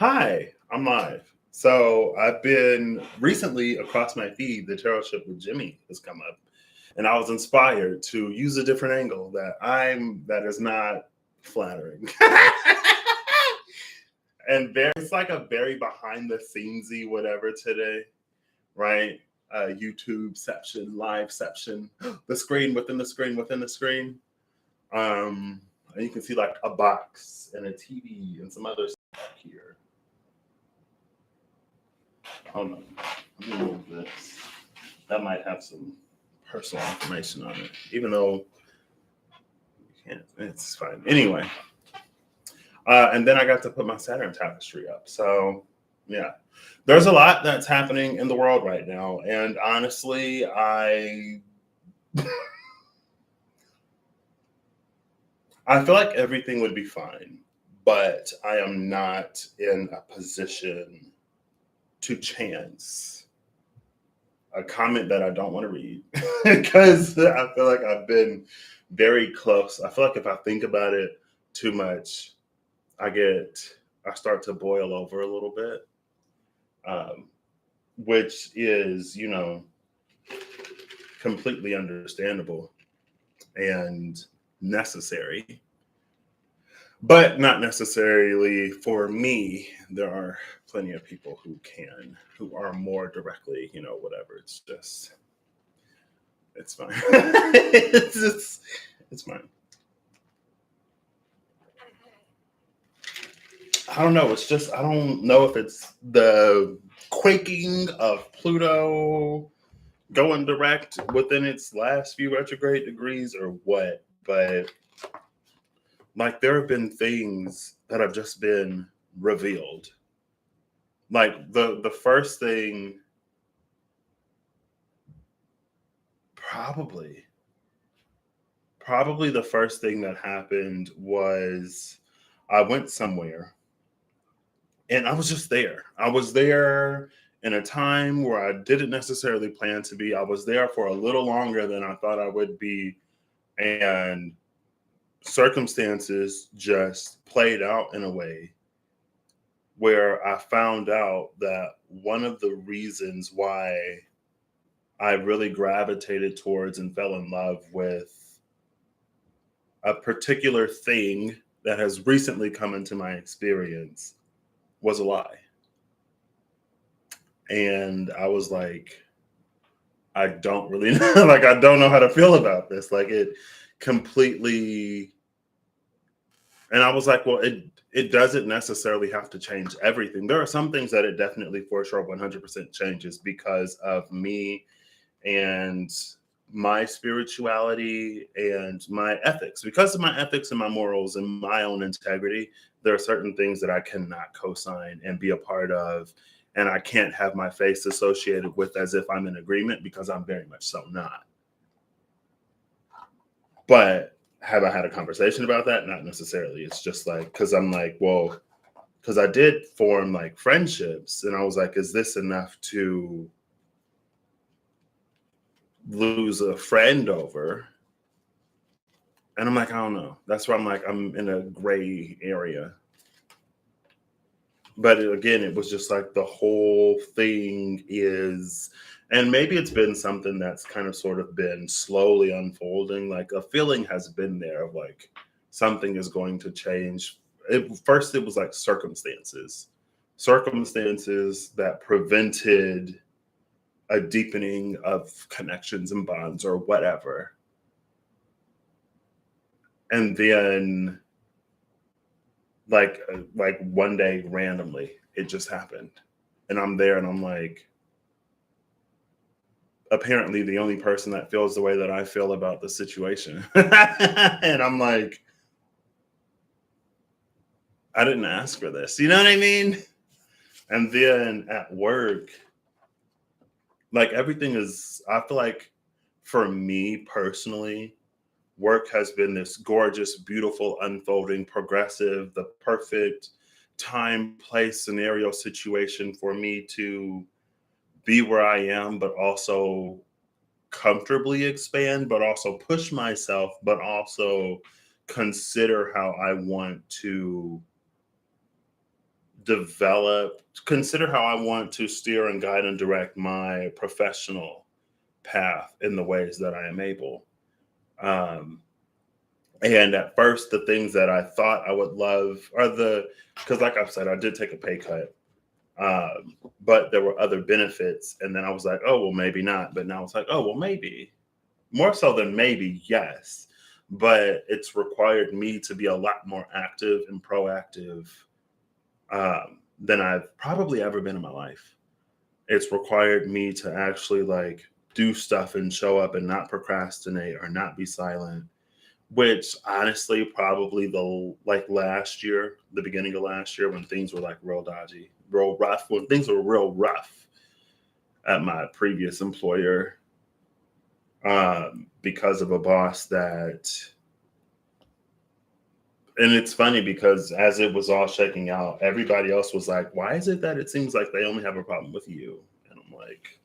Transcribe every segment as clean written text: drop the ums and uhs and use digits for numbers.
Hi, I'm live. So I've been recently across my feed, the tarot ship with Jimmy has come up, and I was inspired to use a different angle that is not flattering. And it's like a very behind the scenesy whatever today, right? YouTube-ception, live-ception, the screen within the screen within the screen. And you can see like a box and a TV and some other stuff here. Hold on. Let me move this. That might have some personal information on it, even though you can't. It's fine. Anyway, and then I got to put my Saturn tapestry up. So, yeah, there's a lot that's happening in the world right now, and honestly, I feel like everything would be fine, but I am not in a position to chance a comment that I don't want to read because I feel like I've been very close. I feel like if I think about it too much, I start to boil over a little bit, which is, completely understandable and necessary, but not necessarily for me. There are plenty of people who are more directly, whatever. It's fine. It's fine. I don't know. It's just, I don't know if it's the quaking of Pluto going direct within its last few retrograde degrees or what, but like there have been things that have just been revealed. Like the first thing, probably the first thing that happened was I went somewhere and I was just there. I was there in a time where I didn't necessarily plan to be. I was there for a little longer than I thought I would be. And circumstances just played out in a way where I found out that one of the reasons why I really gravitated towards and fell in love with a particular thing that has recently come into my experience was a lie. And I was like, I don't really know, like, I don't know how to feel about this. Like, it completely, and I was like, well, it doesn't necessarily have to change everything. There are some things that it definitely for sure 100% changes because of me and my spirituality and my ethics. Because of my ethics and my morals and my own integrity, there are certain things that I cannot co-sign and be a part of. And I can't have my face associated with as if I'm in agreement, because I'm very much so not. But have I had a conversation about that? Not necessarily. It's just like, because I'm like, well, because I did form like friendships, and I was like, is this enough to lose a friend over? And I'm like, I don't know. That's why I'm like, I'm in a gray area. But again, it was just like the whole thing is, and maybe it's been something that's kind of sort of been slowly unfolding. Like a feeling has been there of like something is going to change. First, it was like circumstances that prevented a deepening of connections and bonds or whatever. And then like one day randomly it just happened, and I'm there and I'm like, apparently the only person that feels the way that I feel about the situation. And I'm like, I didn't ask for this, you know what I mean? And then at work, like everything is, I feel like for me personally, work has been this gorgeous, beautiful, unfolding, progressive, the perfect time, place, scenario, situation for me to be where I am, but also comfortably expand, but also push myself, but also consider how I want to consider how I want to steer and guide and direct my professional path in the ways that I am able. Um, and at first, the things that I thought I would love are because like I've said, I did take a pay cut, but there were other benefits. And then I was like, oh, well, maybe not. But now it's like, oh, well, maybe. More so than maybe, yes. But it's required me to be a lot more active and proactive than I've probably ever been in my life. It's required me to actually like do stuff and show up and not procrastinate or not be silent, which honestly probably last year, the beginning of last year when things were like real dodgy, real rough, when things were real rough at my previous employer, because of a boss that, and it's funny because as it was all shaking out, everybody else was like, why is it that it seems like they only have a problem with you? And I'm like,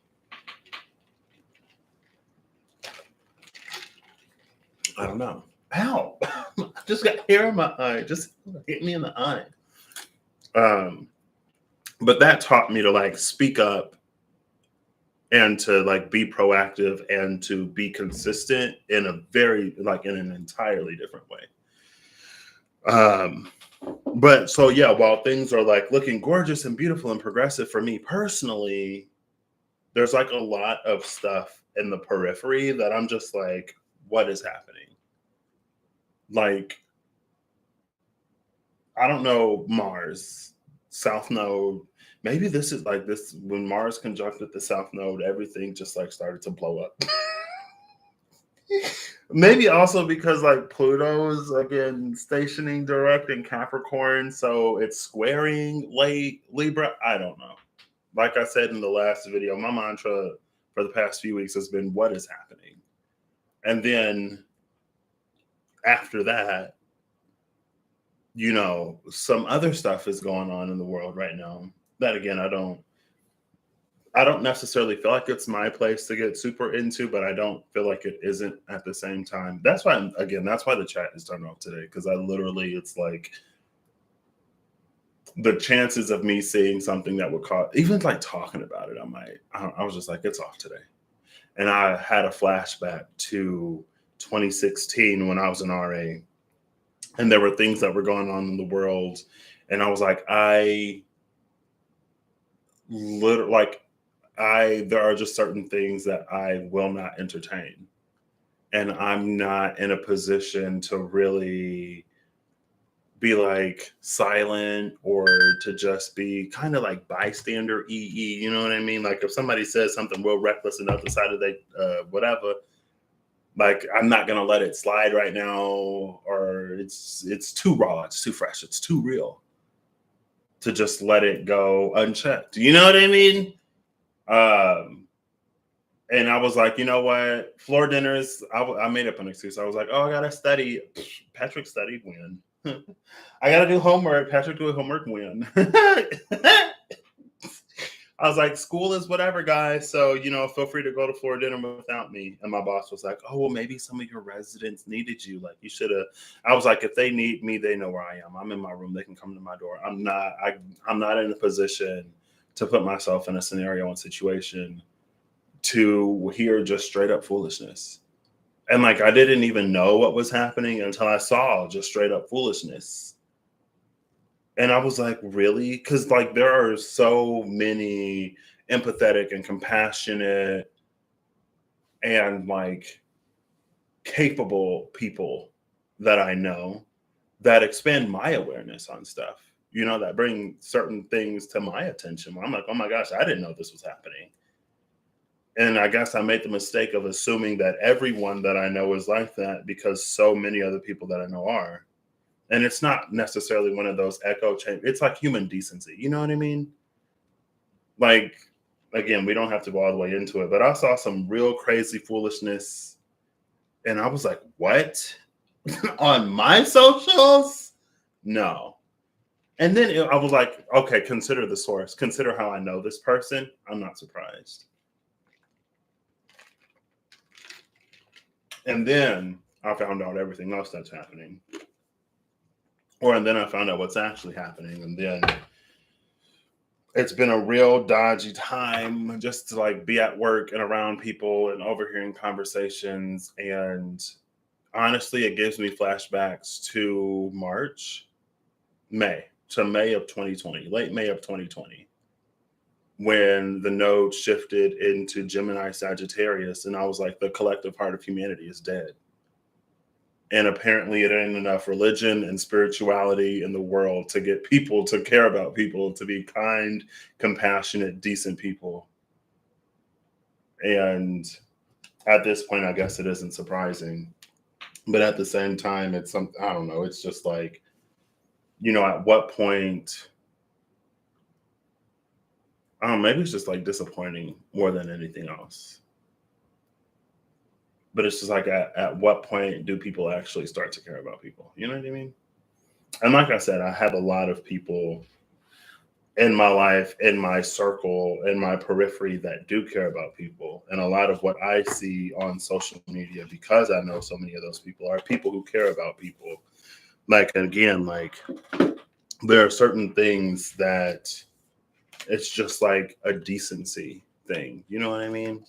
I don't know. Ow. I just got hair in my eye. Just hit me in the eye. But that taught me to like speak up and to like be proactive and to be consistent in in an entirely different way. But so yeah, while things are like looking gorgeous and beautiful and progressive for me personally, there's like a lot of stuff in the periphery that I'm just like, what is happening? Like, I don't know, Mars, South Node. Maybe this is like this when Mars conjuncted the South Node, everything just like started to blow up. Maybe also because like Pluto's again stationing direct in Capricorn, so it's squaring late Libra. I don't know. Like I said in the last video, my mantra for the past few weeks has been what is happening? And then after that, some other stuff is going on in the world right now that again I don't necessarily feel like it's my place to get super into, but I don't feel like it isn't at the same time. That's why the chat is turned off today, because it's like the chances of me seeing something that would cause, even like talking about it, I was just like, it's off today. And I had a flashback to 2016 when I was an RA, and there were things that were going on in the world, and I was like, there are just certain things that I will not entertain. And I'm not in a position to really be like silent or to just be kind of like bystander EE. You know what I mean? Like if somebody says something real reckless enough the side of whatever, like I'm not going to let it slide right now, or it's too raw, it's too fresh, it's too real to just let it go unchecked. You know what I mean? And I was like, you know what? Floor dinners, I made up an excuse. I was like, oh, I got to study. Patrick studied when? I got to do homework. Patrick do homework when? I was like, school is whatever, guys. So, feel free to go to floor dinner without me. And my boss was like, oh, well, maybe some of your residents needed you. Like, you should have. I was like, if they need me, they know where I am. I'm in my room. They can come to my door. I'm not in a position to put myself in a scenario and situation to hear just straight up foolishness. And like, I didn't even know what was happening until I saw just straight up foolishness. And I was like, really? Because like, there are so many empathetic and compassionate and like capable people that I know that expand my awareness on stuff, that bring certain things to my attention. I'm like, oh my gosh, I didn't know this was happening. And I guess I made the mistake of assuming that everyone that I know is like that because so many other people that I know are. And it's not necessarily one of those echo chambers. It's like human decency. You know what I mean? Like, again, we don't have to go all the way into it, but I saw some real crazy foolishness. And I was like, what? On my socials? No. And then I was like, okay, consider the source. Consider how I know this person. I'm not surprised. And then I found out everything else that's happening. And then I found out what's actually happening. And then it's been a real dodgy time just to like be at work and around people and overhearing conversations. And honestly, it gives me flashbacks to May of 2020, late May of 2020, when the node shifted into Gemini Sagittarius. And I was like, the collective heart of humanity is dead. And apparently, it ain't enough religion and spirituality in the world to get people to care about people, to be kind, compassionate, decent people. And at this point, I guess it isn't surprising. But at the same time, it's something, I don't know, it's just like, at what point, I don't know, maybe it's just like disappointing more than anything else. But it's just like, at what point do people actually start to care about people? You know what I mean? And like I said, I have a lot of people in my life, in my circle, in my periphery that do care about people. And a lot of what I see on social media, because I know so many of those people, are people who care about people. Like, again, like, there are certain things that it's just like a decency thing. You know what I mean?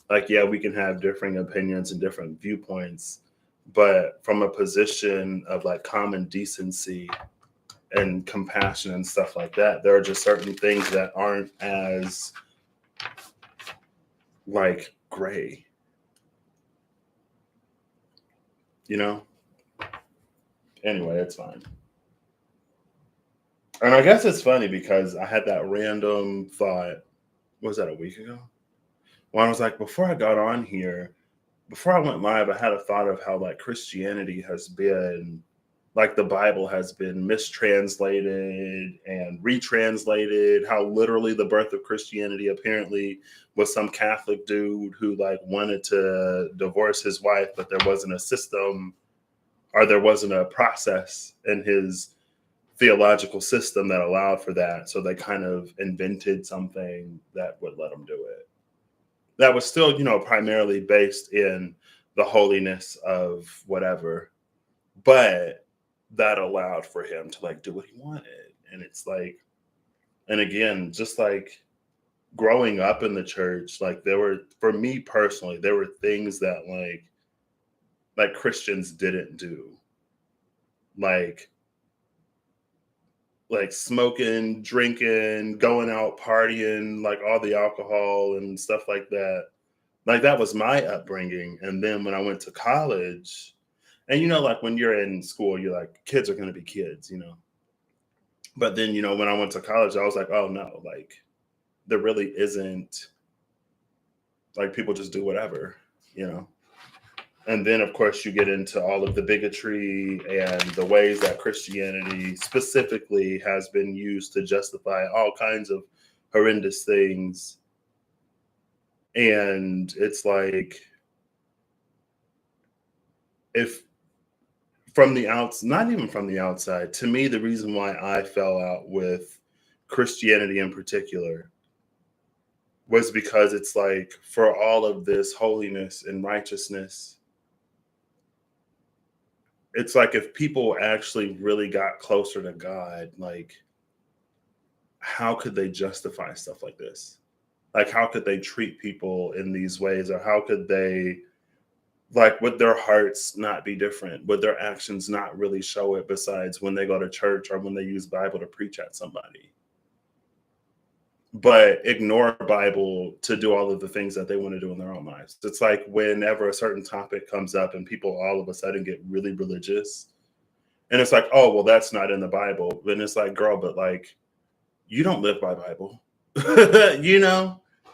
Like, yeah, we can have differing opinions and different viewpoints, but from a position of like common decency and compassion and stuff like that, there are just certain things that aren't as like gray, Anyway, it's fine. And I guess it's funny because I had that random thought, was that a week ago? When I was like, before I got on here, before I went live, I had a thought of how like Christianity has been, like the Bible has been mistranslated and retranslated, how literally the birth of Christianity apparently was some Catholic dude who like wanted to divorce his wife, but there wasn't a system, or there wasn't a process in his theological system that allowed for that. So they kind of invented something that would let them do it. That was still, primarily based in the holiness of whatever, but that allowed for him to like do what he wanted. And it's like, and again, just like growing up in the church, like for me personally, there were things that like Christians didn't do. Like smoking, drinking, going out partying, like all the alcohol and stuff like that. Like that was my upbringing. And then when I went to college, and like when you're in school, you're like, kids are going to be kids, But then, when I went to college, I was like, oh no, like there really isn't, like people just do whatever. And then, of course, you get into all of the bigotry and the ways that Christianity specifically has been used to justify all kinds of horrendous things. And it's like, if from the outs, not even from the outside, to me, the reason why I fell out with Christianity in particular was because it's like, for all of this holiness and righteousness, it's like if people actually really got closer to God, like how could they justify stuff like this? Like how could they treat people in these ways? Or how could they, like, would their hearts not be different? Would their actions not really show it, besides when they go to church or when they use Bible to preach at somebody? But ignore Bible to do all of the things that they want to do in their own lives. It's like whenever a certain topic comes up and people all of a sudden get really religious, and it's like, oh, well, that's not in the Bible. Then it's like, girl, but like, you don't live by Bible.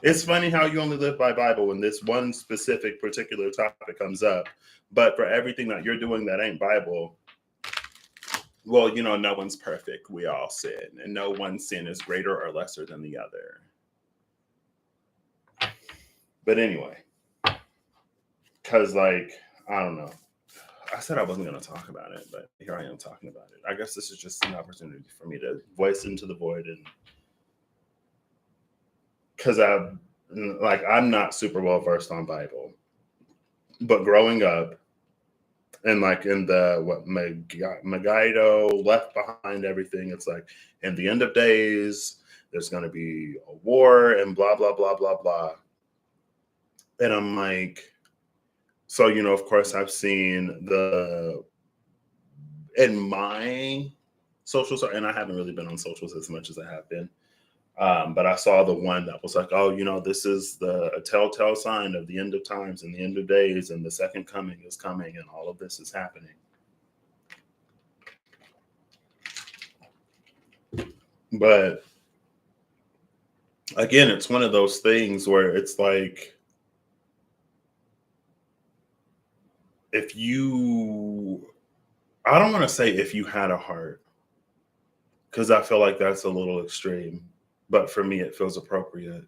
It's funny how you only live by Bible when this one specific particular topic comes up. But for everything that you're doing that ain't Bible, well, no one's perfect. We all sin, and no one sin is greater or lesser than the other. But anyway, because like, I don't know. I said I wasn't going to talk about it, but here I am talking about it. I guess this is just an opportunity for me to voice into the void. And because I'm not super well versed on Bible, but growing up, and like in the Megiddo, left behind everything, it's like, in the end of days, there's going to be a war and blah, blah, blah, blah, blah. And I'm like, so, of course, I've seen in my socials, and I haven't really been on socials as much as I have been. But I saw the one that was like, oh, this is a telltale sign of the end of times and the end of days, and the second coming is coming, and all of this is happening. But again, it's one of those things where it's like, I don't want to say if you had a heart, because I feel like that's a little extreme, but for me, it feels appropriate.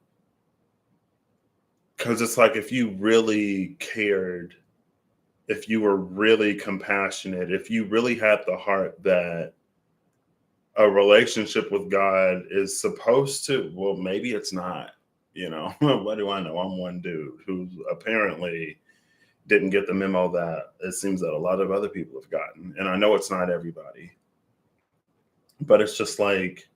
Because it's like, if you really cared, if you were really compassionate, if you really had the heart that a relationship with God is supposed to, well, maybe it's not, what do I know? I'm one dude who apparently didn't get the memo that it seems that a lot of other people have gotten. And I know it's not everybody, but it's just like,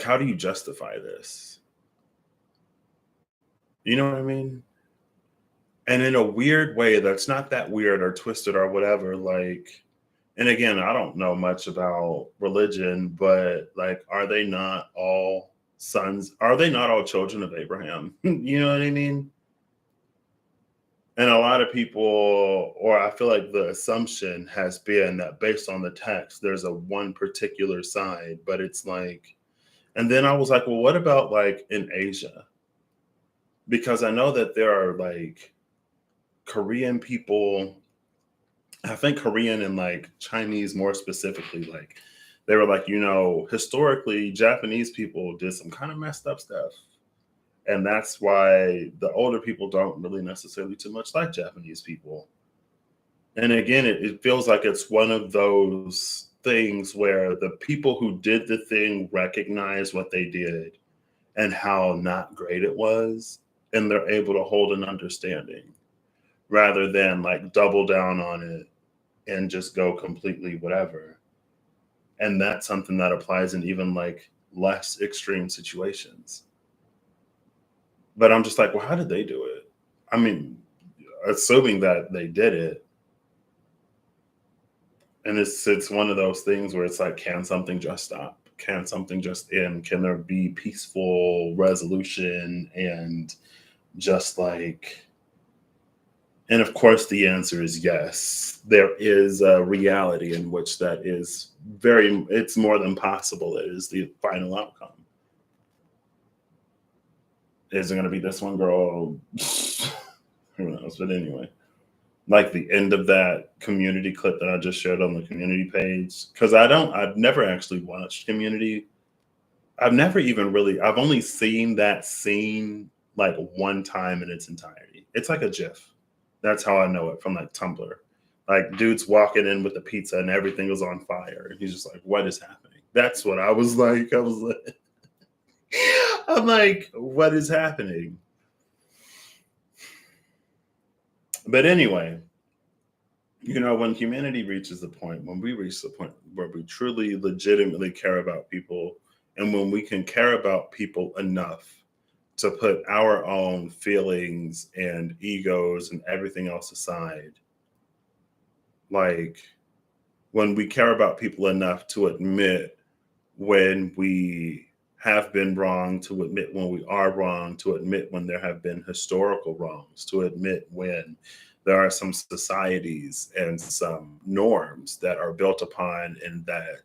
how do you justify this? You know what I mean? And in a weird way that's not that weird or twisted or whatever, like, and again, I don't know much about religion, but like, are they not all sons? Are they not all children of Abraham? You know what I mean? And a lot of people, or I feel like the assumption has been that based on the text, there's a one particular side, but it's like, and then I was like, well, what about like in Asia? Because I know that there are like Korean people, I think Korean and like Chinese more specifically, like they were like, historically Japanese people did some kind of messed up stuff. And that's why the older people don't really necessarily too much like Japanese people. And again, it feels like it's one of those things where the people who did the thing recognize what they did and how not great it was. And they're able to hold an understanding rather than like double down on it and just go completely whatever. And that's something that applies in even like less extreme situations. But I'm just like, well, how did they do it? I mean, assuming that they did it. And it's one of those things where it's like, can something just stop? Can something just end? Can there be peaceful resolution and just like, and of course the answer is yes. There is a reality in which that is it's more than possible. It is the final outcome. Is it going to be this one girl? Who knows? But anyway, like the end of that Community clip that I just shared on the community page, because I've never actually watched Community. I've only seen that scene like one time in its entirety. It's like a GIF. That's how I know it, from like Tumblr. Like dude's walking in with the pizza and everything is on fire. And he's just like, what is happening? That's what I was like. I'm like, what is happening? But anyway, when humanity reaches the point, when we reach the point where we truly legitimately care about people, and when we can care about people enough to put our own feelings and egos and everything else aside, like when we care about people enough to admit when we have been wrong, to admit when we are wrong, to admit when there have been historical wrongs, to admit when there are some societies and some norms that are built upon and that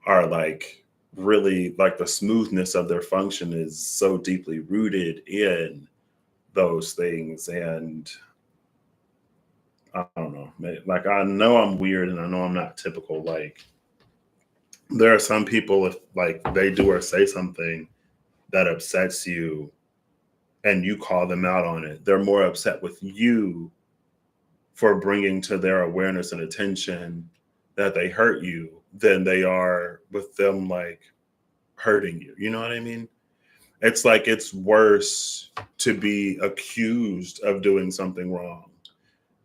are like really like the smoothness of their function is so deeply rooted in those things. And I don't know, like I know I'm weird and I know I'm not typical. Like there are some people, if like they do or say something that upsets you and you call them out on it, they're more upset with you for bringing to their awareness and attention that they hurt you than they are with them like hurting you. You know what I mean? It's like it's worse to be accused of doing something wrong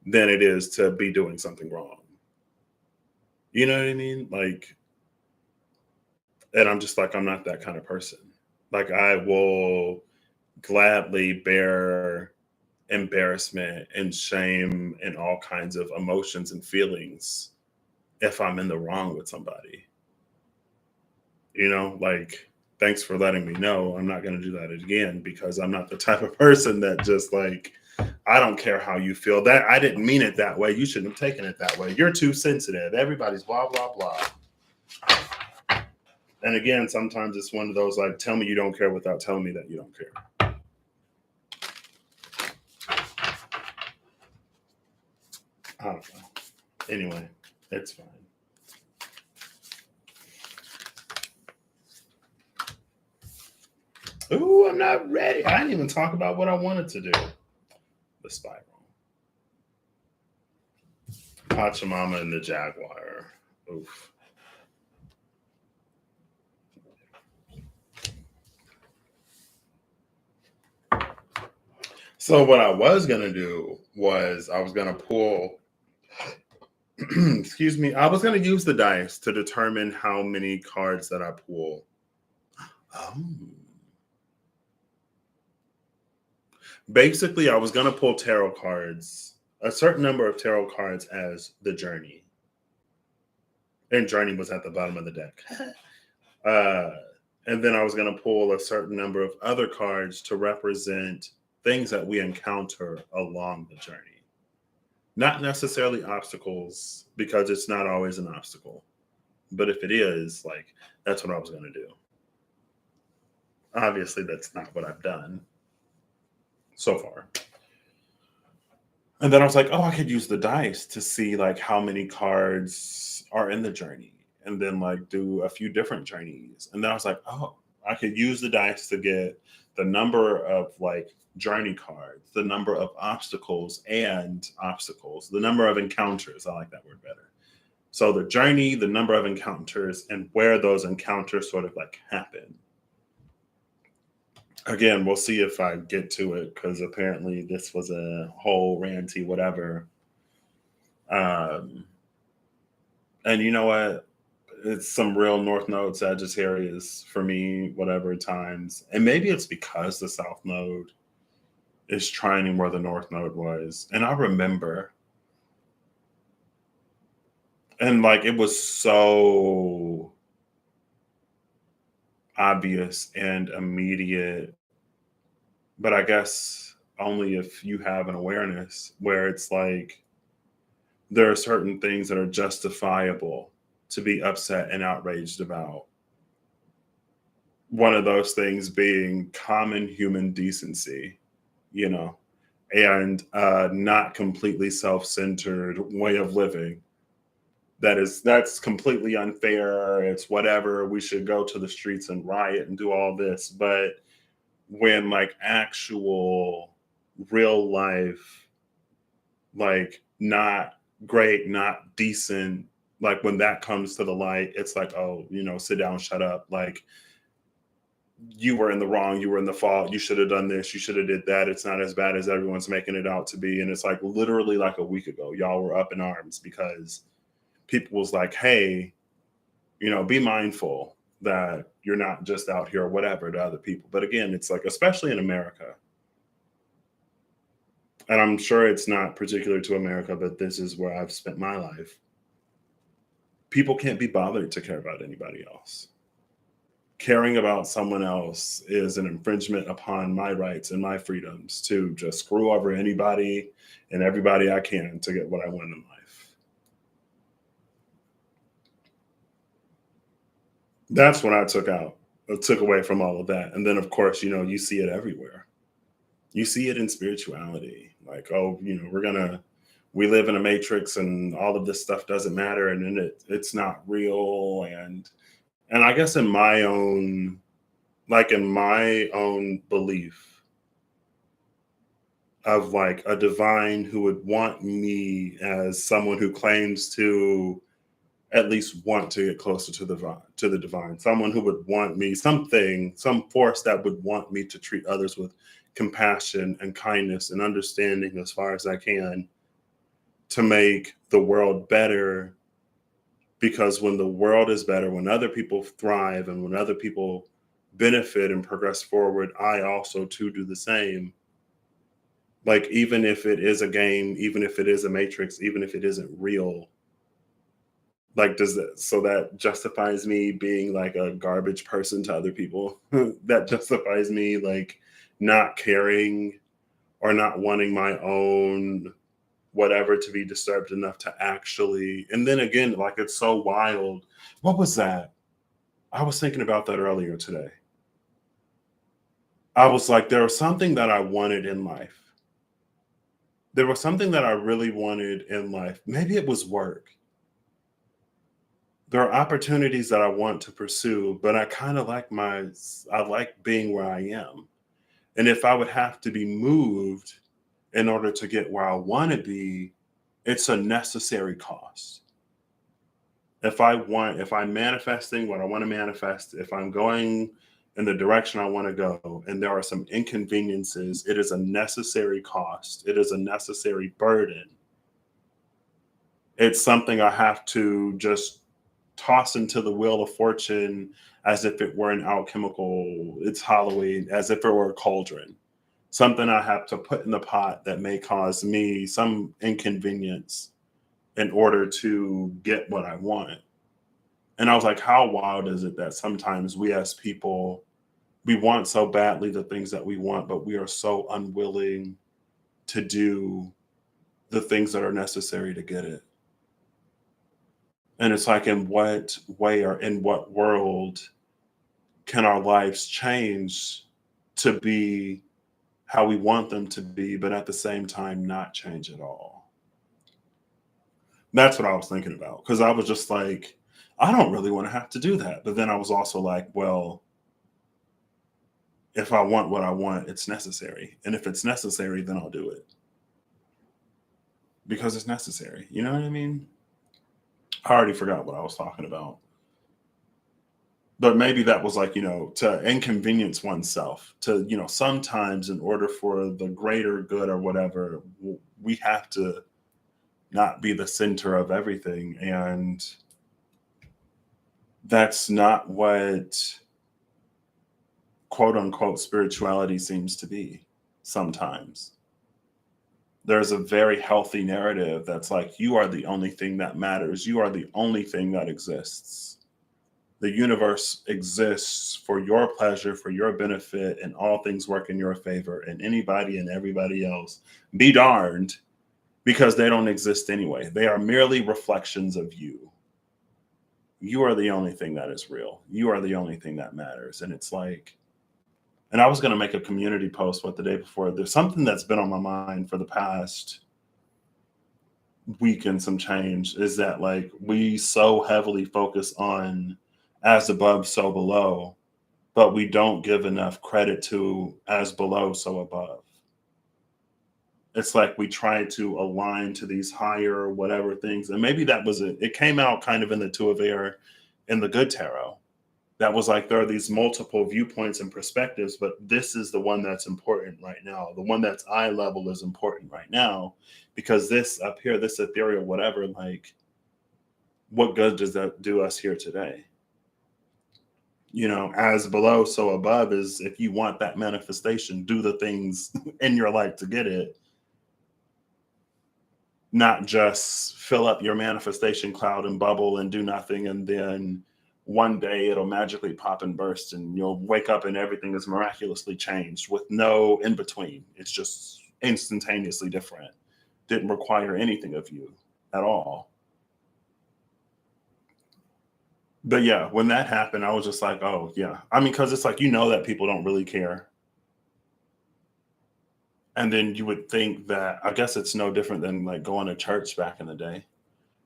than it is to be doing something wrong. You know what I mean? Like, and I'm just like, I'm not that kind of person. Like, I will gladly bear embarrassment and shame and all kinds of emotions and feelings if I'm in the wrong with somebody. Like, thanks for letting me know. I'm not going to do that again, because I'm not the type of person that just like, I don't care how you feel. That I didn't mean it that way. You shouldn't have taken it that way. You're too sensitive. Everybody's blah, blah, blah. And again, sometimes it's one of those like, tell me you don't care without telling me that you don't care. I don't know. Anyway, it's fine. Ooh, I'm not ready. I didn't even talk about what I wanted to do. The spiral. Pachamama and the Jaguar. Oof. So what I was going to do was I was going to pull, excuse me, I was going to use the dice to determine how many cards that I pull. Basically, I was going to pull tarot cards, a certain number of tarot cards as the journey. And journey was at the bottom of the deck. And then I was going to pull a certain number of other cards to represent things that we encounter along the journey. Not necessarily obstacles, because it's not always an obstacle. But if it is, like, that's what I was going to do. Obviously, that's not what I've done so far. And then I was like, oh, I could use the dice to see like how many cards are in the journey, and then like do a few different journeys. And then I was like, oh, I could use the dice to get the number of like journey cards, the number of obstacles, the number of encounters. I like that word better. So the journey, the number of encounters, and where those encounters sort of like happen. Again, we'll see if I get to it, because apparently this was a whole ranty whatever. And you know what? It's some real North Node Sagittarius for me, whatever times. And maybe it's because the South Node is trining where the North Node was. And I remember, and like it was so obvious and immediate, but I guess only if you have an awareness where it's like there are certain things that are justifiable to be upset and outraged about. One of those things being common human decency, and not completely self-centered way of living. That's completely unfair. It's whatever. We should go to the streets and riot and do all this. But when like actual real life, like not great, not decent, like when that comes to the light, it's like, oh, sit down, shut up. Like, you were in the wrong, you were in the fault, you should have done this, you should have did that. It's not as bad as everyone's making it out to be. And it's like literally like a week ago, y'all were up in arms because people was like, hey, be mindful that you're not just out here or whatever to other people. But again, it's like, especially in America, and I'm sure it's not particular to America, but this is where I've spent my life. People can't be bothered to care about anybody else. Caring about someone else is an infringement upon my rights and my freedoms to just screw over anybody and everybody I can to get what I want in life. That's what I took away from all of that. And then, of course, you see it everywhere. You see it in spirituality. Like, oh, we live in a matrix and all of this stuff doesn't matter. And then it's not real. And I guess in my own belief of like a divine who would want me as someone who claims to at least want to get closer to the divine, someone who would want me, some force that would want me to treat others with compassion and kindness and understanding as far as I can to make the world better Because when the world is better, when other people thrive, and when other people benefit and progress forward, I also too do the same. Like, even if it is a game, even if it is a matrix, even if it isn't real, like, does that, so that justifies me being like a garbage person to other people? That justifies me like not caring or not wanting my own whatever to be disturbed enough to actually, and then again, like, it's so wild. What was that? I was thinking about that earlier today. I was like, there was something that I wanted in life. There was something that I really wanted in life. Maybe it was work. There are opportunities that I want to pursue, but I kind of like I like being where I am. And if I would have to be moved in order to get where I want to be, it's a necessary cost. If I'm manifesting what I want to manifest, if I'm going in the direction I want to go, and there are some inconveniences, it is a necessary cost. It is a necessary burden. It's something I have to just toss into the wheel of fortune as if it were an alchemical, it's Halloween, as if it were a cauldron. Something I have to put in the pot that may cause me some inconvenience in order to get what I want. And I was like, how wild is it that sometimes we as people, we want so badly the things that we want, but we are so unwilling to do the things that are necessary to get it. And it's like, in what way or in what world can our lives change to be how we want them to be, but at the same time, not change at all? That's what I was thinking about. Cause I was just like, I don't really want to have to do that. But then I was also like, well, if I want what I want, it's necessary. And if it's necessary, then I'll do it because it's necessary. You know what I mean? I already forgot what I was talking about. But maybe that was like, to inconvenience oneself, to, sometimes in order for the greater good or whatever, we have to not be the center of everything. And that's not what quote unquote spirituality seems to be sometimes. There's a very healthy narrative that's like, you are the only thing that matters. You are the only thing that exists. The universe exists for your pleasure, for your benefit, and all things work in your favor. And anybody and everybody else, be darned, because they don't exist anyway. They are merely reflections of you. You are the only thing that is real. You are the only thing that matters. And it's like, and I was going to make a community post the day before. There's something that's been on my mind for the past week and some change, is that like we so heavily focus on as above, so below, but we don't give enough credit to as below, so above. It's like we try to align to these higher whatever things. And maybe that was it. It came out kind of in the Two of Air in the Good Tarot. That was like, there are these multiple viewpoints and perspectives, but this is the one that's important right now. The one that's eye level is important right now, because this up here, this ethereal whatever, like, what good does that do us here today? As below, so above is, if you want that manifestation, do the things in your life to get it, not just fill up your manifestation cloud and bubble and do nothing, and then one day it'll magically pop and burst and you'll wake up and everything is miraculously changed with no in between. It's just instantaneously different. Didn't require anything of you at all. But yeah, when that happened, I was just like, oh yeah. I mean, because it's like, that people don't really care. And then you would think that, I guess it's no different than like going to church back in the day,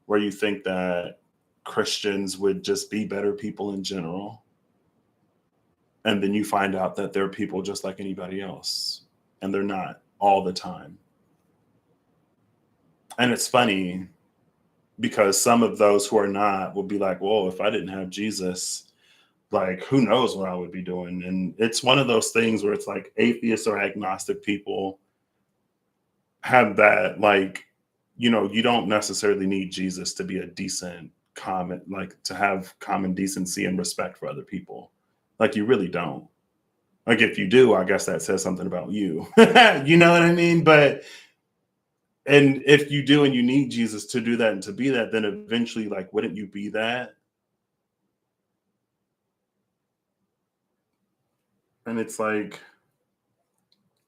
where you think that Christians would just be better people in general. And then you find out that they're people just like anybody else, and they're not all the time. And it's funny because some of those who are not will be like, well, if I didn't have Jesus, like, who knows what I would be doing? And it's one of those things where it's like atheists or agnostic people have that, like, you don't necessarily need Jesus to be a decent, common decency and respect for other people. Like you really don't. Like if you do, I guess that says something about you. You know what I mean? But and if you do and you need Jesus to do that and to be that, then eventually, like, wouldn't you be that? And it's like,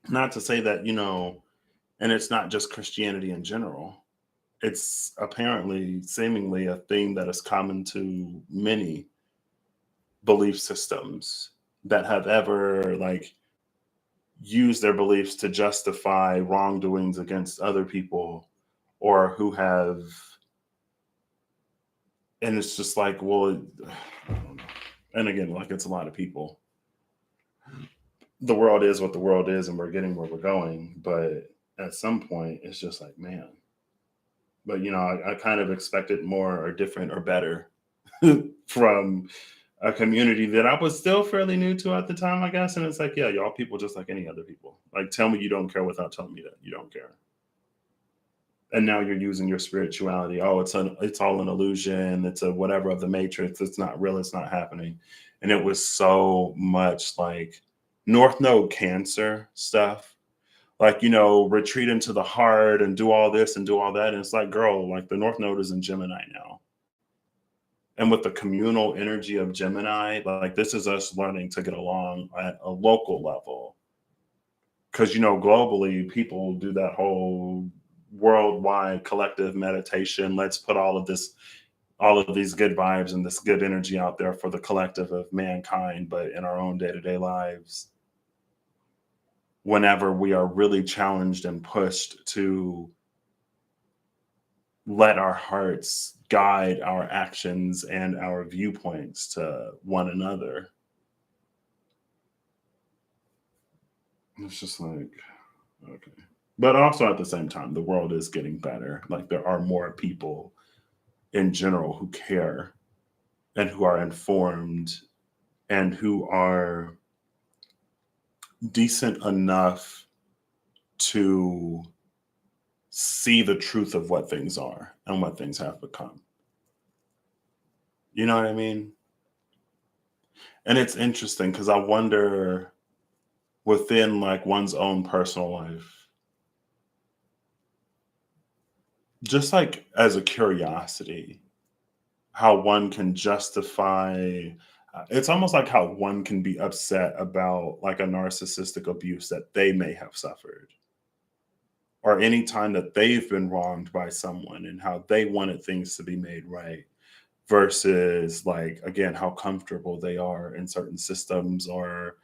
not to say that, and it's not just Christianity in general. It's apparently, seemingly, a thing that is common to many belief systems that have ever, like, used their beliefs to justify wrongdoings against other people, or who have, and it's just like, well, I don't know. And again, like, it's a lot of people. The world is what the world is, and we're getting where we're going. But at some point, it's just like, man. But I kind of expected more or different or better from a community that I was still fairly new to at the time, I guess. And it's like, yeah, y'all people just like any other people. Like, tell me you don't care without telling me that you don't care. And now you're using your spirituality. Oh, it's all an illusion. It's a whatever of the matrix. It's not real. It's not happening. And it was so much like North Node Cancer stuff. Like, retreat into the heart and do all this and do all that. And it's like, girl, like the North Node is in Gemini now. And with the communal energy of Gemini, like this is us learning to get along at a local level. Because, globally, people do that whole worldwide collective meditation. Let's put all of these good vibes and this good energy out there for the collective of mankind. But in our own day-to-day lives, whenever we are really challenged and pushed to let our hearts guide our actions and our viewpoints to one another, it's just like, okay. But also at the same time, the world is getting better. Like there are more people in general who care and who are informed and who are decent enough to see the truth of what things are and what things have become. You know what I mean? And it's interesting because I wonder, within like one's own personal life, just like as a curiosity, how one can justify, it's almost like how one can be upset about like a narcissistic abuse that they may have suffered, or any time that they've been wronged by someone and how they wanted things to be made right, versus like, again, how comfortable they are in certain systems, or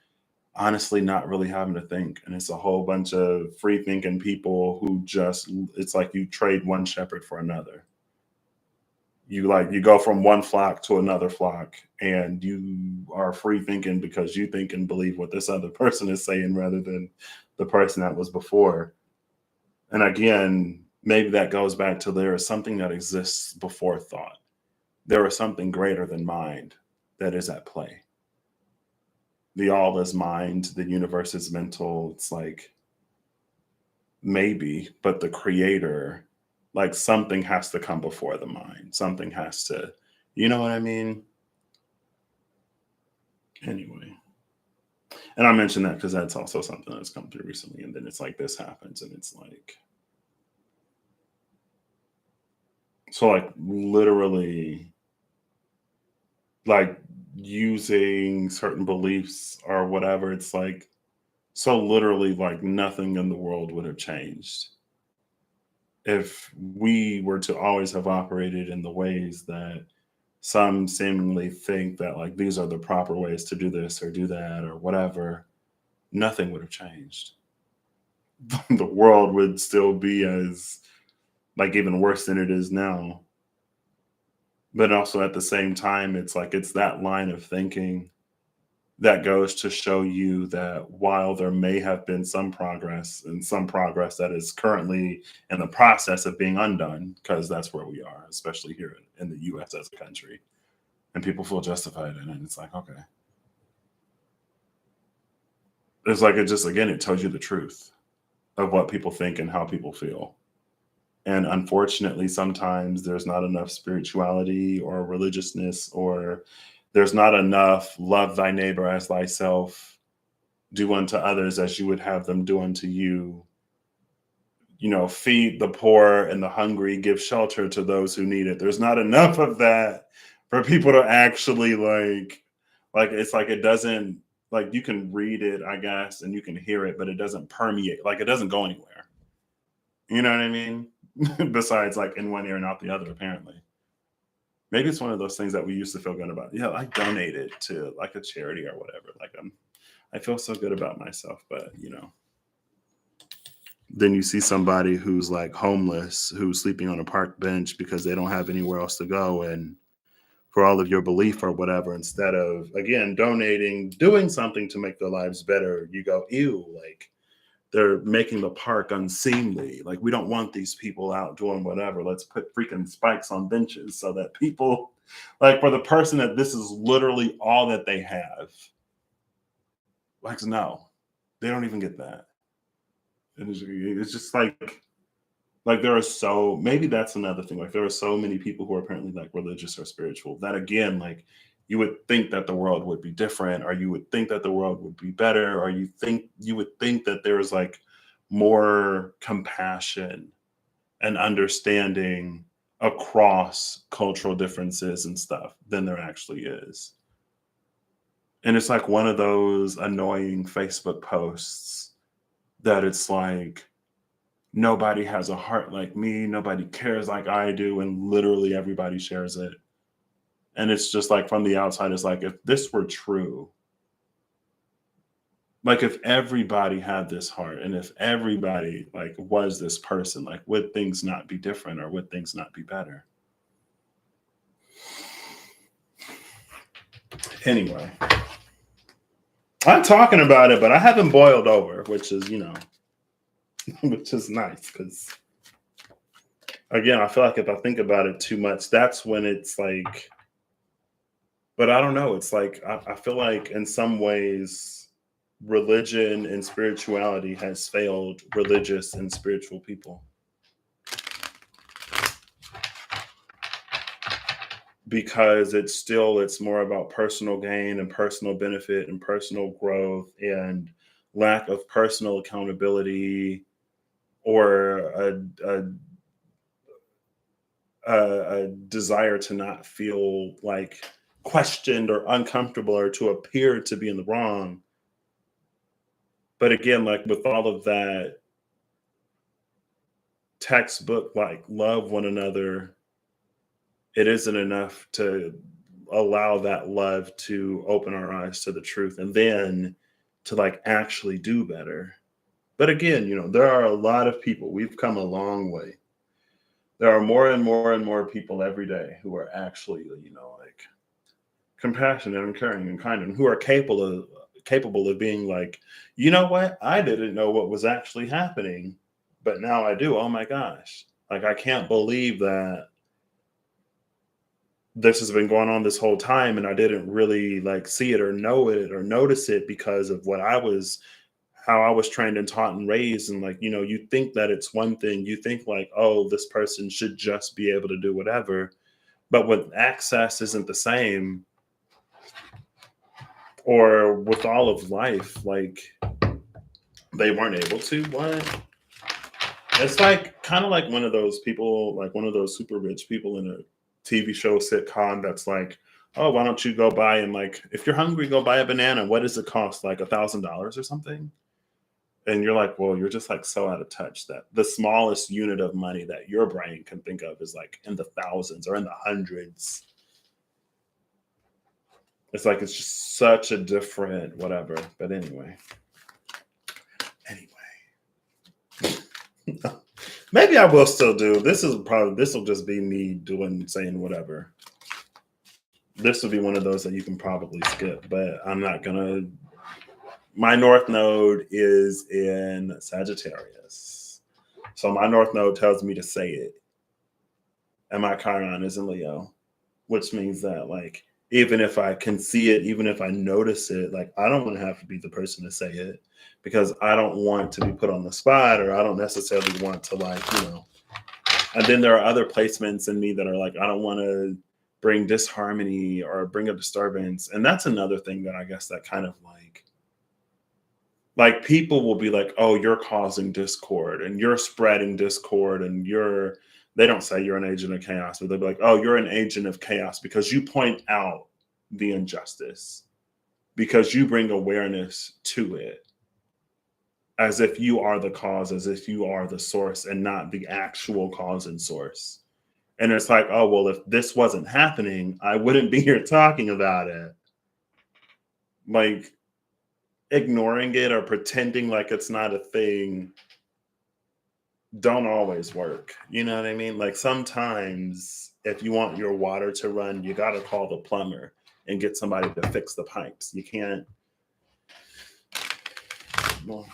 honestly not really having to think. And it's a whole bunch of free thinking people who just, it's like you trade one shepherd for another. You go from one flock to another flock, and you are free thinking because you think and believe what this other person is saying rather than the person that was before. And again, maybe that goes back to, there is something that exists before thought. There is something greater than mind that is at play. The all is mind, the universe is mental. It's like, maybe, but the creator, like something has to come before the mind. Something has to, you know what I mean? Anyway. And I mentioned that because that's also something that's come through recently. And then it's like this happens, and it's like, so like literally, like using certain beliefs or whatever, it's like, so literally, like nothing in the world would have changed if we were to always have operated in the ways that some seemingly think that like these are the proper ways to do this or do that or whatever. Nothing would have changed. The world would still be as, like, even worse than it is now. But also at the same time, it's like, it's that line of thinking that goes to show you that while there may have been some progress, and some progress that is currently in the process of being undone, because that's where we are, especially here in the US as a country, and people feel justified in it. It's like, okay. It's like, it just, again, it tells you the truth of what people think and how people feel. And unfortunately, sometimes there's not enough spirituality or religiousness, or there's not enough love thy neighbor as thyself, do unto others as you would have them do unto you. Feed the poor and the hungry, give shelter to those who need it. There's not enough of that for people to actually like it's like it doesn't, like, you can read it, I guess, and you can hear it, but it doesn't permeate, like it doesn't go anywhere. You know what I mean? Besides like in one ear and out the other, apparently. Maybe it's one of those things that we used to feel good about. Yeah, I donated to like a charity or whatever. Like I feel so good about myself, but then you see somebody who's like homeless, who's sleeping on a park bench because they don't have anywhere else to go, and for all of your belief or whatever, instead of, again, donating, doing something to make their lives better, you go, ew, like they're making the park unseemly. Like, we don't want these people out doing whatever. Let's put freaking spikes on benches so that people, like, for the person that this is literally all that they have, like, no, they don't even get that. It's just like there are so, maybe that's another thing. Like, there are so many people who are apparently like religious or spiritual that, again, like, you would think that the world would be different, or you would think that the world would be better, or you would think that there's like more compassion and understanding across cultural differences and stuff than there actually is. And it's like one of those annoying Facebook posts that it's like, nobody has a heart like me, nobody cares like I do, and literally everybody shares it. And it's just like, from the outside, it's like, if this were true, like if everybody had this heart and if everybody like was this person, like, would things not be different, or would things not be better? Anyway, I'm talking about it, but I haven't boiled over, which is, which is nice, because again, I feel like if I think about it too much, that's when it's like, but I don't know. It's like, I feel like in some ways, religion and spirituality has failed religious and spiritual people, because it's more about personal gain and personal benefit and personal growth, and lack of personal accountability, or a desire to not feel like questioned or uncomfortable, or to appear to be in the wrong. But again, like with all of that textbook, like, love one another, it isn't enough to allow that love to open our eyes to the truth, and then to like actually do better. But again, there are a lot of people, we've come a long way. There are more and more and more people every day who are actually, like, compassionate and caring and kind, and who are capable of being like, you know what? I didn't know what was actually happening, but now I do. Oh my gosh. Like, I can't believe that this has been going on this whole time, and I didn't really like see it or know it or notice it because of how I was trained and taught and raised. And like, you think that it's one thing, you think like, oh, this person should just be able to do whatever. But with access isn't the same, or with all of life, like, they weren't able to. What? It's like kind of like one of those people, like one of those super rich people in a TV show sitcom that's like, oh, why don't you go buy, and like, if you're hungry, go buy a banana. What does it cost? Like $1,000 or something? And you're like, well, you're just like so out of touch that the smallest unit of money that your brain can think of is like in the thousands or in the hundreds. It's like, it's just such a different whatever. But anyway. Maybe I will still do. This will just be me saying whatever. This will be one of those that you can probably skip, but I'm not gonna. My North Node is in Sagittarius. So my North Node tells me to say it. And my Chiron is in Leo, which means that, like, even if I can see it, even if I notice it, like, I don't want to have to be the person to say it, because I don't want to be put on the spot, or I don't necessarily want to, like, And then there are other placements in me that are like, I don't want to bring disharmony or bring a disturbance. And that's another thing that I guess that kind of like people will be like, oh, you're causing discord and you're spreading discord and they don't say you're an agent of chaos, but they'll be like, oh, you're an agent of chaos because you point out the injustice, because you bring awareness to it, as if you are the cause, as if you are the source and not the actual cause and source. And it's like, oh, well, if this wasn't happening, I wouldn't be here talking about it. Like, ignoring it or pretending like it's not a thing don't always work. You know what I mean? Like, sometimes if you want your water to run, you got to call the plumber and get somebody to fix the pipes. You can't. Well,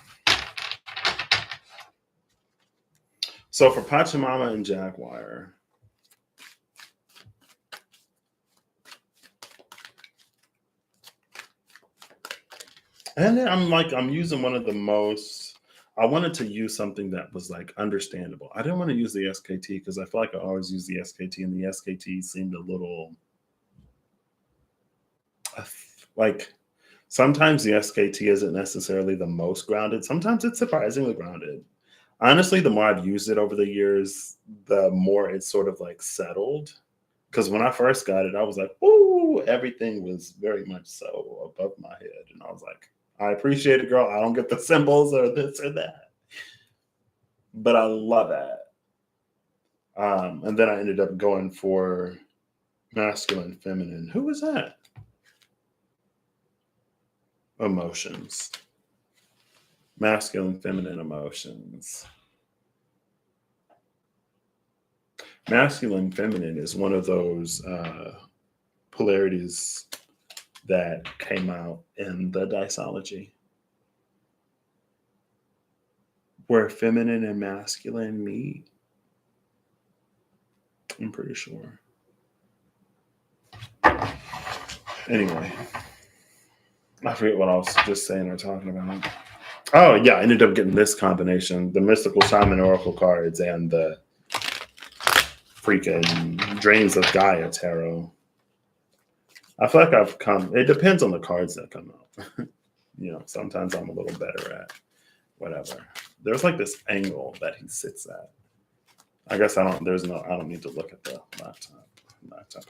so for Pachamama and Jaguar, and then I'm using one of the most, I wanted to use something that was like understandable. I didn't want to use the SKT because I feel like I always use the SKT, and the SKT seemed a little like, sometimes the SKT isn't necessarily the most grounded. Sometimes it's surprisingly grounded. Honestly, the more I've used it over the years, the more it's sort of like settled. Because when I first got it, I was like, "Ooh!" Everything was very much so above my head, and I was like, "I appreciate it, girl. I don't get the symbols or this or that, but I love that." And then I ended up going for masculine, feminine. Who was that? Emotions. Masculine, feminine emotions. Masculine, feminine is one of those polarities that came out in the disology, where feminine and masculine meet. I'm pretty sure. Anyway, I forget what I was just saying or talking about. Oh, yeah, I ended up getting this combination, the Mystical Shaman Oracle cards and the freaking Dreams of Gaia Tarot. I feel like it depends on the cards that come out. Sometimes I'm a little better at whatever. There's like this angle that he sits at. I guess I don't need to look at the laptop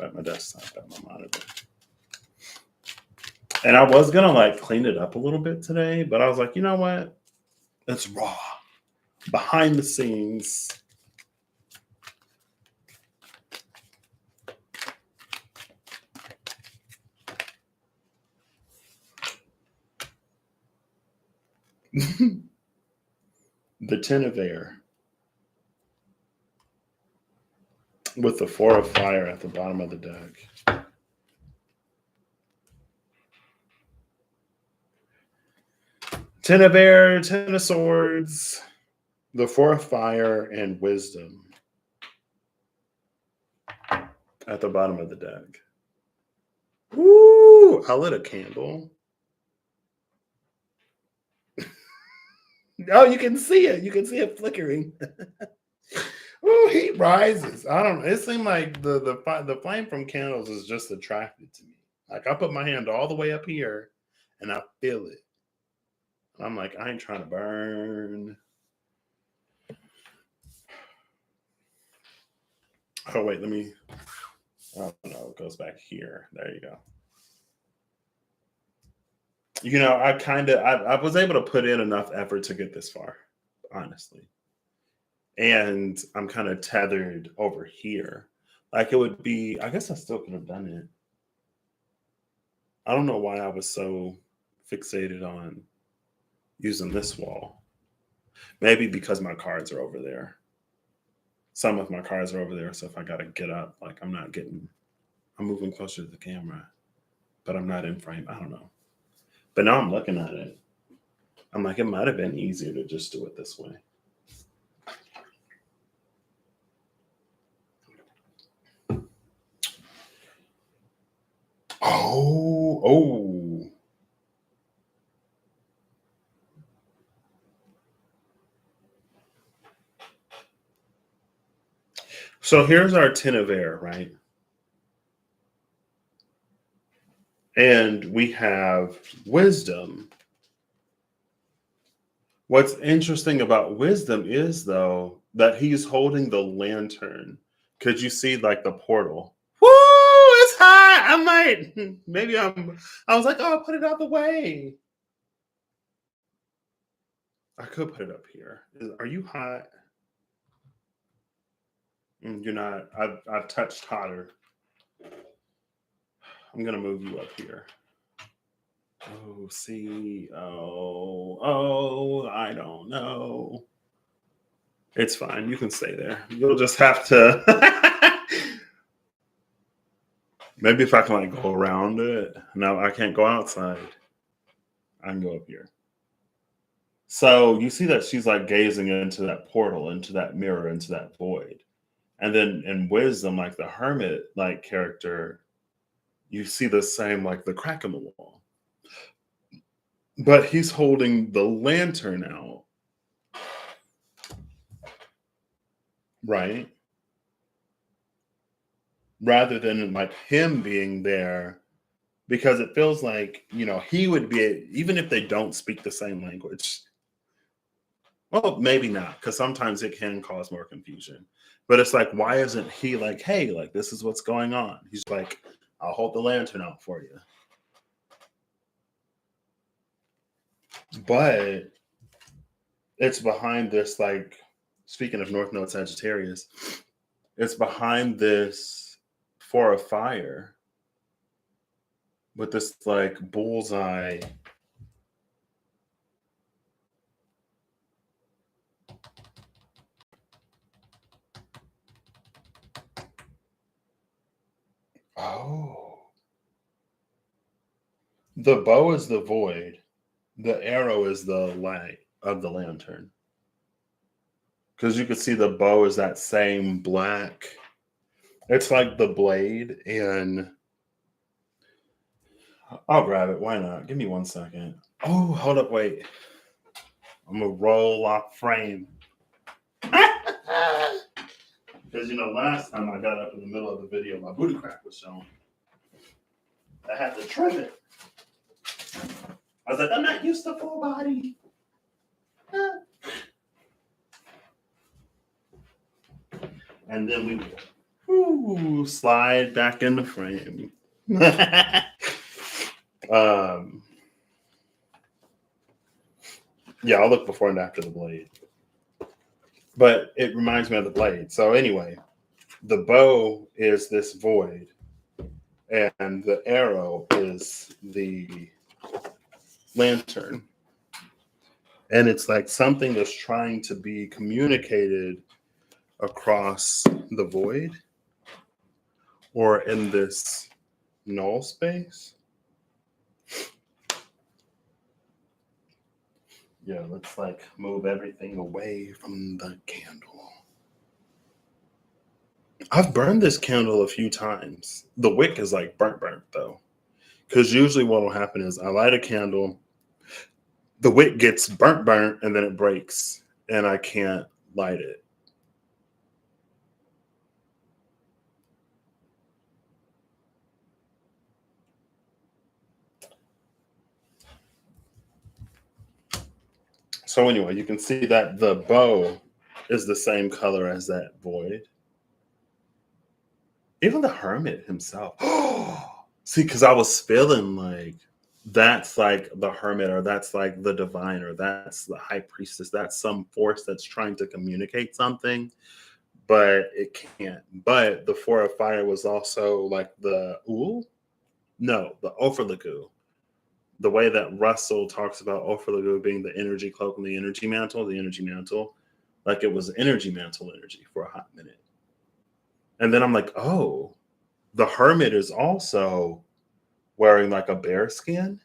at my desktop, at my monitor. And I was gonna like clean it up a little bit today, but I was like, you know what? It's raw. Behind the scenes. The Ten of Air with the Four of Fire at the bottom of the deck. Ten of Air, Ten of Swords, the Four of Fire, and Wisdom at the bottom of the deck. Ooh, I lit a candle. Oh, you can see it. You can see it flickering. Ooh, heat rises. I don't know. It seemed like the flame from candles is just attracted to me. Like, I put my hand all the way up here and I feel it. I'm like, I ain't trying to burn. Oh, wait, let me. Oh, no, it goes back here. There you go. I was able to put in enough effort to get this far, honestly. And I'm kind of tethered over here. Like, it would be, I guess I still could have done it. I don't know why I was so fixated on using this wall. Maybe because my cards are over there. Some of my cards are over there. So if I got to get up, like, I'm moving closer to the camera, but I'm not in frame. I don't know. But now I'm looking at it. I'm like, it might have been easier to just do it this way. Oh. So here's our 10 of air, right? And we have wisdom. What's interesting about wisdom is, though, that he's holding the lantern. Could you see like the portal? Woo, it's hot. I might, maybe I was like, oh, put it out the way. I could put it up here. Are you hot? You're not. I've touched hotter. I'm going to move you up here. Oh, see. Oh, I don't know. It's fine. You can stay there. You'll just have to. Maybe if I can like go around it. No, I can't go outside. I can go up here. So you see that she's like gazing into that portal, into that mirror, into that void. And then in wisdom, like the hermit like character, you see the same like the crack in the wall. But he's holding the lantern out. Right? Rather than like him being there, because it feels like, he would be, even if they don't speak the same language. Well, maybe not, because sometimes it can cause more confusion. But it's like, why isn't he like, hey, like, this is what's going on? He's like, I'll hold the lantern out for you. But it's behind this, like, speaking of North Node Sagittarius, it's behind this Four of Fire with this, like, bullseye. Oh. The bow is the void. The arrow is the light of the lantern. Because you could see the bow is that same black. It's like the blade, and I'll grab it. Why not? Give me 1 second. Oh, hold up, wait. I'm gonna roll off frame. Because last time I got up in the middle of the video, my booty crack was showing. I had to trim it. I was like, I'm not used to full body. And then we slide back in the frame. Yeah, I'll look before and after the blade. But it reminds me of the blade. So anyway, the bow is this void, and the arrow is the lantern. And it's like something that's trying to be communicated across the void or in this null space. Yeah, let's like move everything away from the candle. I've burned this candle a few times. The wick is like burnt though. Because usually what will happen is I light a candle, the wick gets burnt, and then it breaks and I can't light it. So anyway, you can see that the bow is the same color as that void. Even the hermit himself. See, because I was feeling like that's like the hermit, or that's like the divine, or that's the high priestess. That's some force that's trying to communicate something, but it can't. But the Four of Fire was also like the Offerlagu. The way that Russell talks about Offerlagu being the energy cloak and the energy mantle, like it was energy mantle energy for a hot minute. And then I'm like, oh, the hermit is also wearing like a bear skin.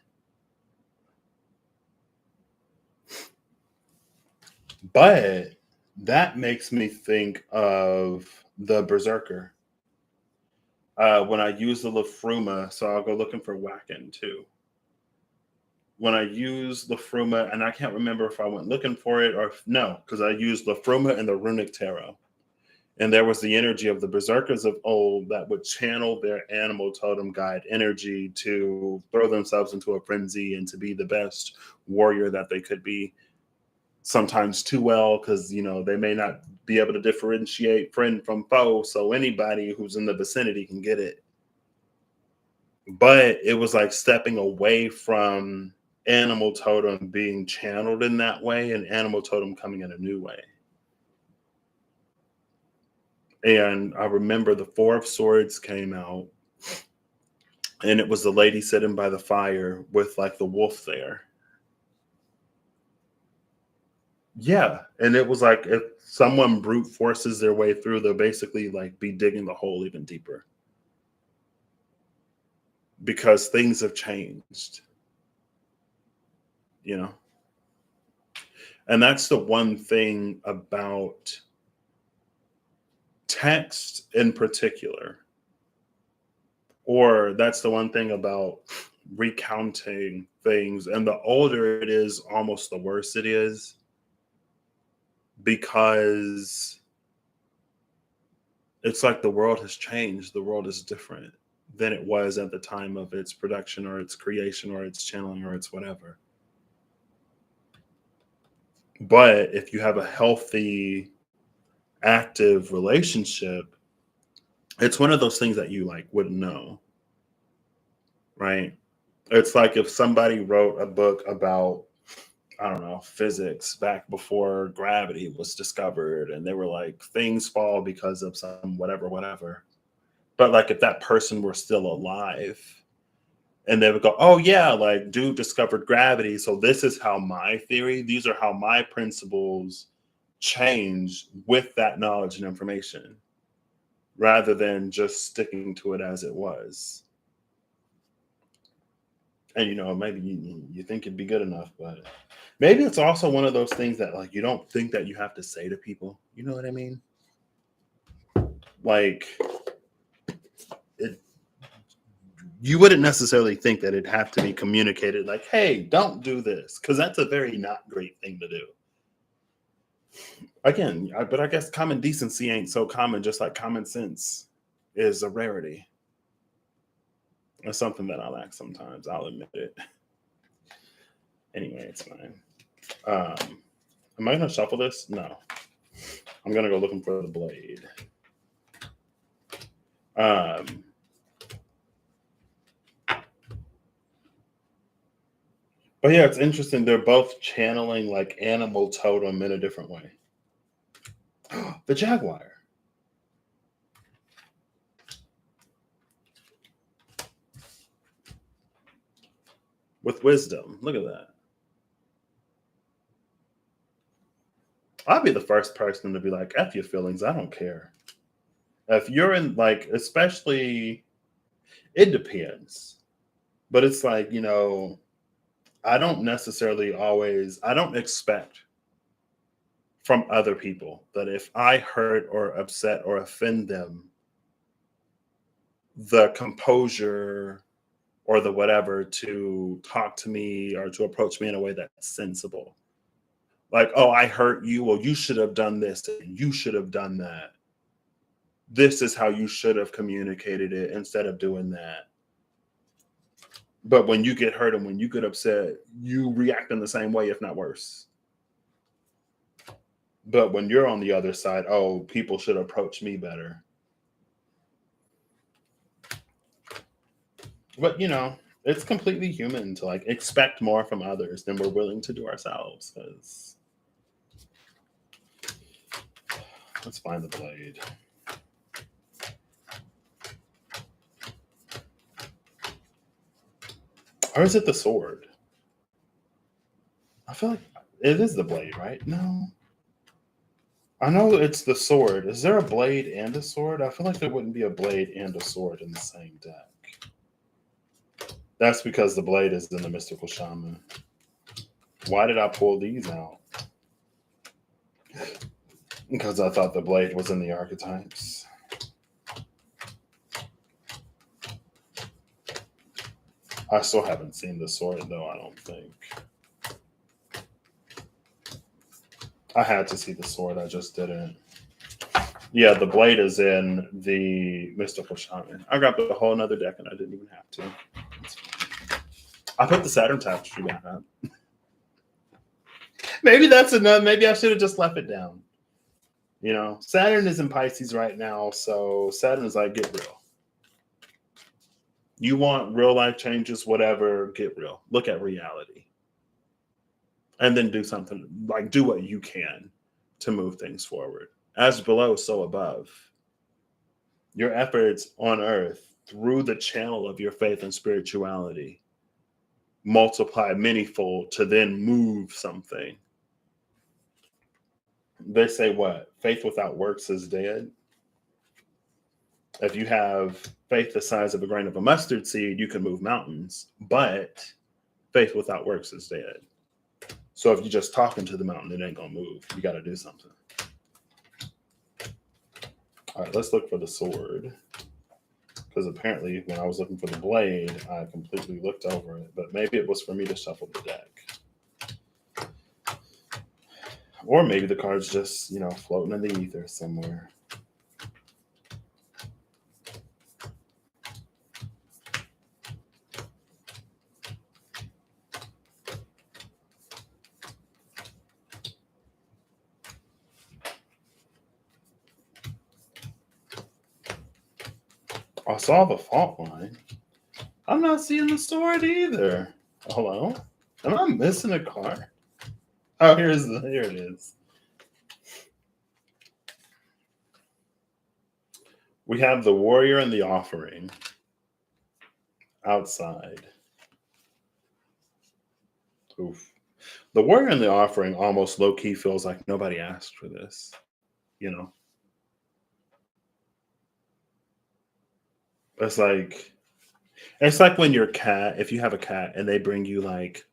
But that makes me think of the Berserker. When I use the Lafruma, so I'll go looking for Wacken too. When I use Lafruma, and I can't remember if I went looking for it or no, because I used Lafruma and the Runic Tarot. And there was the energy of the berserkers of old that would channel their animal totem guide energy to throw themselves into a frenzy and to be the best warrior that they could be. Sometimes too well, because they may not be able to differentiate friend from foe. So anybody who's in the vicinity can get it. But it was like stepping away from animal totem being channeled in that way and animal totem coming in a new way. And I remember the Four of Swords came out, and it was the lady sitting by the fire with like the wolf there. Yeah. And it was like if someone brute forces their way through, they'll basically like be digging the hole even deeper. Because things have changed. And that's the one thing about text in particular, or that's the one thing about recounting things. And the older it is, almost the worse it is, because it's like the world has changed. The world is different than it was at the time of its production or its creation or its channeling or its whatever. But if you have a healthy, active relationship, it's one of those things that you like wouldn't know, right? It's like if somebody wrote a book about, I don't know, physics back before gravity was discovered, and they were like, things fall because of some whatever. But like if that person were still alive, and they would go, oh yeah, like dude discovered gravity, so this is how my theory, these are how my principles change with that knowledge and information, rather than just sticking to it as it was. And maybe you think it'd be good enough, but maybe it's also one of those things that like you don't think that you have to say to people. You know what I mean? Like it, you wouldn't necessarily think that it'd have to be communicated like, hey, don't do this, because that's a very not great thing to do. Again, but I guess common decency ain't so common, just like common sense is a rarity. It's something that I lack sometimes. I'll admit it. Anyway, it's fine. Am I going to shuffle this? No. I'm going to go looking for the blade. But yeah, it's interesting. They're both channeling like animal totem in a different way. The jaguar. With wisdom. Look at that. I'll be the first person to be like, F your feelings. I don't care. If you're in like, especially, it depends. But it's like, I don't necessarily I don't expect from other people that if I hurt or upset or offend them, the composure or the whatever to talk to me or to approach me in a way that's sensible. Like, oh, I hurt you. Well, you should have done this. You should have done that. This is how you should have communicated it instead of doing that. But when you get hurt and when you get upset, you react in the same way, if not worse. But when you're on the other side, oh, people should approach me better. But, it's completely human to like expect more from others than we're willing to do ourselves. Because let's find the blade. Or is it the sword? I feel like it is the blade, right? No. I know it's the sword. Is there a blade and a sword? I feel like there wouldn't be a blade and a sword in the same deck. That's because the blade is in the mystical shaman. Why did I pull these out? Because I thought the blade was in the archetypes. I still haven't seen the sword, though, I don't think. I had to see the sword, I just didn't. Yeah, the blade is in the Mystical Shaman. I grabbed a whole nother deck and I didn't even have to. I put the Saturn tapestry back up. Maybe that's enough. Maybe I should have just left it down. You know, Saturn is in Pisces right now, so Saturn is like, get real. You want real life changes, whatever, get real. Look at reality. And then do something, like do what you can to move things forward. As below, so above. Your efforts on earth through the channel of your faith and spirituality multiply manyfold to then move something. They say what? Faith without works is dead. If you have faith the size of a grain of a mustard seed, you can move mountains, but faith without works is dead. So if you're just talking to the mountain, it ain't gonna move. You got to do something. All right, let's look for the sword. Because apparently when I was looking for the blade, I completely looked over it. But maybe it was for me to shuffle the deck. Or maybe the card's just, floating in the ether somewhere. I saw the fault line. I'm not seeing the sword either. Hello? Am I missing a card? Oh, here it is. We have the warrior and the offering outside. Oof. The warrior and the offering almost low-key feels like nobody asked for this, It's like when your cat, if you have a cat and they bring you like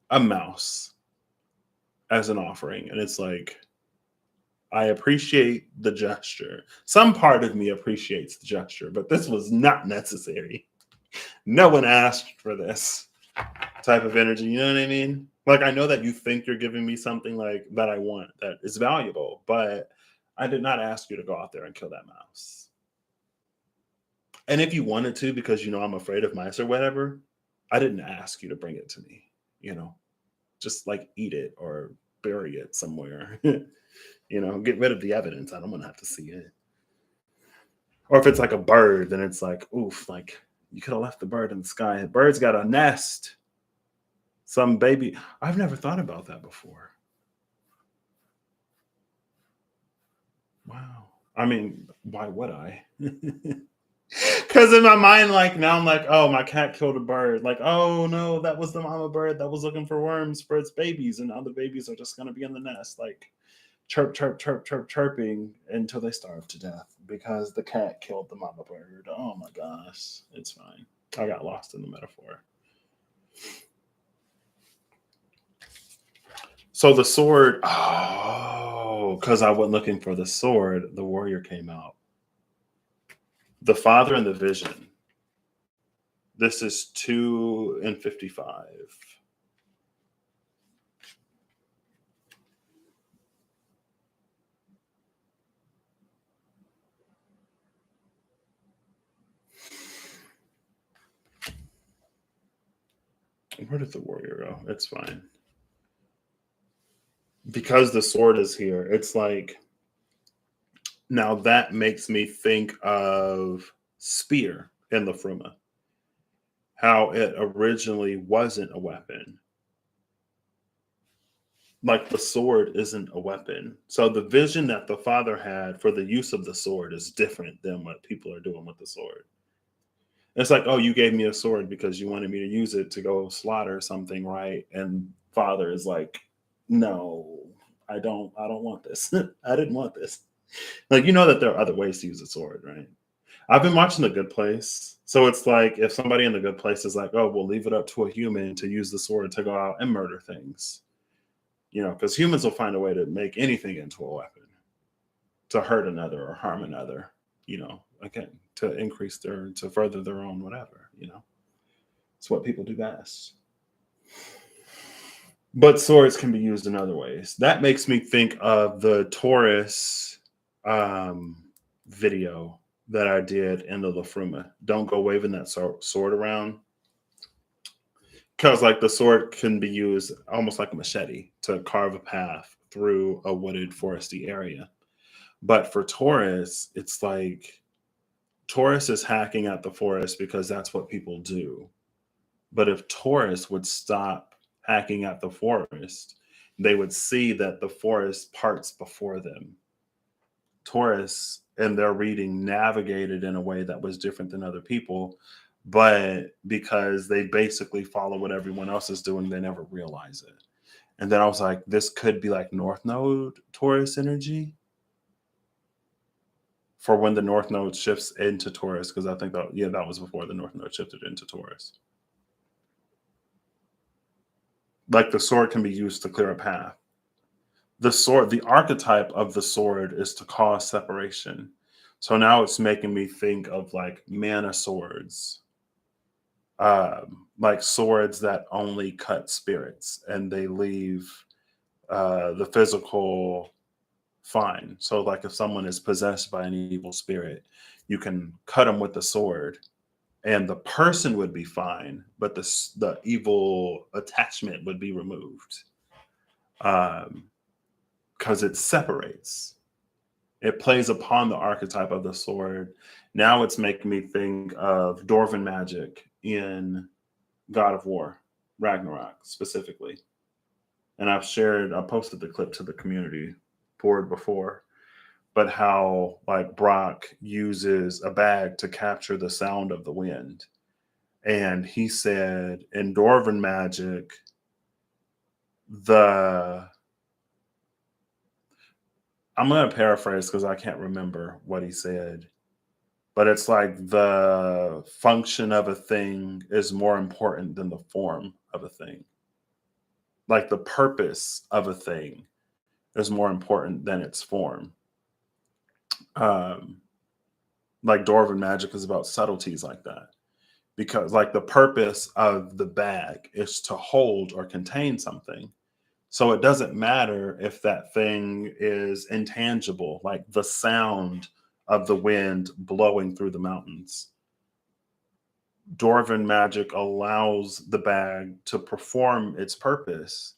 a mouse as an offering, and it's like, I appreciate the gesture. Some part of me appreciates the gesture, but this was not necessary. No one asked for this type of energy. You know what I mean? Like, I know that you think you're giving me something like that I want, that is valuable, but I did not ask you to go out there and kill that mouse. And if you wanted to, because I'm afraid of mice or whatever, I didn't ask you to bring it to me. Just like eat it or bury it somewhere. Get rid of the evidence. I don't want to have to see it. Or if it's like a bird, then it's like, oof, like you could have left the bird in the sky. The bird's got a nest. Some baby. I've never thought about that before. Wow. I mean, why would I? Because in my mind, like now I'm like, oh, my cat killed a bird. Like, oh no, that was the mama bird that was looking for worms for its babies, and now the babies are just gonna be in the nest, like chirp, chirp, chirp, chirp, chirping until they starve to death because the cat killed the mama bird. Oh my gosh, it's fine. I got lost in the metaphor. So the sword, because I went looking for the sword, the warrior came out. The father and the vision. This is 2 and 55. Where did the warrior go? It's fine. Because the sword is here, it's like, now that makes me think of spear in the Fruma. How it originally wasn't a weapon. Like the sword isn't a weapon. So the vision that the father had for the use of the sword is different than what people are doing with the sword. It's like, oh, you gave me a sword because you wanted me to use it to go slaughter something, right? And father is like, no, I don't want this. I didn't want this. Like, that there are other ways to use a sword, right? I've been watching The Good Place. So it's like if somebody in The Good Place is like, oh, we'll leave it up to a human to use the sword to go out and murder things. Because humans will find a way to make anything into a weapon to hurt another or harm another, again, to increase to further their own whatever, It's what people do best. But swords can be used in other ways. That makes me think of the Taurus video that I did in the Lafruma. Don't go waving that sword around, because like the sword can be used almost like a machete to carve a path through a wooded foresty area. But for Taurus, it's like Taurus is hacking at the forest because that's what people do. But if Taurus would stop hacking at the forest, they would see that the forest parts before them. Taurus, in their reading, navigated in a way that was different than other people, but because they basically follow what everyone else is doing, they never realize it. And then I was like, this could be like North Node Taurus energy for when the North Node shifts into Taurus, because I think that, yeah, that was before the North Node shifted into Taurus. Like the sword can be used to clear a path. The sword, the archetype of the sword is to cause separation. So now it's making me think of like mana swords, like swords that only cut spirits and they leave the physical fine. So like if someone is possessed by an evil spirit, you can cut them with the sword and the person would be fine, but the evil attachment would be removed. Because it separates. It plays upon the archetype of the sword. Now it's making me think of Dwarven magic in God of War, Ragnarok specifically. And I posted the clip to the community board before, but how like Brock uses a bag to capture the sound of the wind. And he said in Dwarven magic, I'm going to paraphrase because I can't remember what he said, but it's like the function of a thing is more important than the form of a thing. Like the purpose of a thing is more important than its form. Like Dwarven magic is about subtleties like that, because like the purpose of the bag is to hold or contain something. So it doesn't matter if that thing is intangible, like the sound of the wind blowing through the mountains. Dwarven magic allows the bag to perform its purpose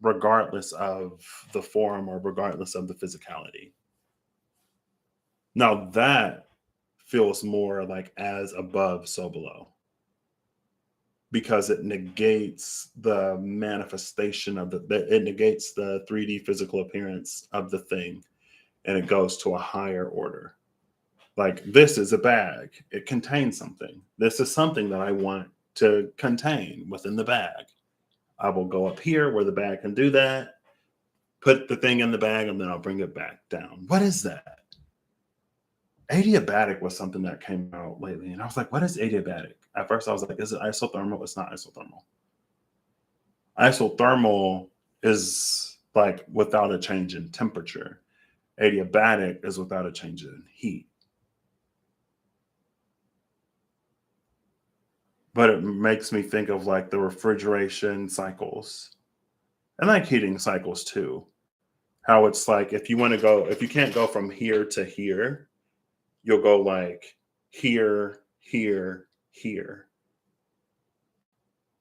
regardless of the form or regardless of the physicality. Now that feels more like as above, so below, because it negates the manifestation of it negates the 3D physical appearance of the thing, and it goes to a higher order. Like this is a bag, it contains something. This is something that I want to contain within the bag. I will go up here where the bag can do that, put the thing in the bag, and then I'll bring it back down. What is that? Adiabatic was something that came out lately, and I was like, what is adiabatic? At first I was like, is it isothermal? It's not isothermal. Isothermal is like without a change in temperature. Adiabatic is without a change in heat. But it makes me think of like the refrigeration cycles and like heating cycles too. How it's like if you can't go from here to here, you'll go like here, here, here.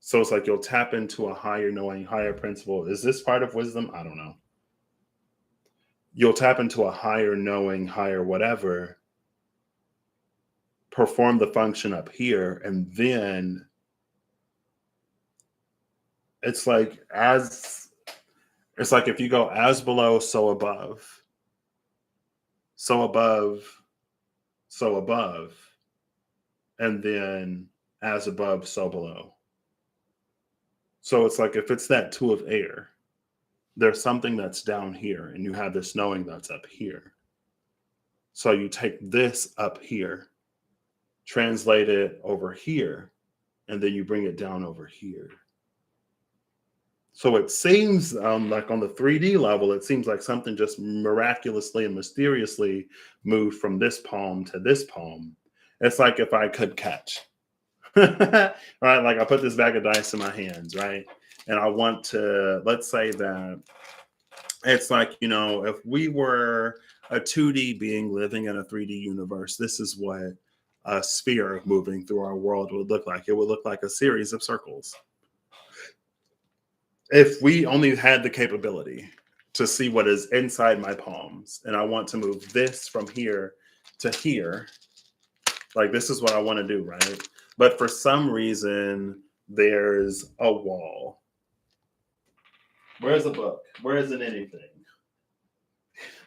So it's like you'll tap into a higher knowing, higher principle. Is this part of wisdom? I don't know. You'll tap into a higher knowing, higher whatever, perform the function up here, and then it's like if you go as below, so above, so above, so above, and then as above, so below. So it's like if it's that two of air, there's something that's down here, and you have this knowing that's up here. So you take this up here, translate it over here, and then you bring it down over here. So it seems like on the 3D level, it seems like something just miraculously and mysteriously moved from this palm to this palm. It's like if I could catch, right? Like I put this bag of dice in my hands, right? And I want to, let's say that it's like, if we were a 2D being living in a 3D universe, this is what a sphere moving through our world would look like. It would look like a series of circles. If we only had the capability to see what is inside my palms, and I want to move this from here to here, like this is what I want to do, right? But for some reason, there's a wall. Where's a book? Where isn't anything?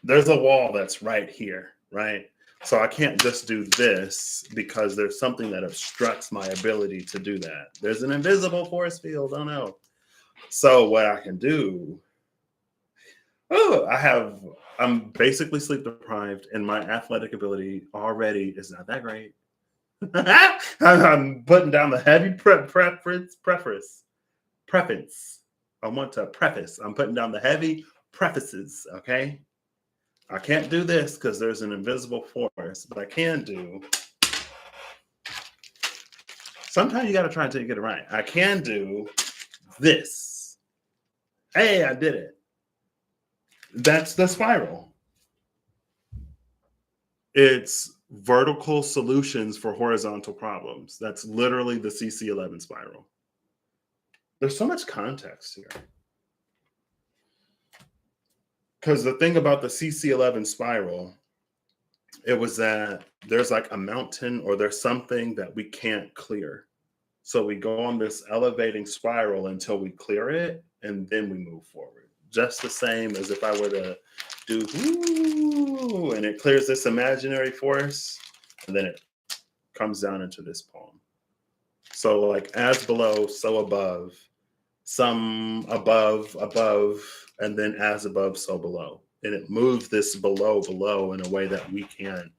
There's a wall that's right here, right? So I can't just do this because there's something that obstructs my ability to do that. There's an invisible force field. Oh no. So what I can do, I'm basically sleep deprived and my athletic ability already is not that great. I'm putting down the heavy preference. I want to preface. I'm putting down the heavy prefaces, okay? I can't do this because there's an invisible force, but I can do. Sometimes you got to try until you get it right. I can do this. Hey, I did it. That's the spiral. It's vertical solutions for horizontal problems. That's literally the CC11 spiral. There's so much context here. Because the thing about the CC11 spiral, it was that there's like a mountain or there's something that we can't clear. So we go on this elevating spiral until we clear it, and then we move forward. Just the same as if I were to do, woo, and it clears this imaginary force, and then it comes down into this palm. So like as below, so above, some above, and then as above, so below. And it moves this below in a way that we can't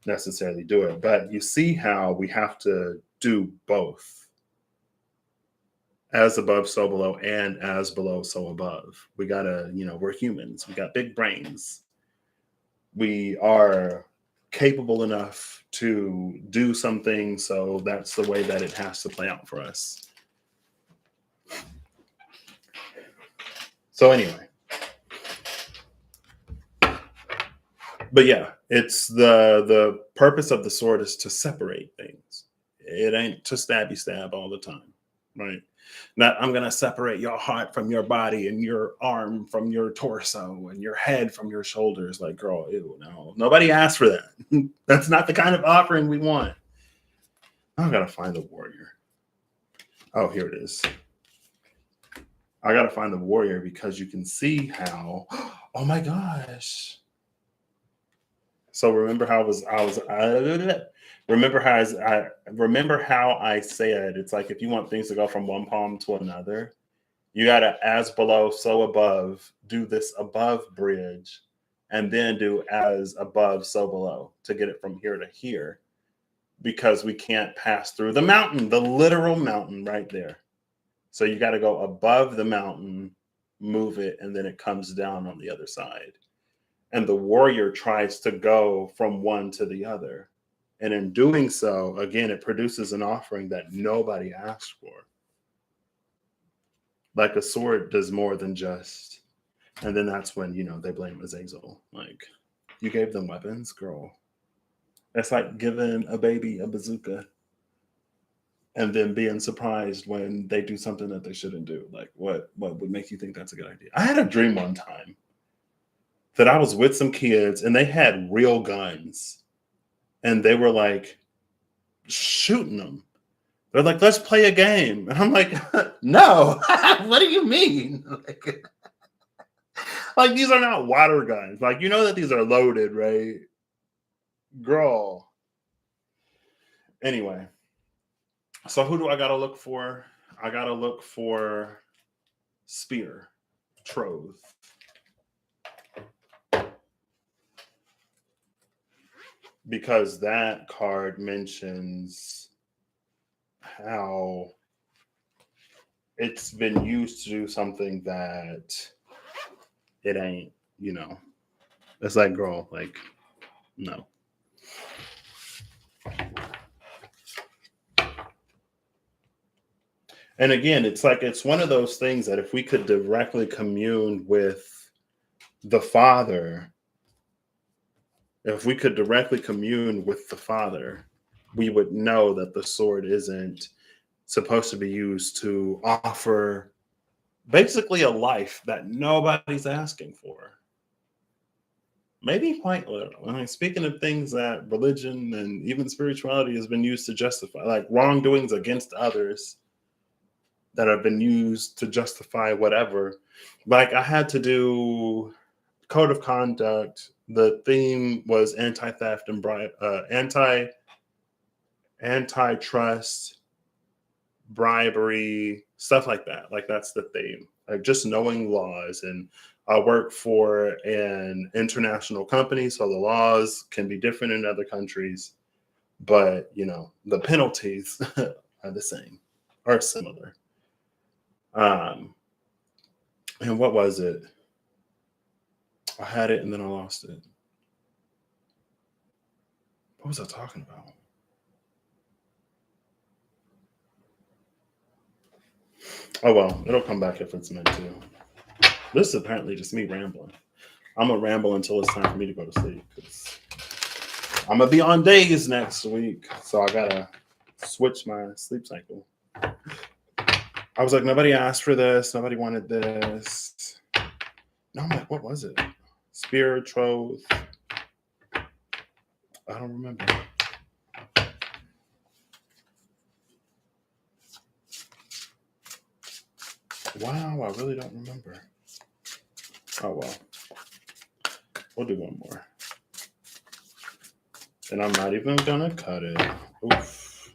necessarily do it. But you see how we have to do both. As above, so below, and as below, so above. We gotta, we're humans. We got big brains. We are capable enough to do something, so that's the way that it has to play out for us. So anyway. But yeah, it's the purpose of the sword is to separate things. It ain't to stab all the time, right? Not I'm going to separate your heart from your body and your arm from your torso and your head from your shoulders. Like, girl, ew, no. Nobody asked for that. That's not the kind of offering we want. I got to find the warrior. Oh, here it is. I got to find the warrior because you can see how, oh my gosh. So remember how remember how I said it's like if you want things to go from one palm to another, you gotta as below, so above, do this above bridge, and then do as above, so below to get it from here to here, because we can't pass through the mountain, the literal mountain right there. So you got to go above the mountain, move it, and then it comes down on the other side. And the warrior tries to go from one to the other. And in doing so, again, it produces an offering that nobody asked for. Like a sword does more than just. And then that's when, they blame Azazel. Like, you gave them weapons, girl. It's like giving a baby a bazooka and then being surprised when they do something that they shouldn't do. Like, what would make you think that's a good idea? I had a dream one time that I was with some kids and they had real guns and they were like shooting them. They're like, let's play a game. And I'm like, no, what do you mean? Like, these are not water guns. Like, that these are loaded, right? Girl. Anyway, so who do I got to look for? I got to look for Spear, Troth. Because that card mentions how it's been used to do something that it ain't, It's like, girl, like, no. And again, it's like, it's one of those things that if we could directly commune with the Father, If we could directly commune with the Father, we would know that the sword isn't supposed to be used to offer basically a life that nobody's asking for. Maybe quite little. I mean, speaking of things that religion and even spirituality has been used to justify, like wrongdoings against others that have been used to justify whatever. Like I had to do code of conduct. The theme was anti-theft and antitrust, bribery, stuff like that. Like that's the theme. Like just knowing laws. And I work for an international company, so the laws can be different in other countries, but the penalties are the same or similar. Um, and what was it? I had it and then I lost it. What was I talking about? Oh well, it'll come back if it's meant to. This is apparently just me rambling. I'm gonna ramble until it's time for me to go to sleep because I'm gonna be on days next week, so I gotta switch my sleep cycle. I was like, nobody asked for this, nobody wanted this. No, I'm like, what was it? Spear, troth. I don't remember. Wow, I really don't remember. Oh well. We'll do one more. And I'm not even gonna cut it. Oof.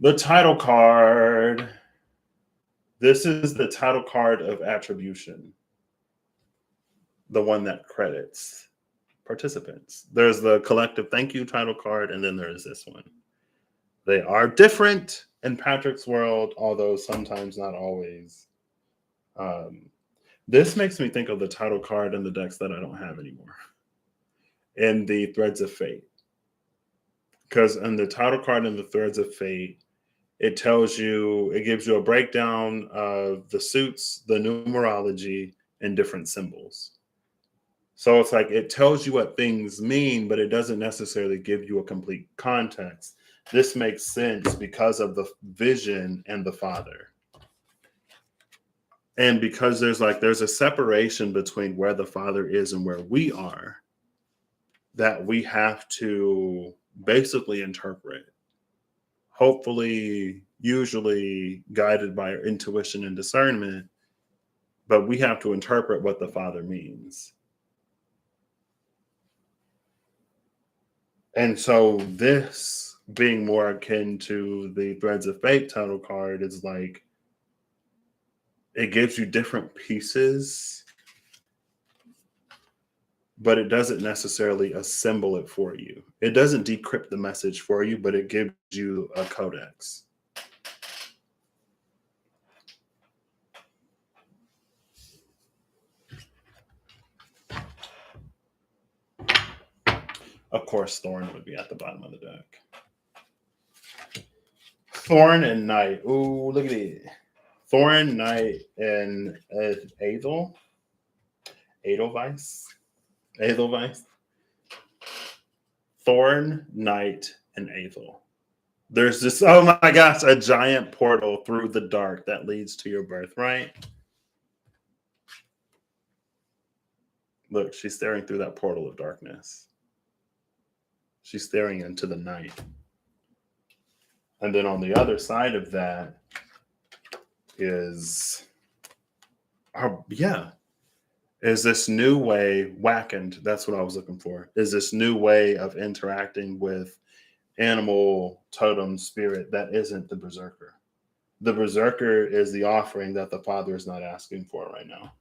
The title card. This is the title card of attribution. The one that credits participants. There's the collective thank you title card, and then there's this one. They are different in Patrick's world, although sometimes not always. This makes me think of the title card in the decks that I don't have anymore. In the Threads of Fate. Because in the title card in the Threads of Fate, it gives you a breakdown of the suits, the numerology, and different symbols. So it's like it tells you what things mean, but it doesn't necessarily give you a complete context. This makes sense because of the vision and the Father. And because there's a separation between where the Father is and where we are, that we have to basically interpret. Hopefully, usually guided by our intuition and discernment, but we have to interpret what the Father means. And so this being more akin to the Threads of Fate title card is like, it gives you different pieces, but it doesn't necessarily assemble it for you. It doesn't decrypt the message for you, but it gives you a codex. Of course, Thorn would be at the bottom of the deck. Thorn and Knight. Ooh, look at it. Thorn, Knight, and Edelweiss. Thorn, Knight, and Aethel. There's this, oh my gosh, a giant portal through the dark that leads to your birthright. Look, she's staring through that portal of darkness. She's staring into the night. And then on the other side of that is this new way, Wackened, that's what I was looking for, is this new way of interacting with animal totem spirit that isn't the berserker. The berserker is the offering that the Father is not asking for right now.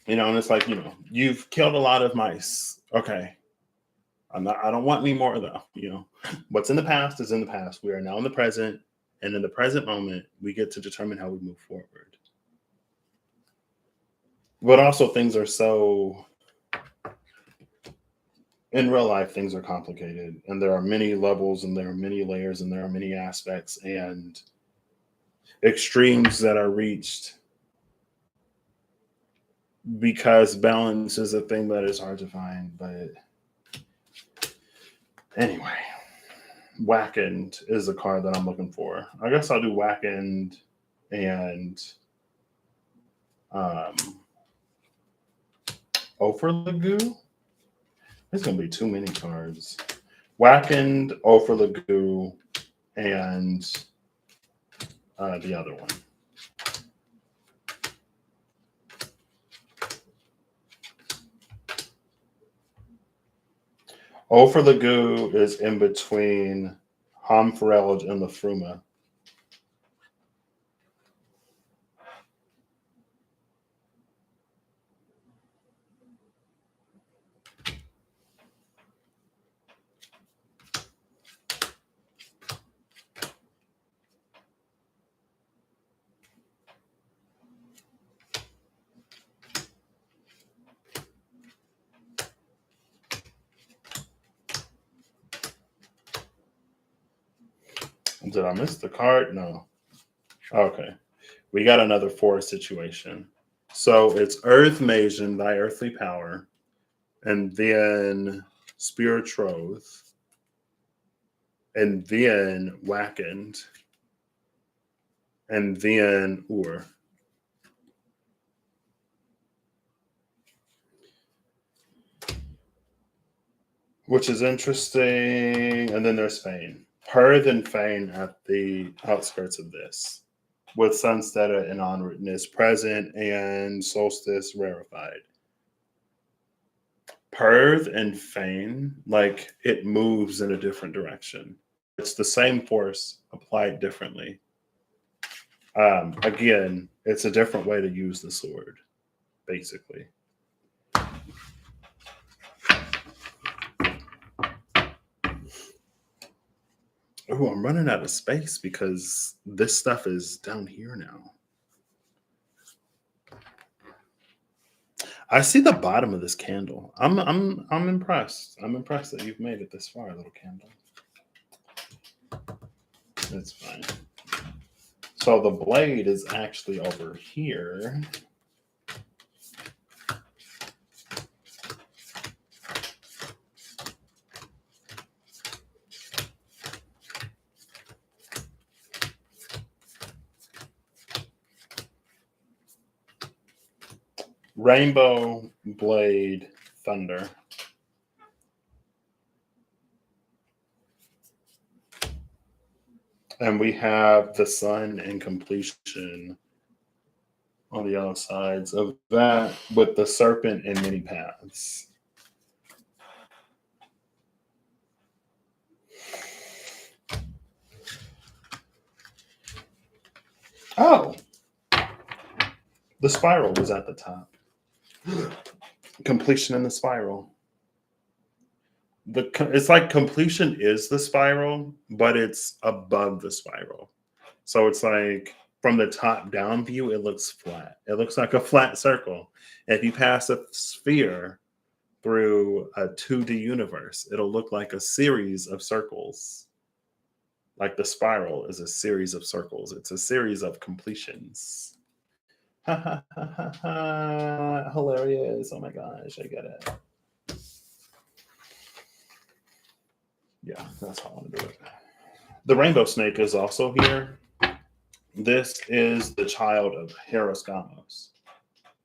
And it's like, you've killed a lot of mice. Okay. I don't want any more though. What's in the past is in the past. We are now in the present. And in the present moment, we get to determine how we move forward. But also things are so, in real life, things are complicated. And there are many levels and there are many layers and there are many aspects and extremes that are reached because balance is a thing that is hard to find. But anyway, Wackened is the card that I'm looking for. I guess I'll do Wackened and um, Offerlagoo. There's going to be too many cards. Wackened, Offerlagoo, and the other one. Offerlagoo is in between Homfreld and Lafruma. Did I miss the card? No. Okay. We got another 4 situation. So it's Earth Masion, Thy Earthly Power, and then Spirit Troth, and then Wackened, and then Ur. Which is interesting. And then there's Fane. Perth and Fane at the outskirts of this, with Sunstead and Onwardness present and Solstice rarefied. Perth and Fane, like it moves in a different direction. It's the same force applied differently. Again, it's a different way to use the sword, basically. Oh, I'm running out of space because this stuff is down here now. I see the bottom of this candle. I'm impressed. I'm impressed that you've made it this far, little candle. It's fine. So the blade is actually over here. Rainbow Blade Thunder. And we have the sun and completion on the other sides of that with the serpent and many paths. Oh, the spiral was at the top. Completion in the spiral. It's like completion is the spiral, but it's above the spiral. So it's like from the top down view, it looks flat. It looks like a flat circle. If you pass a sphere through a 2D universe, it'll look like a series of circles. Like the spiral is a series of circles. It's a series of completions. Ha ha ha ha ha. Hilarious. Oh my gosh, I get it. Yeah, that's how I want to do it. The rainbow snake is also here. This is the child of Hieroskamos,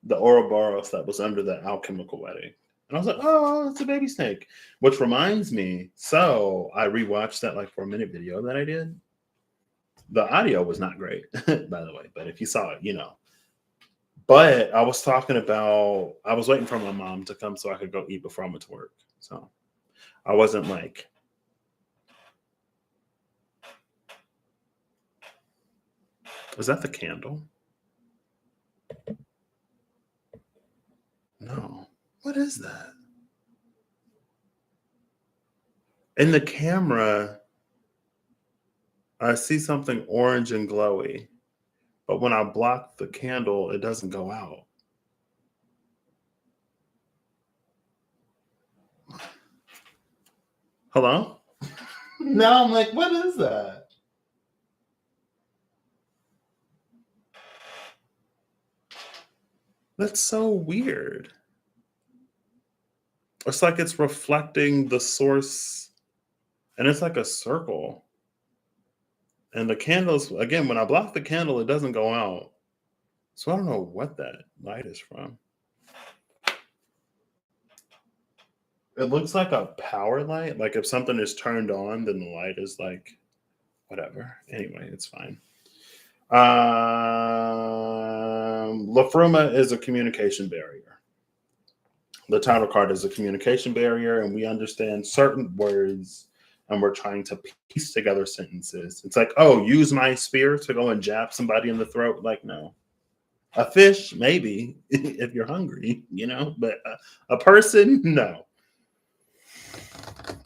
the Ouroboros that was under the alchemical wedding. And I was like, oh, it's a baby snake. Which reminds me, so I rewatched that like 4-minute video that I did. The audio was not great, by the way, but if you saw it, you know. But I was talking about, I was waiting for my mom to come so I could go eat before I went to work. So I wasn't like, was that the candle? No. What is that? In the camera, I see something orange and glowy. But when I block the candle, it doesn't go out. Hello? Now I'm like, what is that? That's so weird. It's like it's reflecting the source, and it's like a circle. And the candles, again, when I block the candle, it doesn't go out. So I don't know what that light is from. It looks like a power light. Like if something is turned on, then the light is like whatever. Anyway, it's fine. La Fruma is a communication barrier. The title card is a communication barrier, and we understand certain words, and we're trying to piece together sentences. It's like, oh, use my spear to go and jab somebody in the throat. Like, no. A fish, maybe, if you're hungry, but a person, no.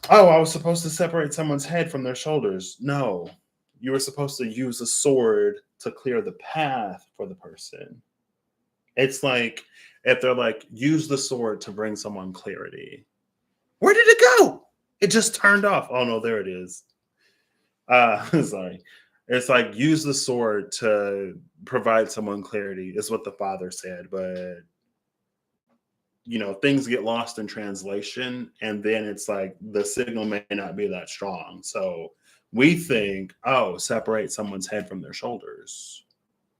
Oh, I was supposed to separate someone's head from their shoulders. No, you were supposed to use a sword to clear the path for the person. It's like if they're like, use the sword to bring someone clarity. Where did it go? It just turned off. Oh, no, there it is. Sorry. It's like use the sword to provide someone clarity is what the father said. But, things get lost in translation. And then it's like the signal may not be that strong. So we think, oh, separate someone's head from their shoulders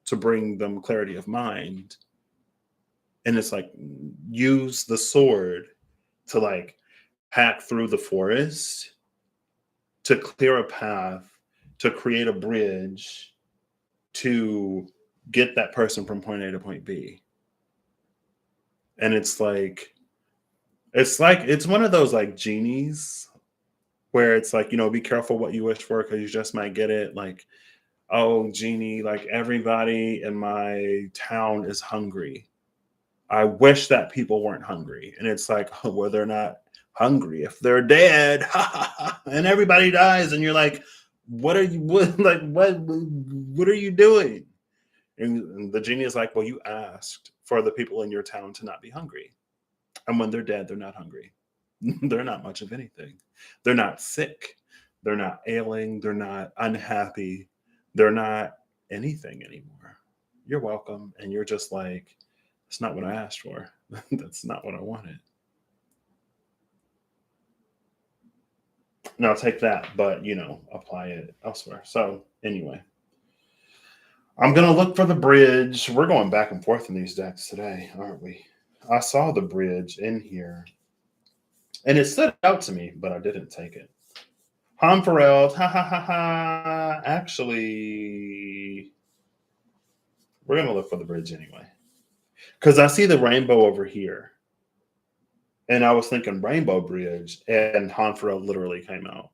to bring them clarity of mind. And it's like use the sword to like hack through the forest to clear a path, to create a bridge, to get that person from point A to point B. And it's one of those like genies where it's like, be careful what you wish for because you just might get it. Like, oh, genie, like everybody in my town is hungry. I wish that people weren't hungry. And it's like, oh, well, they're not hungry if they're dead. And everybody dies. And you're like, what are you doing? And the genie is like, well, you asked for the people in your town to not be hungry. And when they're dead, they're not hungry. They're not much of anything. They're not sick. They're not ailing. They're not unhappy. They're not anything anymore. You're welcome. And you're just like, it's not what I asked for. That's not what I wanted. Now take that, but apply it elsewhere. So anyway, I'm going to look for the bridge. We're going back and forth in these decks today, aren't we? I saw the bridge in here and it stood out to me, but I didn't take it. Hamfareld, ha ha ha ha. Actually, we're going to look for the bridge anyway. Because I see the rainbow over here. And I was thinking rainbow bridge, and Hanfarel literally came out.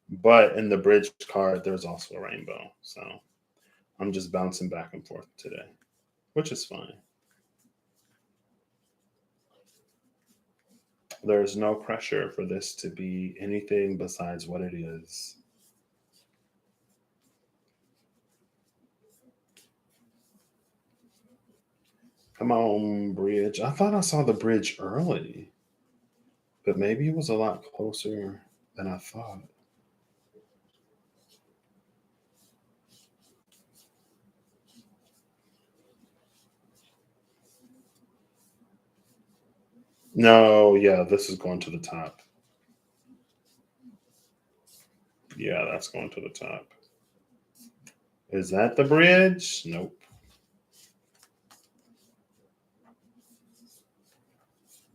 But in the bridge card, there's also a rainbow. So I'm just bouncing back and forth today, which is fine. There's no pressure for this to be anything besides what it is. Come on, bridge. I thought I saw the bridge early, but maybe it was a lot closer than I thought. No, yeah, this is going to the top. Yeah, that's going to the top. Is that the bridge? Nope.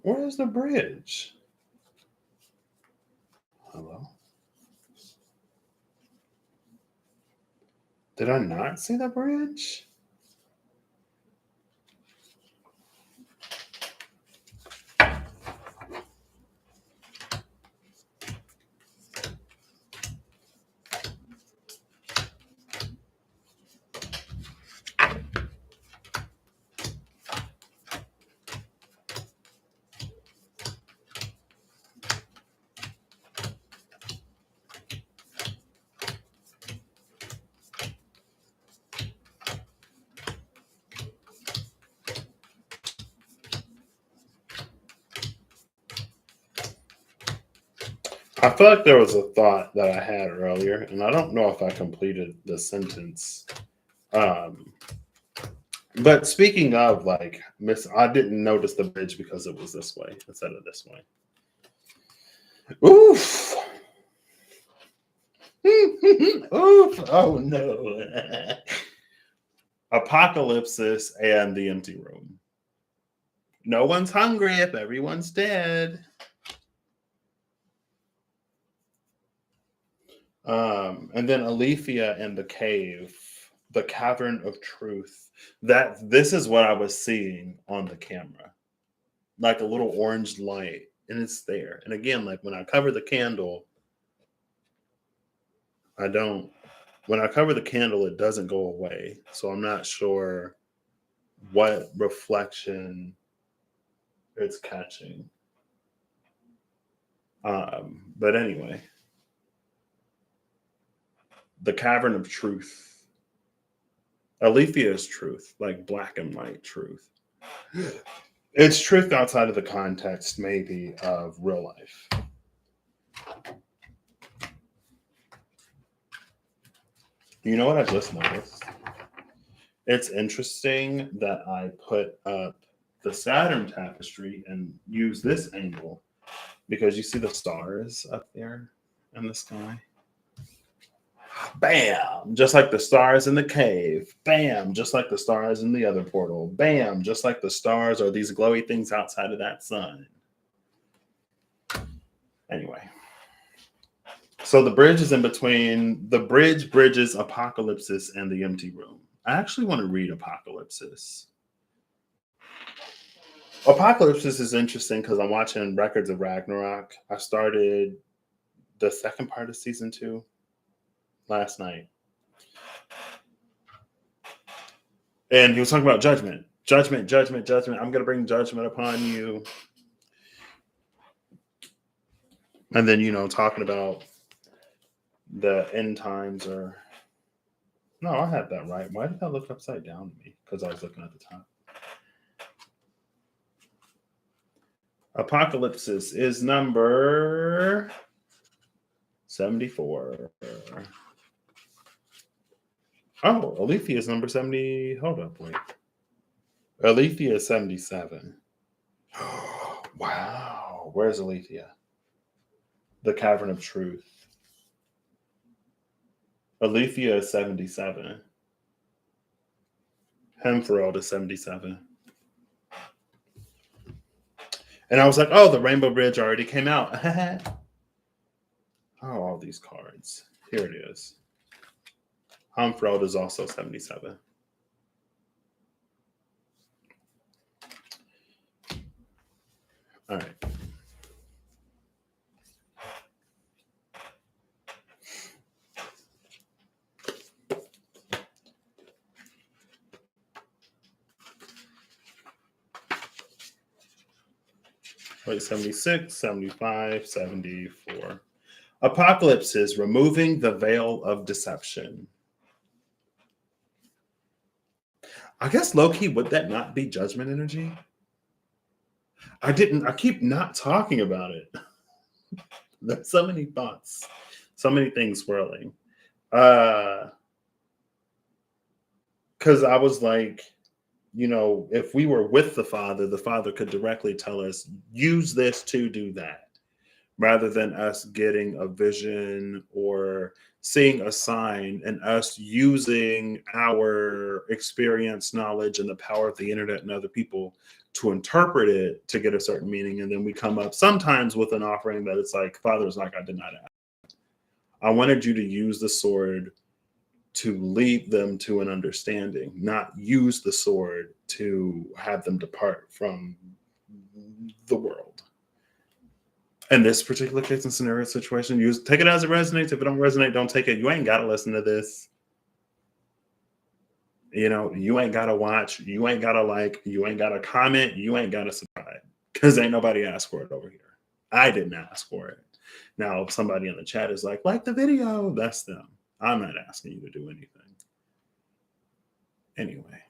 Where is the bridge? Hello? Did I not see the bridge? I feel like there was a thought that I had earlier, and I don't know if I completed the sentence. But speaking of like I didn't notice the bridge because it was this way instead of this way. Oof. Oof. Oh no. Apocalypsis and the empty room. No one's hungry if everyone's dead. And then Alethea and the cave, the cavern of truth. This is what I was seeing on the camera, like a little orange light, and it's there. And again, like when I cover the candle, when I cover the candle, it doesn't go away. So I'm not sure what reflection it's catching. But anyway, the cavern of truth. Alethea is truth, like black and white truth. It's truth outside of the context, maybe, of real life. You know what I just noticed? It's interesting that I put up the Saturn tapestry and use this angle because you see the stars up there in the sky. Bam! Just like the stars in the cave. Bam! Just like the stars in the other portal. Bam! Just like the stars are these glowy things outside of that sun. Anyway. So the bridge is in between. The bridge bridges Apocalypsis and the empty room. I actually want to read Apocalypsis. Apocalypsis is interesting because I'm watching Records of Ragnarok. I started the second part of season 2 last night. And he was talking about judgment. Judgment, judgment, judgment. I'm going to bring judgment upon you. And then, talking about the end times or... No, I had that right. Why did that look upside down to me? Because I was looking at the top. Apocalypsis is number 74. Oh, Alethea is number 70. Hold up, wait. Alethea is 77. Wow. Where's Alethea? The Cavern of Truth. Alethea is 77. Hemferald is 77. And I was like, oh, the Rainbow Bridge already came out. Oh, all these cards. Here it is. Hemferald is also 77. All right. Wait, 76, 75, 74. Apocalypse is removing the veil of deception. I guess low-key, would that not be judgment energy? I keep not talking about it. There's so many thoughts, so many things swirling. Because I was like, if we were with the Father could directly tell us, use this to do that, rather than us getting a vision or seeing a sign and us using our experience, knowledge, and the power of the internet and other people to interpret it to get a certain meaning. And then we come up sometimes with an offering that it's like, Father's like, I did not ask. I wanted you to use the sword to lead them to an understanding, not use the sword to have them depart from the world. In this particular case and scenario situation, take it as it resonates. If it don't resonate, don't take it. You ain't got to listen to this. You ain't got to watch. You ain't got to like. You ain't got to comment. You ain't got to subscribe. Because ain't nobody asked for it over here. I didn't ask for it. Now, if somebody in the chat is like the video, that's them. I'm not asking you to do anything. Anyway.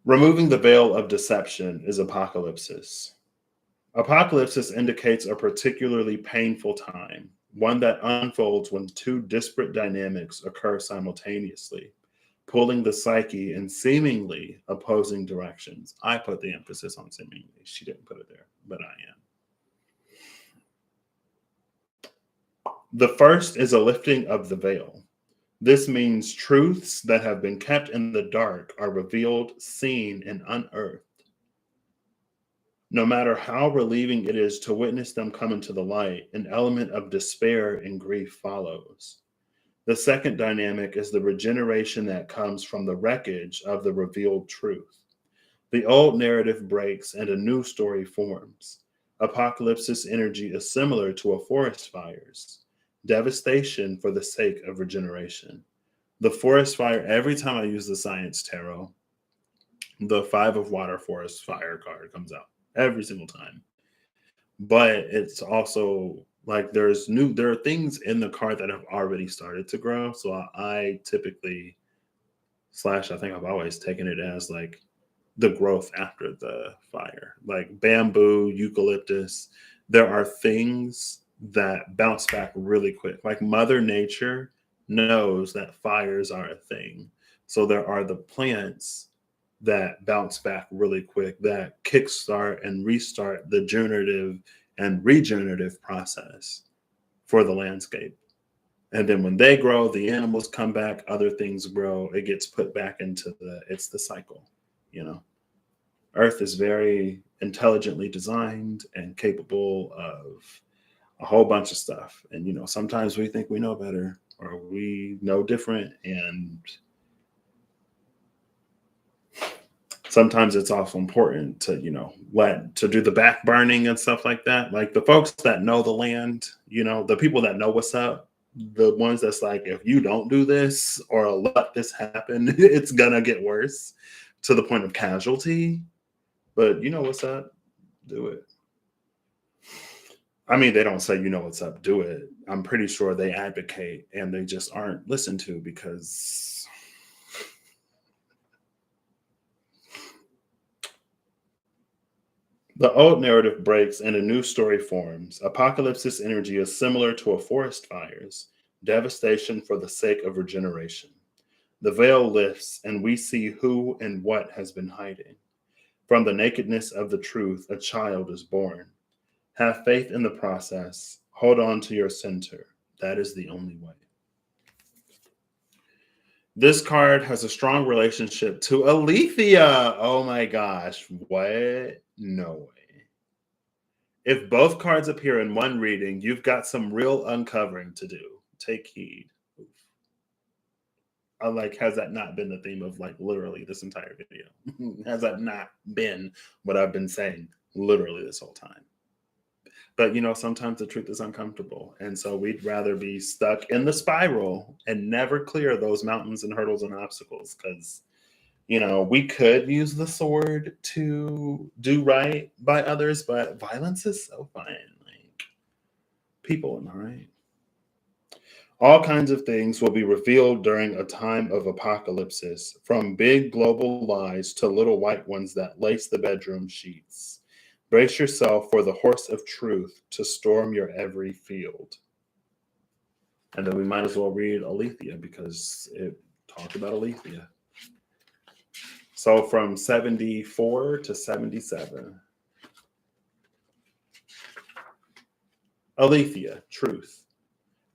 Removing the veil of deception is apocalypsis. Apocalypsis indicates a particularly painful time, one that unfolds when two disparate dynamics occur simultaneously. pulling the psyche in seemingly opposing directions. I put the emphasis on seemingly. She didn't put it there, but I am. The first is a lifting of the veil. This means truths that have been kept in the dark are revealed, seen, and unearthed. No matter how relieving it is to witness them come into the light, an element of despair and grief follows. The second dynamic is the regeneration that comes from the wreckage of the revealed truth. The old narrative breaks and a new story forms. Apocalypse's energy is similar to a forest fire's devastation for the sake of regeneration. The forest fire, every time I use the science tarot, the 5 of Water forest fire card comes out every single time. But it's also like there are things in the card that have already started to grow. So I typically I think I've always taken it as like the growth after the fire, like bamboo, eucalyptus. There are things that bounce back really quick. Like Mother Nature knows that fires are a thing. So there are the plants that bounce back really quick, that kickstart and restart the generative and regenerative process for the landscape. And then when they grow, the animals come back, other things grow, it gets put back into it's the cycle, you know. Earth is very intelligently designed and capable of a whole bunch of stuff. And, you know, sometimes we think we know better or we know different. And sometimes it's also important to, you know, to do the back burning and stuff like that. Like the folks that know the land, you know, the people that know what's up, the ones that's like, if you don't do this or let this happen, it's gonna get worse to the point of casualty. But you know what's up, do it. I mean, they don't say, you know what's up, do it. I'm pretty sure they advocate and they just aren't listened to because the old narrative breaks and a new story forms. Apocalypse's energy is similar to a forest fire's devastation for the sake of regeneration. The veil lifts and we see who and what has been hiding. From the nakedness of the truth, a child is born. Have faith in the process. Hold on to your center. That is the only way. This card has a strong relationship to Alethea. Oh my gosh. What? No way. If both cards appear in one reading, you've got some real uncovering to do. Take heed. Oof. I like, has that not been the theme of like literally this entire video? Has that not been what I've been saying literally this whole time? But you know, sometimes the truth is uncomfortable. And so we'd rather be stuck in the spiral and never clear those mountains and hurdles and obstacles. Because, you know, we could use the sword to do right by others, but violence is so fun. Like, people, am I right? All kinds of things will be revealed during a time of apocalypses, from big global lies to little white ones that lace the bedroom sheets. Brace yourself for the horse of truth to storm your every field. And then we might as well read Alethea because it talked about Alethea. So from 74 to 77. Alethea, truth.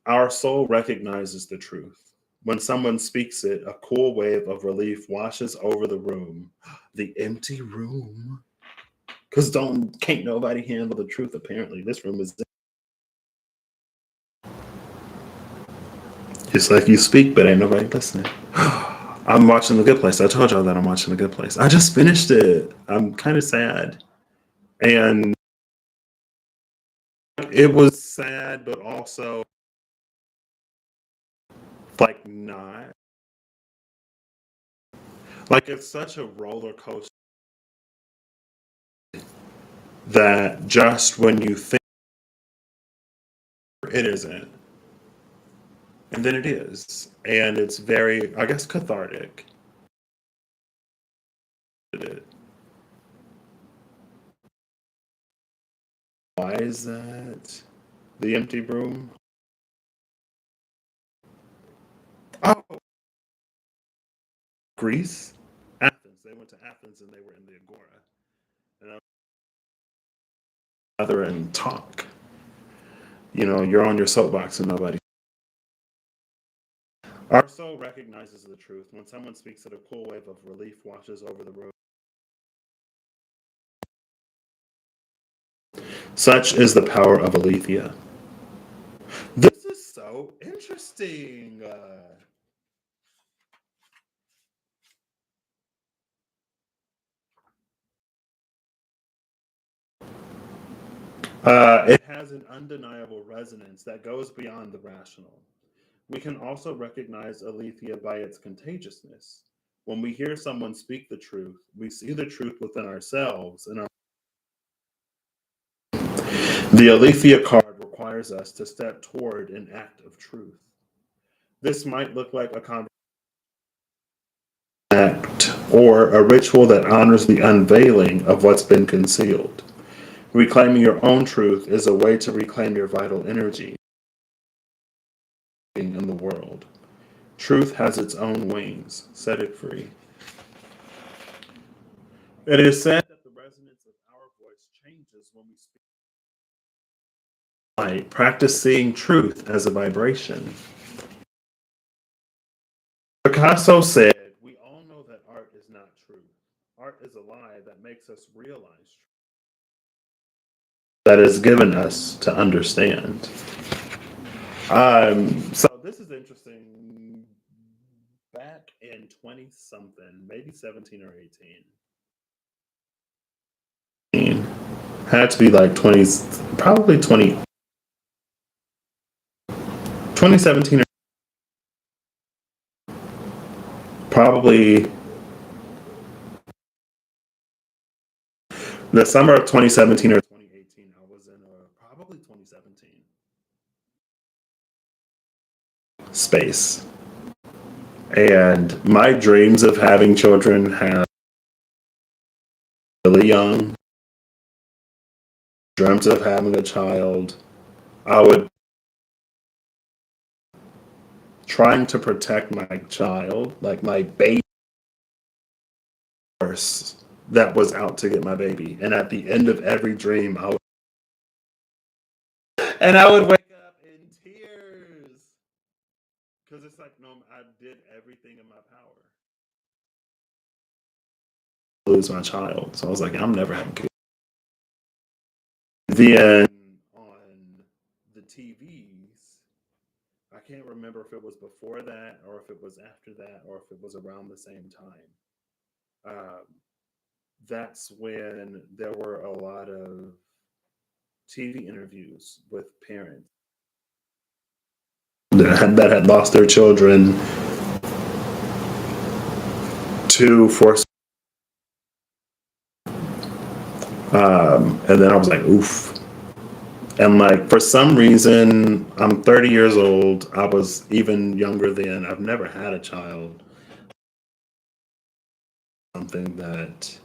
Our soul recognizes the truth. When someone speaks it, a cool wave of relief washes over the room. The empty room. Because can't nobody handle the truth, apparently. This room is just like you speak, but ain't nobody listening. I'm watching The Good Place. I told y'all that I'm watching The Good Place. I just finished it. I'm kind of sad. And it was sad, but also like not. Like it's such a roller coaster that just when you think it isn't, and then it is. And it's very, I guess, cathartic. Why is that? The empty room? Oh, Greece, Athens. They went to Athens and they were in the Agora. And I gather and talk. You're on your soapbox and nobody. Our soul recognizes the truth. When someone speaks it, a cool wave of relief washes over the room. Such is the power of aletheia. This is so interesting. It has an undeniable resonance that goes beyond the rational. We can also recognize aletheia by its contagiousness. When we hear someone speak the truth, we see the truth within ourselves. The aletheia card requires us to step toward an act of truth. This might look like a conversation act or a ritual that honors the unveiling of what's been concealed. Reclaiming your own truth is a way to reclaim your vital energy in the world. Truth has its own wings. Set it free. It is said that the resonance of our voice changes when we speak. Light. Practice seeing truth as a vibration. Picasso said, "We all know that art is not true. Art is a lie that makes us realize truth that is given us to understand." So this is interesting. Back in 20 something, maybe 17 or 18. Had to be like 20, probably 2017, or probably the summer of 2017 or 2018. I was in probably 2017 space. And my dreams of having children have really young. Dreamt of having a child. I would trying to protect my child, like my baby horse that was out to get my baby. And at the end of every dream, I would wake up in tears because it's like, no, I did everything in my power to lose my child. So I was like, I'm never having kids. Then on the TVs, I can't remember if it was before that or if it was after that or if it was around the same time. That's when there were a lot of TV interviews with parents that had lost their children to force. And then I was like, oof. And like, for some reason, I'm 30 years old. I was even younger then. I've never had a child. Something that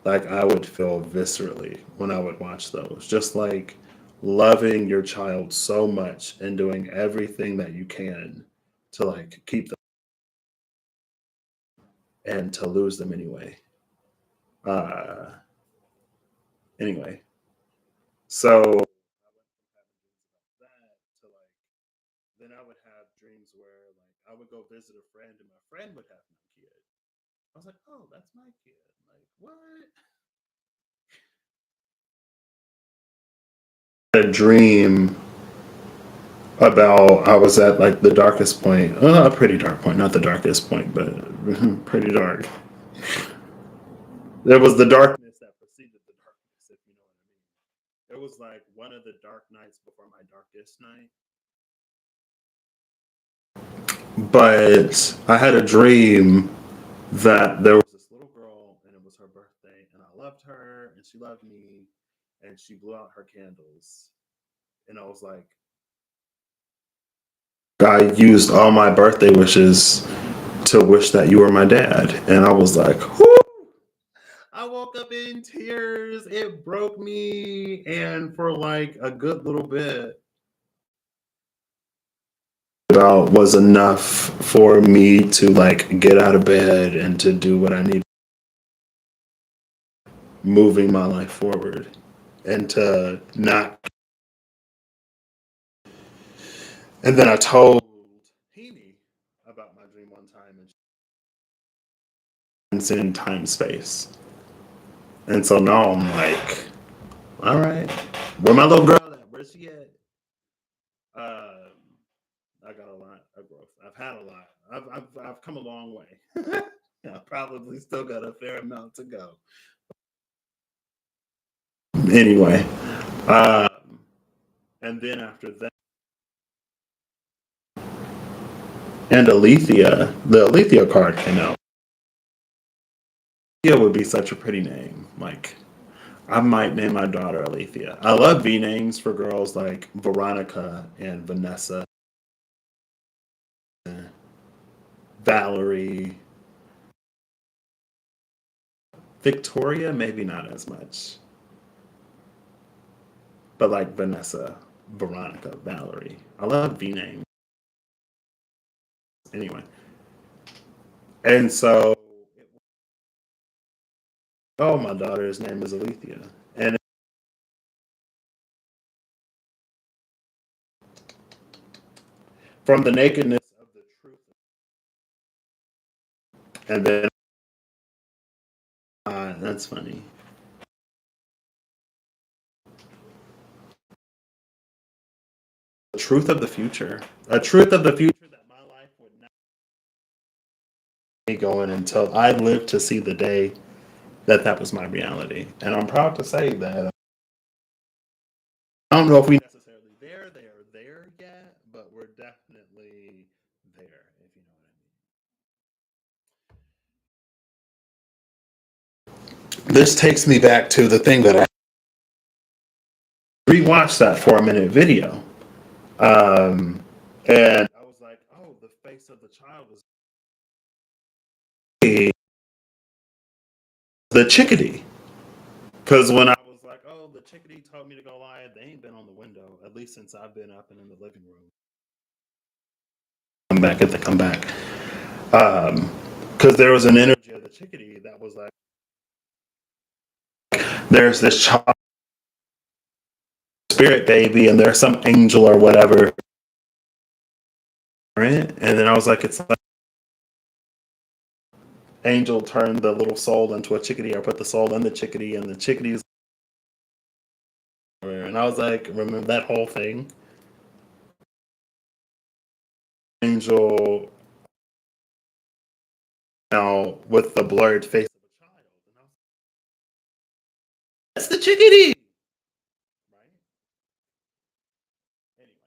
like I would feel viscerally when I would watch those. Just like loving your child so much and doing everything that you can to like keep them and to lose them anyway. Uh anyway. So that to like then I would have dreams where like I would go visit a friend and my friend would have my kid. I was like, oh, that's my kid. Like, what? A dream about I was at like the darkest point, a pretty dark point, not the darkest point, but pretty dark. There was the darkness that preceded the darkness, if you know what I mean. It was like one of the dark nights before my darkest night. But I had a dream that there was this little girl and it was her birthday and I loved her and she loved me and she blew out her candles. And I was like, I used all my birthday wishes to wish that you were my dad. And I was like, whoo! I woke up in tears. It broke me. And for like a good little bit, about was enough for me to like get out of bed and to do what I need, moving my life forward, and to not. And then I told Heaney about my dream one time, and it's in time space. And so now I'm like, all right, where my little girl at? Where's she at? I got a lot of growth. I've had a lot. I've come a long way. I probably still got a fair amount to go. Anyway, and then after that, and Alethea, the Alethea card came out. Alethea would be such a pretty name. Like, I might name my daughter Alethea. I love V names for girls like Veronica and Vanessa, Valerie, Victoria, maybe not as much, but like Vanessa, Veronica, Valerie. I love V names. Anyway, and so, oh, my daughter's name is Alethea, and from the nakedness of the truth, and then that's funny. The truth of the future, a truth of the future that my life would not be going until I lived to see the day that that was my reality. And I'm proud to say that I don't know if we necessarily there yet, but we're definitely there, if you know what I mean. This takes me back to the thing that I rewatched, that 4-minute video. And I was like, oh, the face of the child was the chickadee. Because when I was like, oh, the chickadee told me to go lie, they ain't been on the window, at least since I've been up and in the living room. Come back if they come back. Because there was an energy of the chickadee that was like, there's this child spirit baby, and there's some angel or whatever. Right? And then I was like, it's like angel turned the little soul into a chickadee, or put the soul in the chickadee, and the chickadee's. And I was like, remember that whole thing? Angel now with the blurred face of a child. And I was like, that's the chickadee! Right? Anyway.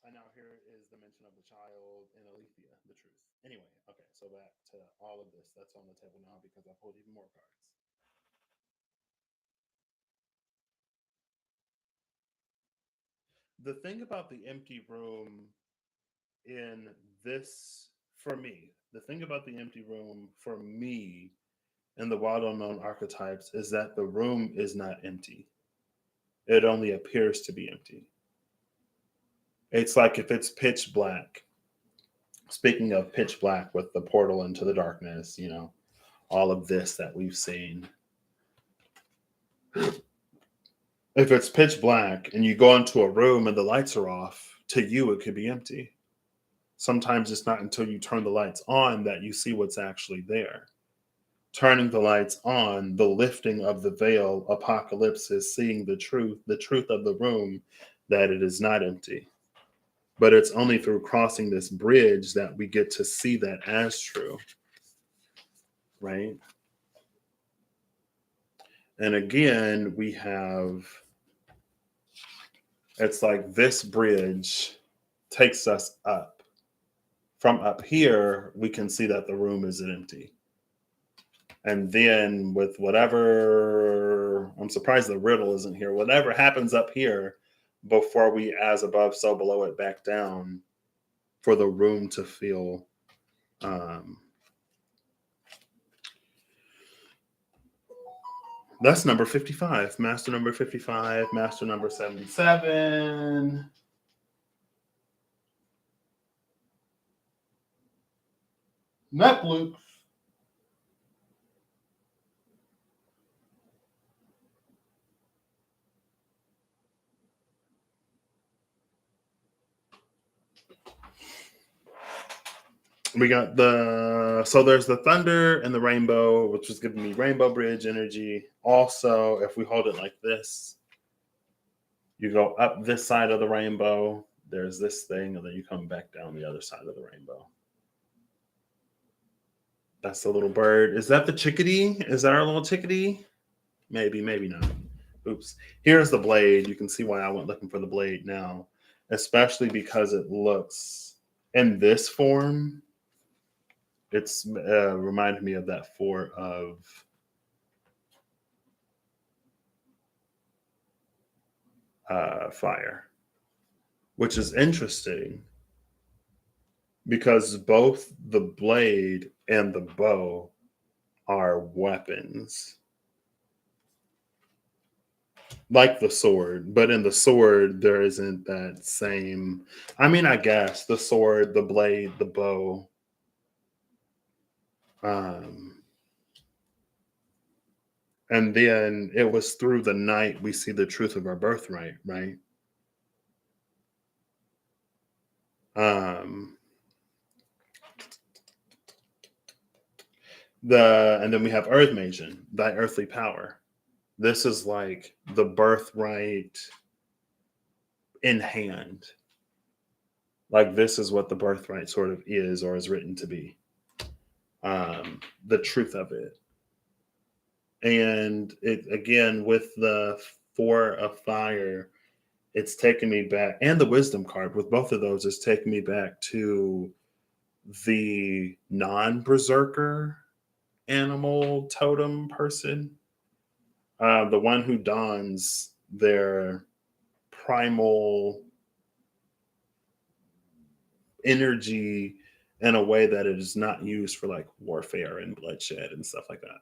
And now here is the mention of the child in Alethea, the truth. Anyway, okay, so back to all of this that's on the table now because I pulled even more cards. The thing about the empty room in this, for me, the thing about the empty room for me in the wild unknown archetypes is that the room is not empty. It only appears to be empty. It's like if it's pitch black. Speaking of pitch black with the portal into the darkness, you know, all of this that we've seen. If it's pitch black and you go into a room and the lights are off, to you it could be empty. Sometimes it's not until you turn the lights on that you see what's actually there. Turning the lights on, the lifting of the veil, apocalypse is seeing the truth of the room, that it is not empty. But it's only through crossing this bridge that we get to see that as true. Right? And again, we have, it's like this bridge takes us up. From up here, we can see that the room isn't empty. And then with whatever, I'm surprised the riddle isn't here. Whatever happens up here before we, as above, so below it, back down, for the room to feel that's number 55, master number 55, master number 77. Netflix. We got so there's the thunder and the rainbow, which was giving me rainbow bridge energy. Also, if we hold it like this, you go up this side of the rainbow, there's this thing, and then you come back down the other side of the rainbow. That's the little bird. Is that the chickadee? Is that our little chickadee? Maybe, maybe not. Oops. Here's the blade. You can see why I went looking for the blade now, especially because it looks in this form. It's reminded me of that fort of fire, which is interesting because both the blade and the bow are weapons, like the sword. But in the sword, there isn't that same. I mean, I guess the sword, the blade, the bow. Um, and then it was through the night we see the truth of our birthright, right? Um, and then we have Earth Mason, thy earthly power. This is like the birthright in hand. Like this is what the birthright sort of is or is written to be. The truth of it. And it again with the four of fire, it's taking me back, and the wisdom card with both of those is taking me back to the non-berserker animal totem person, the one who dons their primal energy in a way that it is not used for like warfare and bloodshed and stuff like that.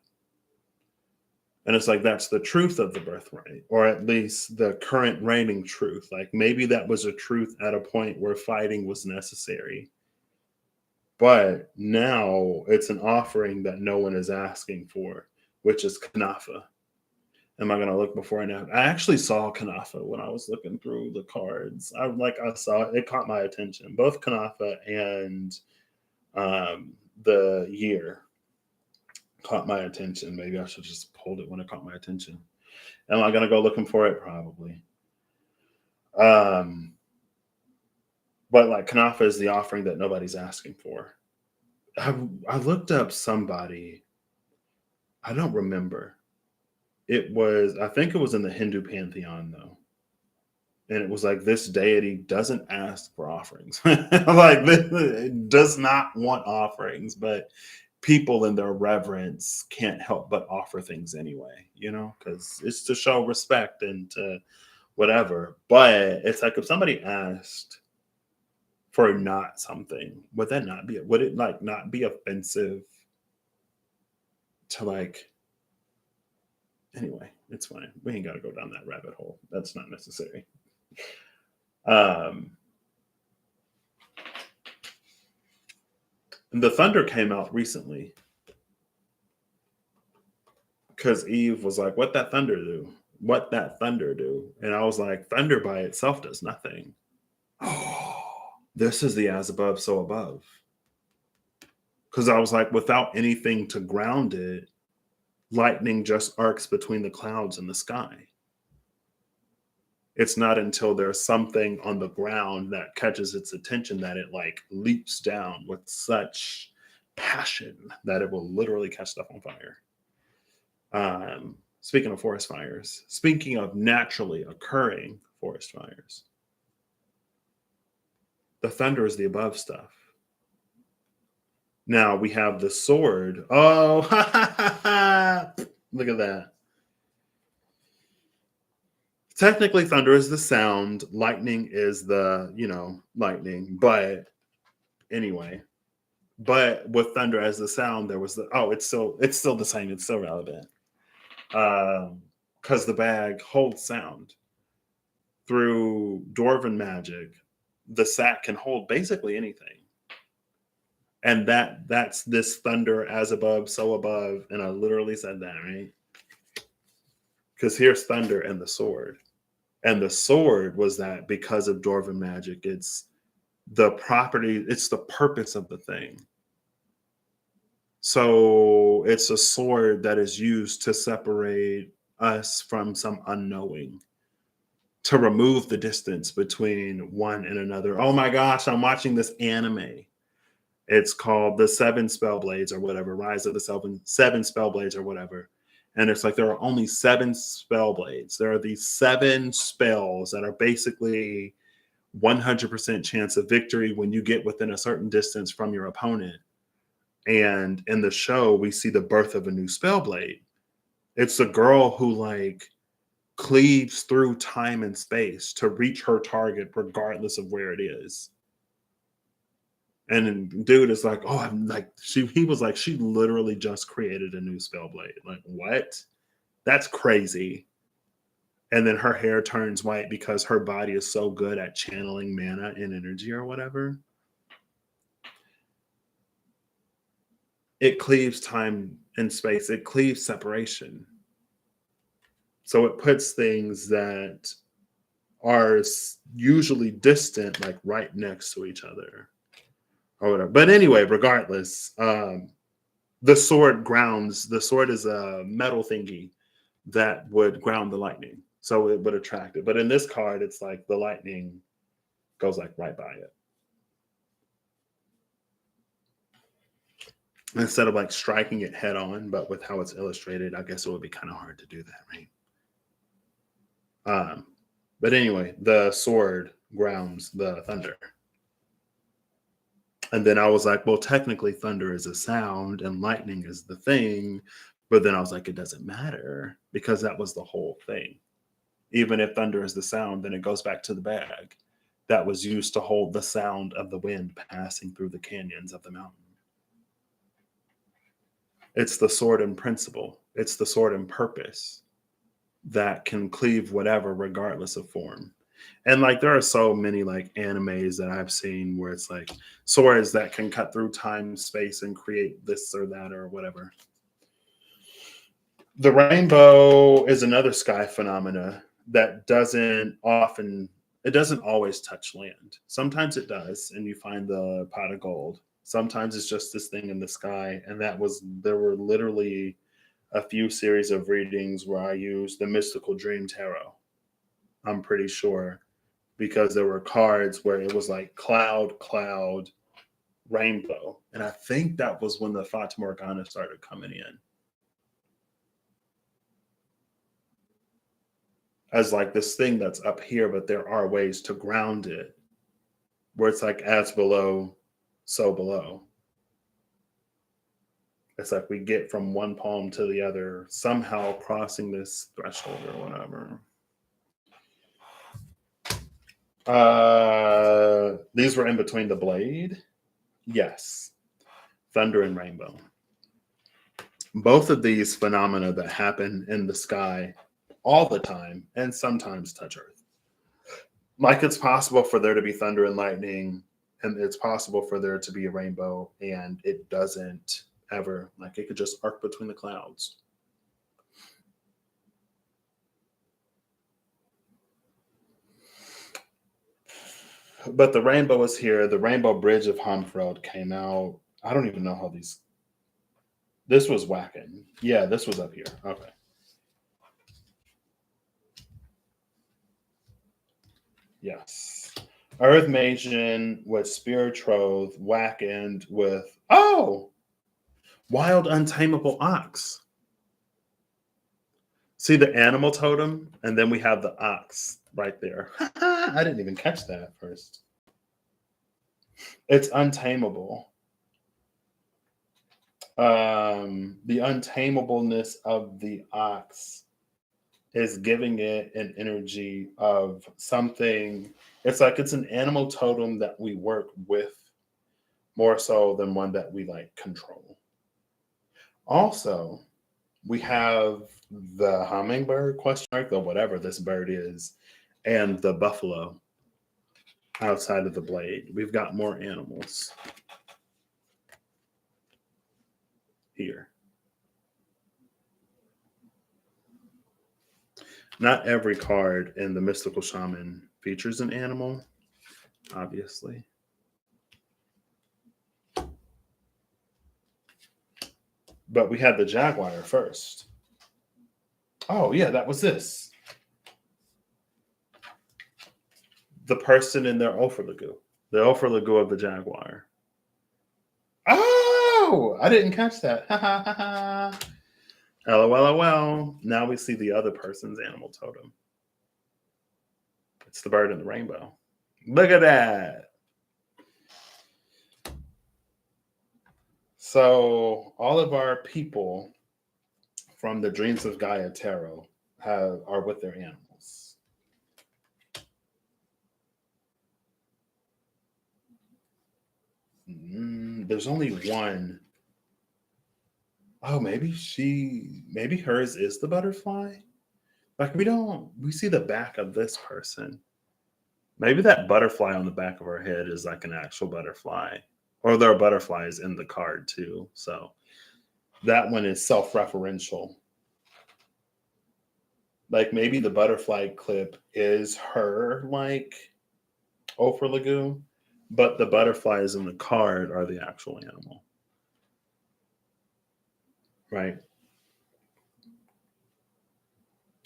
And it's like that's the truth of the birthright, or at least the current reigning truth. Like maybe that was a truth at a point where fighting was necessary. But now it's an offering that no one is asking for, which is Kanafa. Am I gonna look before I know? I actually saw Kanafa when I was looking through the cards. I saw it, it caught my attention. Both Kanafa and the year caught my attention. Maybe I should just hold it when it caught my attention. Am I gonna go looking for it? Probably. Um, but like Kanafa is the offering that nobody's asking for. I looked up somebody. I don't remember. It was, I think it was in the Hindu pantheon though. And it was like this deity doesn't ask for offerings. Like this, it does not want offerings, but people in their reverence can't help but offer things anyway, you know, because it's to show respect and to whatever. But it's like if somebody asked for not something, would that not be, would it like not be offensive to like, anyway, it's fine. We ain't got to go down that rabbit hole. That's not necessary. Um, the thunder came out recently because Eve was like, "What that thunder do? What that thunder do?" And I was like, "Thunder by itself does nothing." Oh, this is the as above, so above. Because I was like, without anything to ground it, lightning just arcs between the clouds and the sky. It's not until there's something on the ground that catches its attention that it like leaps down with such passion that it will literally catch stuff on fire. Speaking of forest fires, speaking of naturally occurring forest fires, the thunder is the above stuff. Now we have the sword. Oh, look at that. Technically, thunder is the sound, lightning is the, lightning. But anyway, but with thunder as the sound, there was it's still the same, it's still relevant. Because the bag holds sound. Through dwarven magic, the sack can hold basically anything. And that's this thunder as above, so above. And I literally said that, right? Because here's thunder and the sword. And the sword was that because of Dwarven magic, it's the property, it's the purpose of the thing. So it's a sword that is used to separate us from some unknowing, to remove the distance between one and another. Oh my gosh, I'm watching this anime. It's called The Seven Spellblades or whatever, Rise of the Seven Spellblades or whatever. And it's like there are only 7 spellblades. There are these 7 spells that are basically 100% chance of victory when you get within a certain distance from your opponent. And in the show, we see the birth of a new spellblade. It's a girl who like cleaves through time and space to reach her target regardless of where it is. And then dude is like, oh, I'm like, he was like, she literally just created a new spellblade. Like, what? That's crazy. And then her hair turns white because her body is so good at channeling mana and energy or whatever. It cleaves time and space. It cleaves separation. So it puts things that are usually distant, like right next to each other or whatever. But anyway, regardless, the sword grounds. The sword is a metal thingy that would ground the lightning. So it would attract it. But in this card, it's like the lightning goes like right by it. Instead of like striking it head on, but with how it's illustrated, I guess it would be kind of hard to do that, right? But anyway, the sword grounds the thunder. And then I was like, well, technically thunder is a sound and lightning is the thing. But then I was like, it doesn't matter because that was the whole thing. Even if thunder is the sound, then it goes back to the bag that was used to hold the sound of the wind passing through the canyons of the mountain. It's the sword in principle. It's the sword in purpose that can cleave whatever regardless of form. And like there are so many like animes that I've seen where it's like swords that can cut through time, space, and create this or that or whatever. The rainbow is another sky phenomena that doesn't always touch land. Sometimes it does, and you find the pot of gold. Sometimes it's just this thing in the sky. And there were literally a few series of readings where I used the Mystical Dream Tarot. I'm pretty sure, because there were cards where it was like cloud, rainbow. And I think that was when the Fata Morgana started coming in. As like this thing that's up here, but there are ways to ground it where it's like as below, so below. It's like we get from one palm to the other, somehow crossing this threshold or whatever. These were in between the blade. Yes. Thunder and rainbow. Both of these phenomena that happen in the sky all the time and sometimes touch Earth. Like it's possible for there to be thunder and lightning, and it's possible for there to be a rainbow, and it doesn't ever. Like it could just arc between the clouds. But the rainbow is here. The Rainbow Bridge of Homfeld came out. I don't even know how these. This was whacking. Yeah, this was up here. Okay. Yes. Earth Magen with Spirit Troth, Wackened with Wild Untamable Ox. See the animal totem, and then we have the ox right there. I didn't even catch that at first. It's untamable. The untamableness of the ox is giving it an energy of something. It's like it's an animal totem that we work with more so than one that we like control. Also, we have the hummingbird question mark, or whatever this bird is, and the buffalo outside of the blade. We've got more animals. here. Not every card in the Mystical Shaman features an animal, obviously. But we had the Jaguar first. Oh, yeah, that was this. The person in their Offerlagoo. The Offerlagoo of the Jaguar. Oh, I didn't catch that. Ha ha ha ha. LOL. Now we see the other person's animal totem. It's the bird in the rainbow. Look at that. So all of our people from the Dreams of Gaia Tarot are with their animals. There's only one. Oh, maybe hers is the butterfly. Like we see the back of this person. Maybe that butterfly on the back of her head is like an actual butterfly. Or there are butterflies in the card too. So that one is self-referential. Like maybe the butterfly clip is her like Offerlagoo, but the butterflies in the card are the actual animal. Right?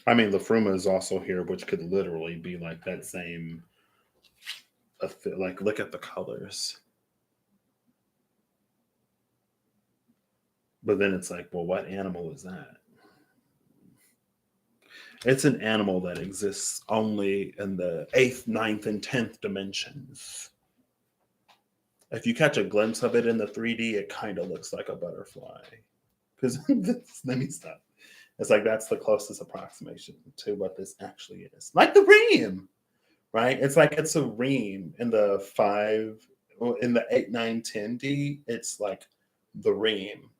I mean, Lafruma is also here, which could literally be like that same. Like, look at the colors. But then it's like, well, what animal is that? It's an animal that exists only in the 8th, 9th, and 10th dimensions. If you catch a glimpse of it in the 3D, it kind of looks like a butterfly. Because let me stop. It's like that's the closest approximation to what this actually is. Like the ream, right? It's like it's a ream in the 8, 9, 10D. It's like the ream.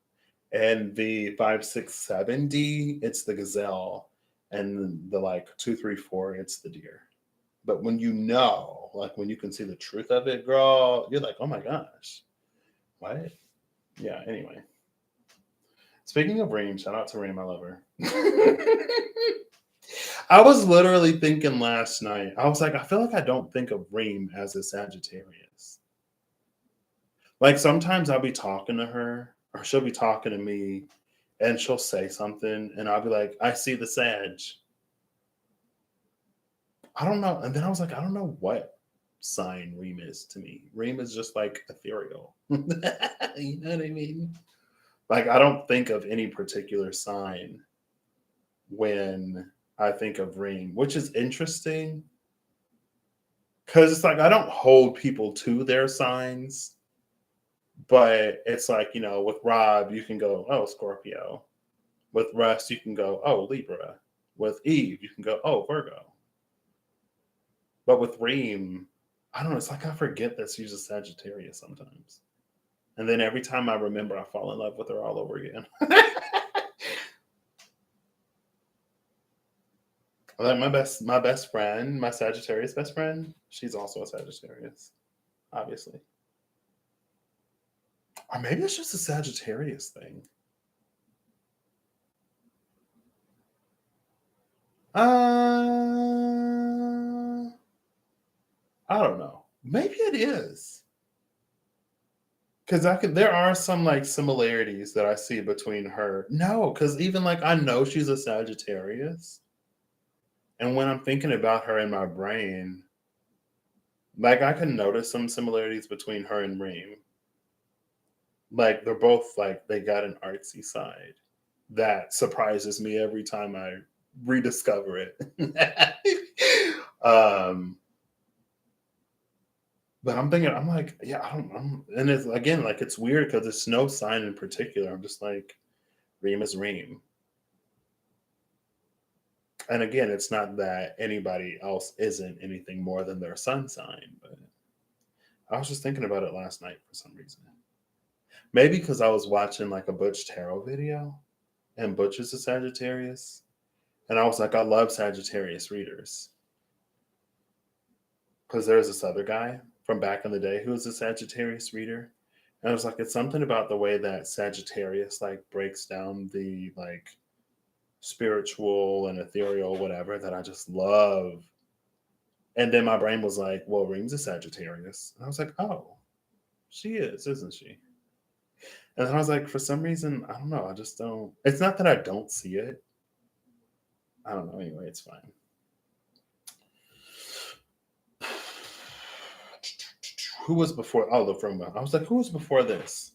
And the 5, 6, 7D, it's the gazelle. And the like 2, 3, 4, it's the deer. But when like when you can see the truth of it, girl, you're like, oh my gosh. What? Yeah, anyway. Speaking of Reem, shout out to Reem, I love her. I was literally thinking last night, I was like, I feel like I don't think of Reem as a Sagittarius. Like sometimes I'll be talking to her, or she'll be talking to me, and she'll say something, and I'll be like, I see the Sag. I don't know. And then I was like, I don't know what sign Reem is to me. Reem is just like ethereal. You know what I mean? Like, I don't think of any particular sign when I think of Reem, which is interesting. Because it's like, I don't hold people to their signs. But it's like, with Rob, you can go, oh, Scorpio. With Russ, you can go, oh, Libra. With Eve, you can go, oh, Virgo. But with Reem, I don't know. It's like I forget that she's a Sagittarius sometimes. And then every time I remember, I fall in love with her all over again. Like my best friend, my Sagittarius best friend, she's also a Sagittarius, obviously. Or maybe it's just a Sagittarius thing. I don't know. Maybe it is. Because there are some like similarities that I see between her. No, because even like I know she's a Sagittarius. And when I'm thinking about her in my brain, like I can notice some similarities between her and Reem. Like they're both like they got an artsy side that surprises me every time I rediscover it. But I'm like, yeah, and it's again, like, it's weird because it's no sign in particular. I'm just like, Reem is Reem. And again, it's not that anybody else isn't anything more than their sun sign, but I was just thinking about it last night for some reason. Maybe because I was watching like a Butch Tarot video, and Butch is a Sagittarius. And I was like, I love Sagittarius readers. Because there's this other guy from back in the day who was a Sagittarius reader. And I was like, it's something about the way that Sagittarius like breaks down the like spiritual and ethereal, whatever, that I just love. And then my brain was like, well, Reem's a Sagittarius. And I was like, oh, she is, isn't she? And then I was like, for some reason, I don't know. I just don't. It's not that I don't see it. I don't know. Anyway, it's fine. Who was before? Oh, the Fruma. I was like, who was before this?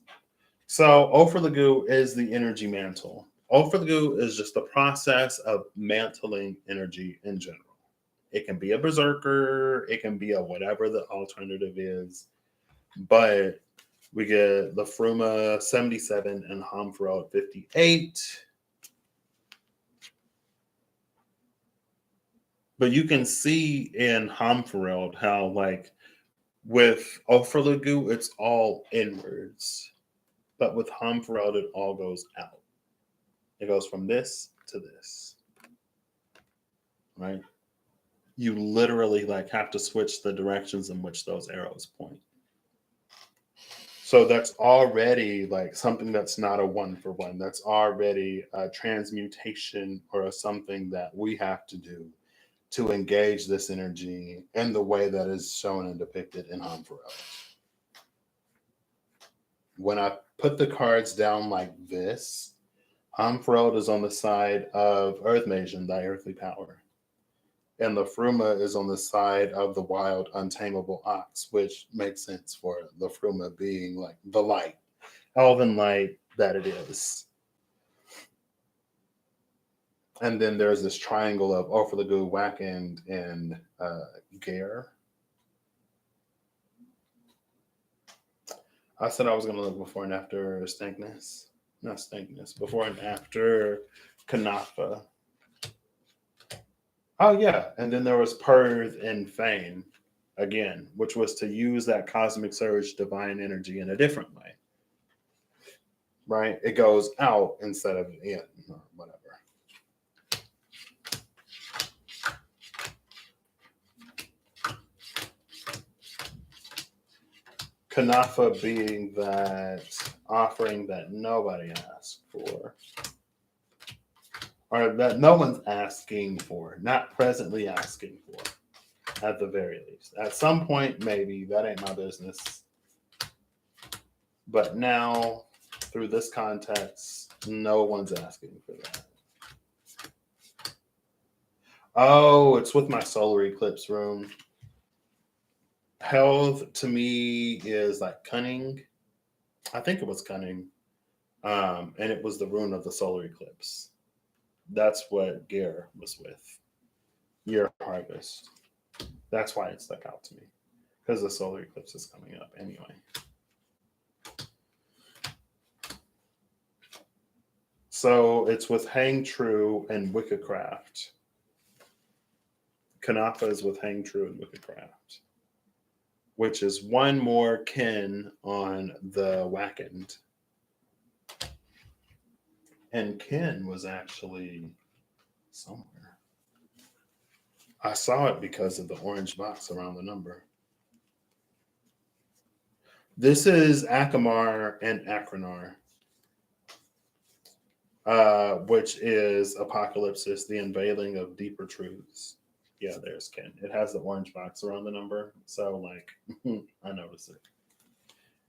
So, Ophir is the energy mantle. Ophir is just the process of mantling energy in general. It can be a berserker, it can be a whatever the alternative is, but we get the Fruma 77 and Homfrod 58. But you can see in Homfrod how, like, with Ophir it's all inwards. But with Homfrod, it all goes out. It goes from this to this. Right? You literally like have to switch the directions in which those arrows point. So that's already like something that's not a one for one. That's already a transmutation or something that we have to do to engage this energy in the way that is shown and depicted in Homfrod. When I put the cards down like this, Homfrod is on the side of Earth Masion, thy earthly power. And the Fruma is on the side of the wild, untamable ox, which makes sense for the Fruma being like the light, elven light that it is. And then there's this triangle of Ophir, Wakand, and Gare. I said I was going to look before and after Stankness. Not Stankness. Before and after Kanafa. Oh, yeah. And then there was Perth and Fane, again, which was to use that cosmic surge divine energy in a different way. Right? It goes out instead of in or whatever. Kanafa being that offering that nobody asked for, or that no one's asking for, not presently asking for, at the very least. At some point, maybe, that ain't my business. But now, through this context, no one's asking for that. Oh, it's with my solar eclipse room. Health to me is like cunning. I think it was cunning. And it was the rune of the solar eclipse. That's what Gare was with. Year harvest. That's why it stuck out to me. Because the solar eclipse is coming up anyway. So it's with Hang True and Wickecraft. Kanafa is with Hang True and Wickecraft, which is one more kin on the Wakand. And kin was actually somewhere. I saw it because of the orange box around the number. This is Akamar and Akranar, which is Apocalypsis, the unveiling of deeper truths. Yeah, there's Ken. It has the orange box around the number. So, like, I noticed it.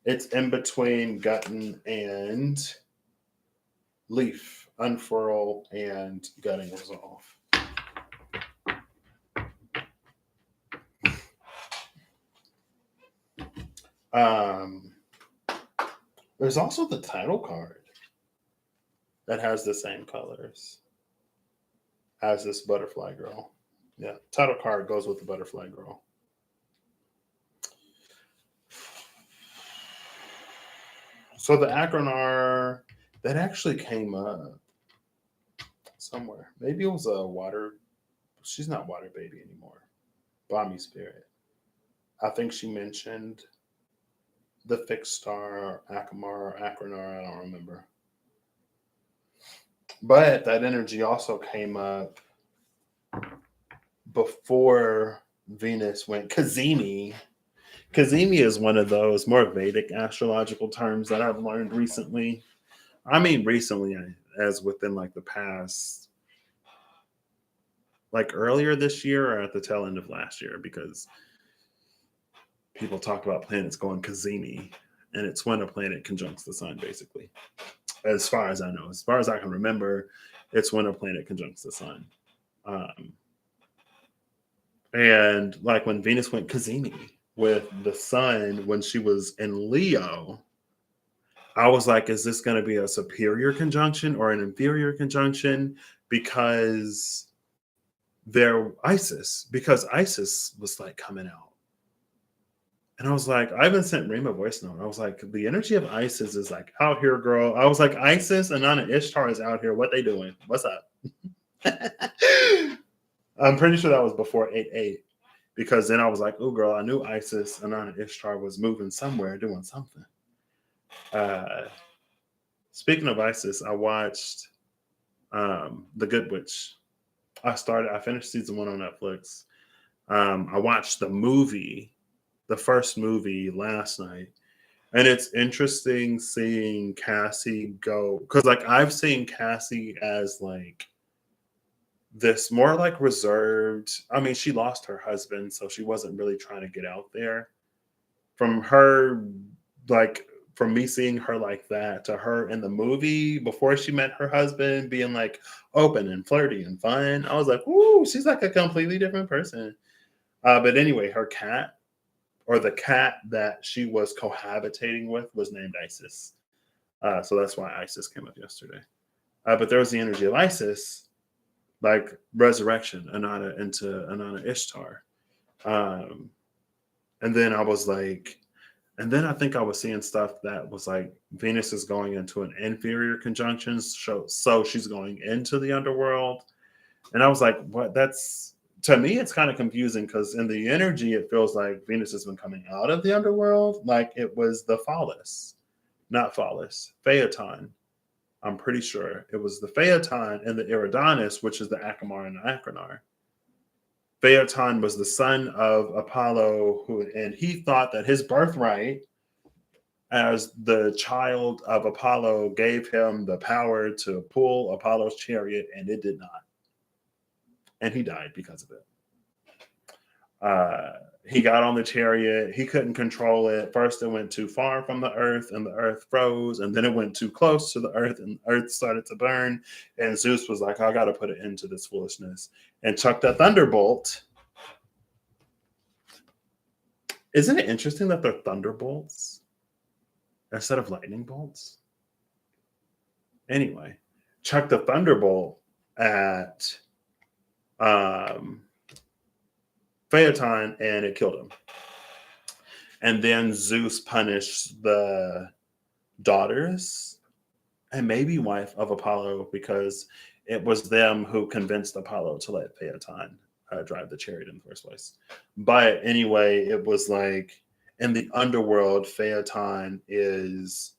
It's in between Gutton and Leaf, Unfurl, and Gutting Resolve. There's also the title card that has the same colors as this butterfly girl. Yeah, title card goes with the butterfly girl. So the Akranar, that actually came up somewhere. Maybe it was a water. She's not water baby anymore. Balmy spirit. I think she mentioned the fixed star, Akamar, Akranar. I don't remember. But that energy also came up before Venus went Kazemi. Kazemi is one of those more Vedic astrological terms that I've learned recently. I mean, recently, as within like the past, like earlier this year or at the tail end of last year, because people talk about planets going Kazemi, and it's when a planet conjuncts the sun, basically. As far as I know, as far as I can remember, it's when a planet conjuncts the sun. Um, and like when Venus went Kazemi with the sun when she was in Leo, I was like, is this going to be a superior conjunction or an inferior conjunction? Because Isis was like coming out. And I was like, I even sent Reem a voice note. I was like, the energy of Isis is like out here, girl. I was like, Isis and Nana Ishtar is out here. What they doing? What's up? I'm pretty sure that was before 8/8. Because then I was like, oh, girl, I knew Isis and Nana Ishtar was moving somewhere, doing something. Speaking of Isis, I watched The Good Witch. I finished season 1 on Netflix. I watched the first movie last night. And it's interesting seeing Cassie go, because like I've seen Cassie as like this more like reserved. I mean, she lost her husband, so she wasn't really trying to get out there. From her, like from me seeing her like that to her in the movie before she met her husband being like open and flirty and fun, I was like, ooh, she's like a completely different person. But anyway, her cat, or the cat that she was cohabitating with, was named Isis. So that's why Isis came up yesterday. But there was the energy of Isis, like resurrection, Anana into Anana Ishtar. Um, and then I was like, and then I think I was seeing stuff that was like Venus is going into an inferior conjunction. So she's going into the underworld. And I was like, what? That's, to me, it's kind of confusing because in the energy, it feels like Venus has been coming out of the underworld. Like it was the phallus, not phallus, Phaeton. I'm pretty sure it was the Phaeton and the Eridanus, which is the Acamar and the Acrinar. Phaeton was the son of Apollo, and he thought that his birthright as the child of Apollo gave him the power to pull Apollo's chariot, and it did not. And he died because of it. He got on the chariot. He couldn't control it. First, it went too far from the earth, and the earth froze. And then it went too close to the earth, and the earth started to burn. And Zeus was like, I got to put it into this foolishness, and chucked a thunderbolt. Isn't it interesting that they're thunderbolts instead of lightning bolts? Anyway, chucked a thunderbolt at Phaeton, and it killed him. And then Zeus punished the daughters and maybe wife of Apollo because it was them who convinced Apollo to let Phaeton drive the chariot in the first place. But anyway, it was like in the underworld, Phaeton is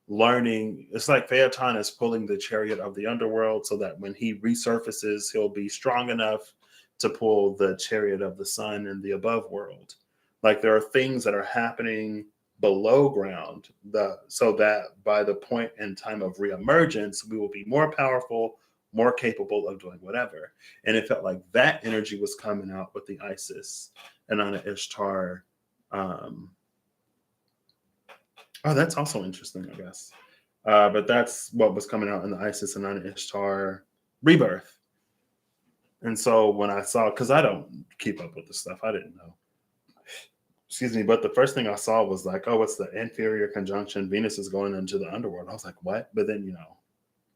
learning. It's like Phaeton is pulling the chariot of the underworld so that when he resurfaces, he'll be strong enough to pull the chariot of the sun in the above world. Like there are things that are happening below ground, so that by the point in time of reemergence, we will be more powerful, more capable of doing whatever. And it felt like that energy was coming out with the Isis and Anna Ishtar. Oh, that's also interesting, I guess. But that's what was coming out in the Isis and Anna Ishtar rebirth. And so when I saw, because I don't keep up with the stuff, I didn't know. Excuse me, but the first thing I saw was like, oh, it's the inferior conjunction. Venus is going into the underworld. I was like, what? But then,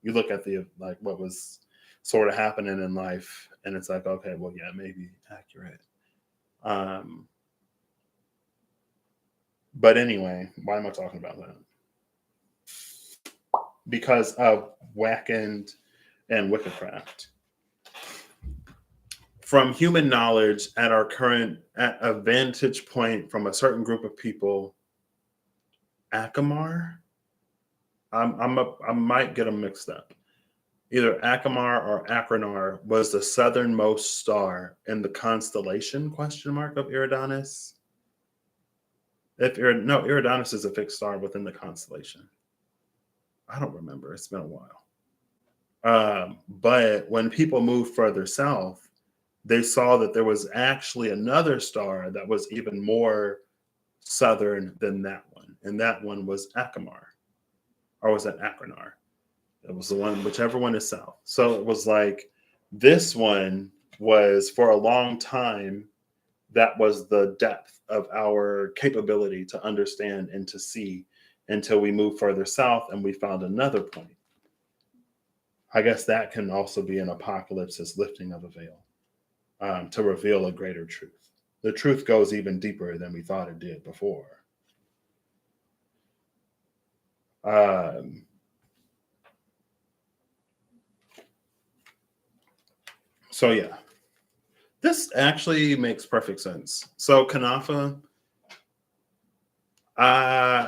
you look at the like what was sort of happening in life, and it's like, okay, well, yeah, maybe accurate. But anyway, why am I talking about that? Because of Wackened and Wickedcraft. From human knowledge at a vantage point from a certain group of people, Acamar, I might get them mixed up. Either Acamar or Acrinar was the southernmost star in the constellation ? Of Eridanus. Eridanus is a fixed star within the constellation. I don't remember. It's been a while. But when people moved further south, they saw that there was actually another star that was even more southern than that one. And that one was Acamar, or was that Achernar? It was the one, whichever one is south. So it was like this one was for a long time, that was the depth of our capability to understand and to see until we moved further south and we found another point. I guess that can also be an apocalypse as lifting of a veil, to reveal a greater truth. The truth goes even deeper than we thought it did before. Um, so yeah, this actually makes perfect sense. So Kanafa,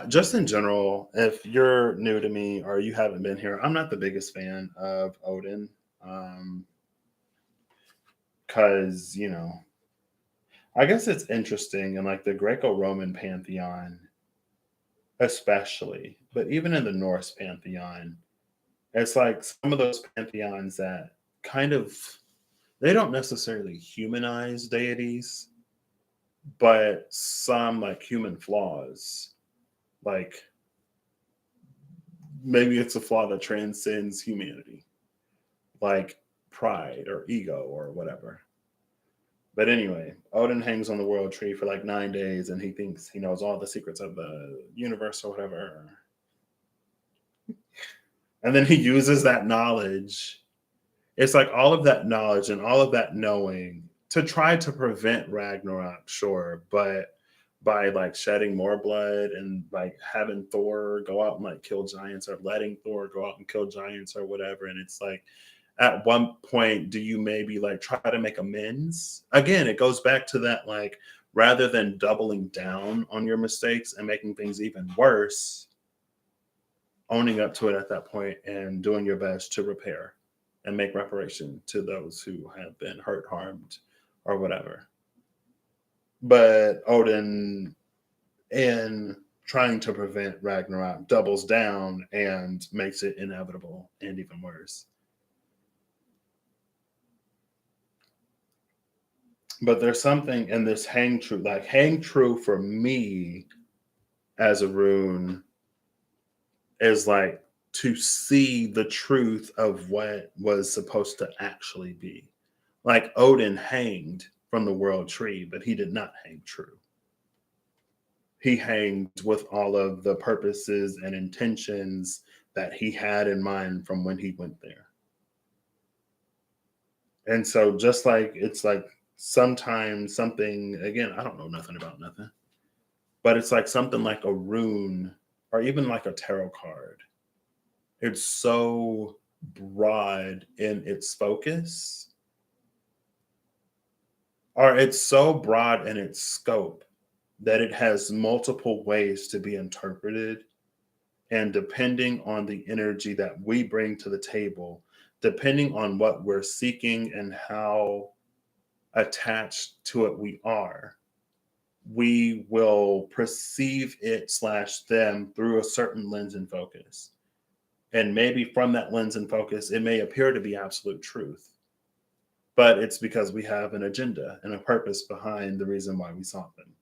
just in general, if you're new to me or you haven't been here, I'm not the biggest fan of Odin. Because, I guess it's interesting in like the Greco-Roman pantheon, especially, but even in the Norse pantheon, it's like some of those pantheons that kind of they don't necessarily humanize deities, but some like human flaws. Like maybe it's a flaw that transcends humanity, like pride or ego or whatever. But anyway, Odin hangs on the world tree for like 9 days and he thinks he knows all the secrets of the universe or whatever. And then he uses that knowledge. It's like all of that knowledge and all of that knowing to try to prevent Ragnarok, sure, but by like shedding more blood and like having Thor go out and like kill giants or letting Thor go out and kill giants or whatever. And it's like, at one point, do you maybe like try to make amends? Again, it goes back to that like rather than doubling down on your mistakes and making things even worse, owning up to it at that point and doing your best to repair and make reparation to those who have been hurt, harmed, or whatever. But Odin, in trying to prevent Ragnarok, doubles down and makes it inevitable and even worse. But there's something in this hang true, like hang true for me as a rune is like to see the truth of what was supposed to actually be. Like Odin hanged from the world tree, but he did not hang true. He hanged with all of the purposes and intentions that he had in mind from when he went there. And so just like it's like sometimes something, again, I don't know nothing about nothing, but it's like something like a rune or even like a tarot card. It's so broad in its focus, or it's so broad in its scope that it has multiple ways to be interpreted. And depending on the energy that we bring to the table, depending on what we're seeking and how attached to it we are, we will perceive it slash them through a certain lens and focus. And maybe from that lens and focus, it may appear to be absolute truth, but it's because we have an agenda and a purpose behind the reason why we sought them.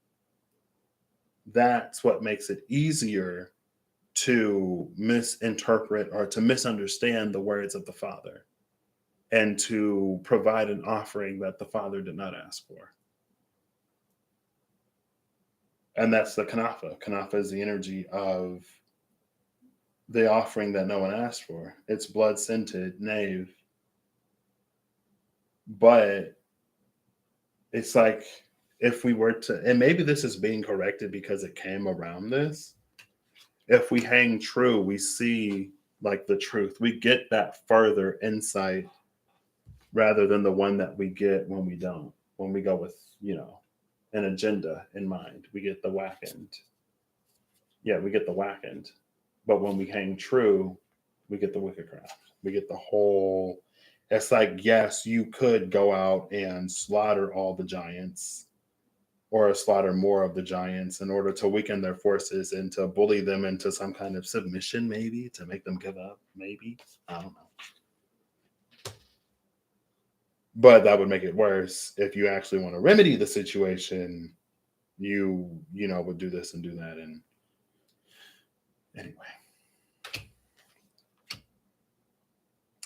That's what makes it easier to misinterpret or to misunderstand the words of the Father and to provide an offering that the Father did not ask for. And that's the Kanafa. Kanafa is the energy of the offering that no one asked for. It's blood scented, knave. But it's like if we were to, and maybe this is being corrected because it came around this. If we hang true, we see like the truth. We get that further insight rather than the one that we get when we don't. When we go with, an agenda in mind, we get the whack end. Yeah, we get the whack end. But when we hang true, we get the wicked craft. We get the whole. It's like, yes, you could go out and slaughter all the giants or slaughter more of the giants in order to weaken their forces and to bully them into some kind of submission, maybe to make them give up, maybe. I don't know. But that would make it worse if you actually want to remedy the situation. You would do this and do that. And anyway,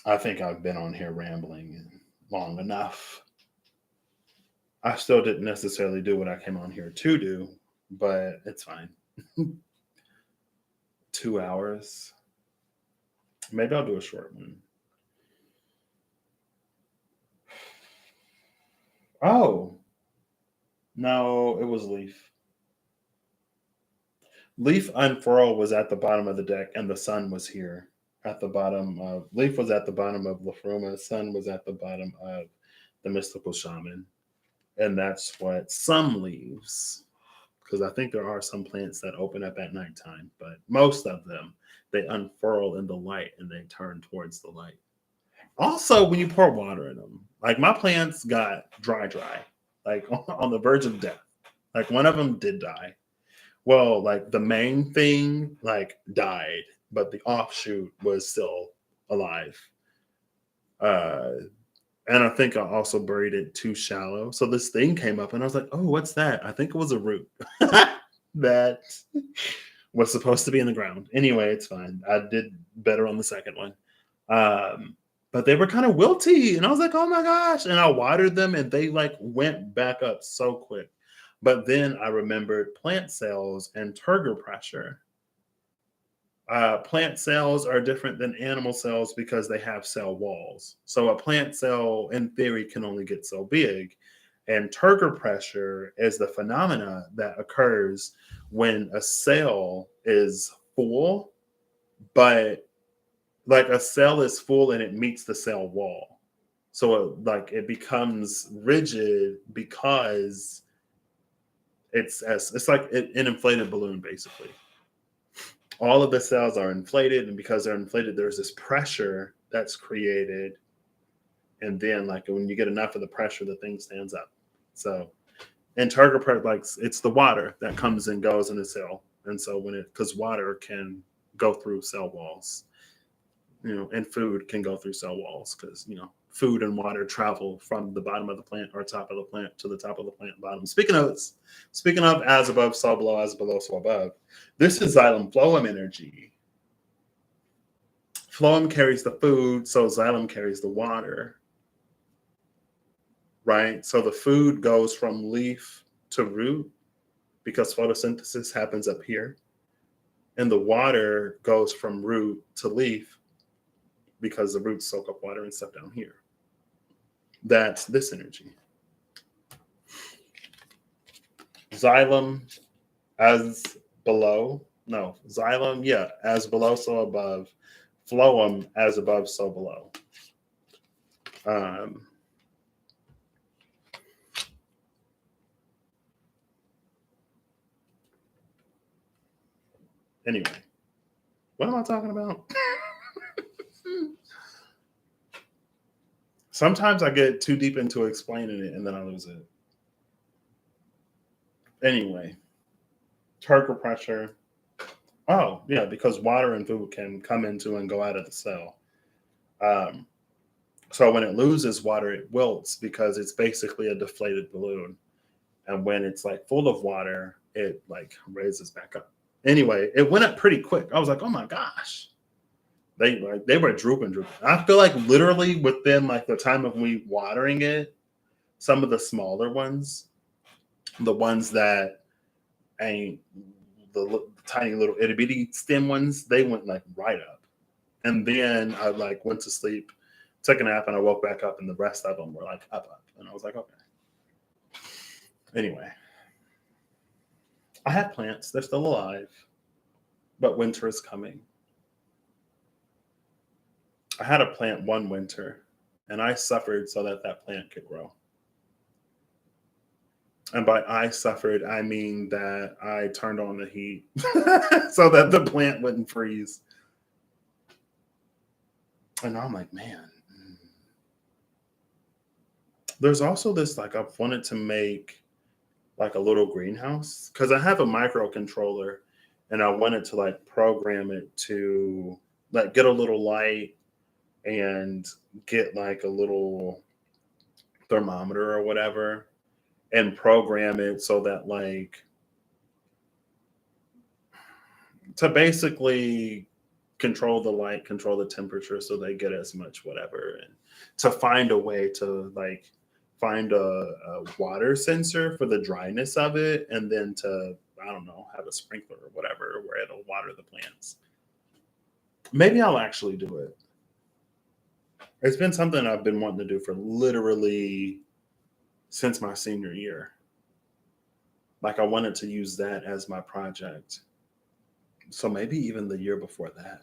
I think I've been on here rambling long enough. I still didn't necessarily do what I came on here to do, but it's fine. 2 hours. Maybe I'll do a short one. Oh, no, it was Leaf. Leaf Unfurl was at the bottom of the deck, and the sun was here at the bottom. Leaf was at the bottom of Lafruma. Sun was at the bottom of the Mystical Shaman. And that's what some leaves, because I think there are some plants that open up at nighttime, but most of them, they unfurl in the light and they turn towards the light. Also, when you pour water in them, like my plants got dry, like on the verge of death. Like one of them did die. Well, like the main thing like died, but the offshoot was still alive. And I think I also buried it too shallow. So this thing came up and I was like, oh, what's that? I think it was a root that was supposed to be in the ground. Anyway, it's fine. I did better on the second one. But they were kind of wilty. And I was like, oh my gosh. And I watered them and they like went back up so quick. But then I remembered plant cells and turgor pressure. Plant cells are different than animal cells because they have cell walls. So a plant cell, in theory, can only get so big. And turgor pressure is the phenomena that occurs when a cell is full, but like a cell is full and it meets the cell wall. So it becomes rigid because it's like an inflated balloon, basically. All of the cells are inflated, and because they're inflated, there's this pressure that's created. And then, like when you get enough of the pressure, the thing stands up. So, and turgor pressure, like it's the water that comes and goes in the cell. And so, because water can go through cell walls, and food can go through cell walls because food and water travel from the bottom of the plant or top of the plant to the top of the plant bottom. Speaking of as above, so below, as below, so above, this is xylem phloem energy. Phloem carries the food, so xylem carries the water, right? So the food goes from leaf to root because photosynthesis happens up here. And the water goes from root to leaf because the roots soak up water and stuff down here. That's this energy. Xylem as below. No, xylem, yeah, as below, so above. Phloem as above, so below. Anyway, what am I talking about? Sometimes I get too deep into explaining it and then I lose it. Anyway, turgor pressure. Oh, yeah, because water and food can come into and go out of the cell. So when it loses water, it wilts because it's basically a deflated balloon. And when it's like full of water, it like raises back up. Anyway, it went up pretty quick. I was like, oh my gosh. They were drooping. I feel like literally within like the time of me watering it, some of the smaller ones, the ones that ain't the tiny little itty bitty stem ones, they went like right up. And then I like went to sleep, took a nap, and I woke back up, and the rest of them were like up. And I was like, okay. Anyway, I have plants. They're still alive, but winter is coming. I had a plant one winter, and I suffered so that plant could grow. And by I suffered, I mean that I turned on the heat so that the plant wouldn't freeze. And I'm like, man. There's also this, like, I've wanted to make like a little greenhouse, because I have a microcontroller and I wanted to like program it to like get a little light and get like a little thermometer or whatever and program it so that like to basically control the light, control the temperature so they get as much whatever, and to find a way to like find a water sensor for the dryness of it, and then to, I don't know, have a sprinkler or whatever where it'll water the plants. Maybe I'll actually do it. It's been something I've been wanting to do for literally since my senior year. Like I wanted to use that as my project. So maybe even the year before that.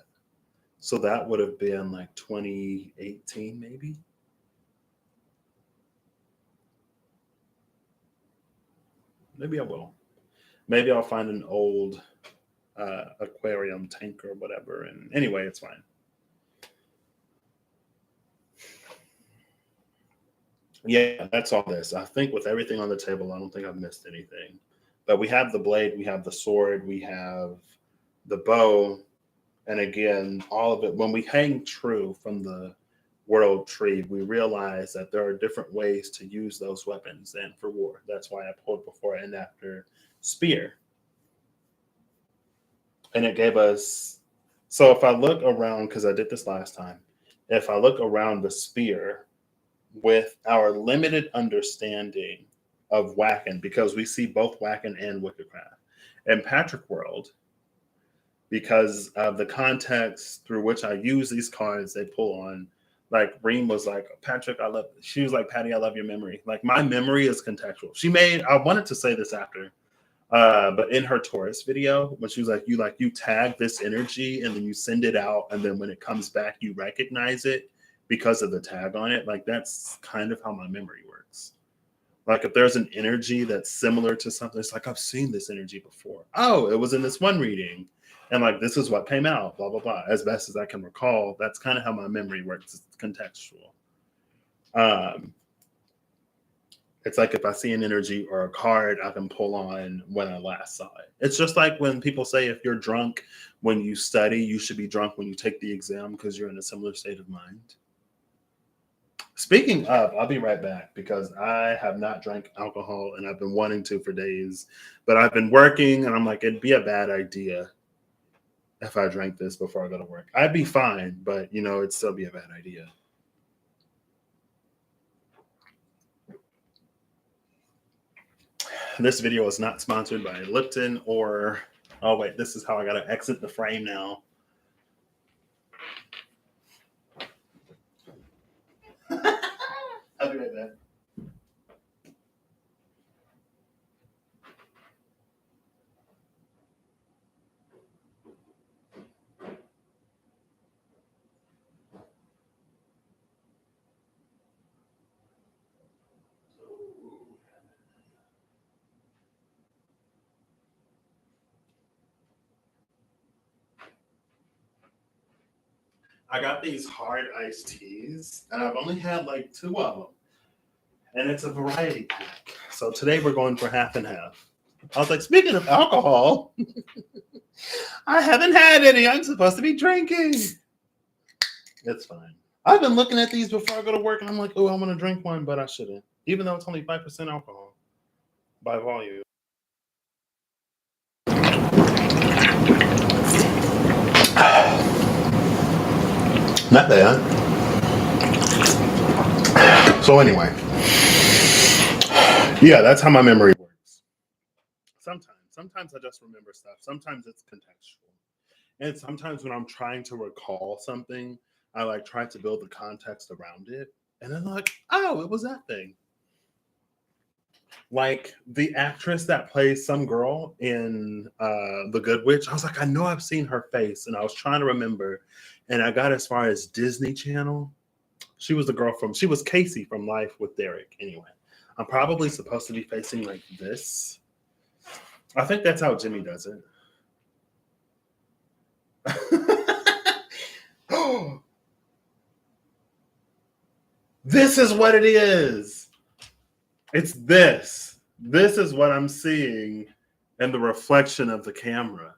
So that would have been like 2018, maybe. Maybe I will. Maybe I'll find an old aquarium tank or whatever. And anyway, it's fine. Yeah, that's all this. I think with everything on the table, I don't think I've missed anything. But we have the blade, we have the sword, we have the bow, and again, all of it. When we hang true from the world tree, we realize that there are different ways to use those weapons and for war. That's why I pulled before and after spear. And it gave us, so if I look around, because I did this last time, if I look around the spear with our limited understanding of Wackin, because we see both Wackin and Wickedcraft, and Patrick World, because of the context through which I use these cards, they pull on. Like Reem was like, Patrick, I love. She was like, Patty, I love your memory. Like my memory is contextual. She made. I wanted to say this after, but in her Taurus video, when she was like you tag this energy and then you send it out, and then when it comes back, you recognize it because of the tag on it. Like that's kind of how my memory works. Like if there's an energy that's similar to something, it's like I've seen this energy before. Oh, it was in this one reading. And like this is what came out, blah, blah, blah. As best as I can recall, that's kind of how my memory works. It's contextual. Um, it's like if I see an energy or a card, I can pull on when I last saw it. It's just like when people say if you're drunk when you study, you should be drunk when you take the exam because you're in a similar state of mind. Speaking of, I'll be right back because I have not drank alcohol and I've been wanting to for days, but I've been working and I'm like, it'd be a bad idea if I drank this before I go to work. I'd be fine, but it'd still be a bad idea. This video is not sponsored by Lipton or, oh wait, this is how I gotta exit the frame now. I'll be right back. I got these hard iced teas, and I've only had like 2 of them, and it's a variety pack. So today we're going for half and half. I was like, speaking of alcohol, I haven't had any. I'm supposed to be drinking. It's fine. I've been looking at these before I go to work, and I'm like, oh, I'm going to drink one, but I shouldn't, even though it's only 5% alcohol by volume. Not bad. So anyway, yeah, that's how my memory works. Sometimes I just remember stuff. Sometimes it's contextual. And sometimes when I'm trying to recall something, I like try to build the context around it. And then I'm like, oh, it was that thing. Like the actress that plays some girl in The Good Witch, I was like, I know I've seen her face. And I was trying to remember. And I got as far as Disney Channel. She was she was Casey from Life with Derek. Anyway, I'm probably supposed to be facing like this. I think that's how Jimmy does it. This is what it is. It's this. this is what I'm seeing in the reflection of the camera.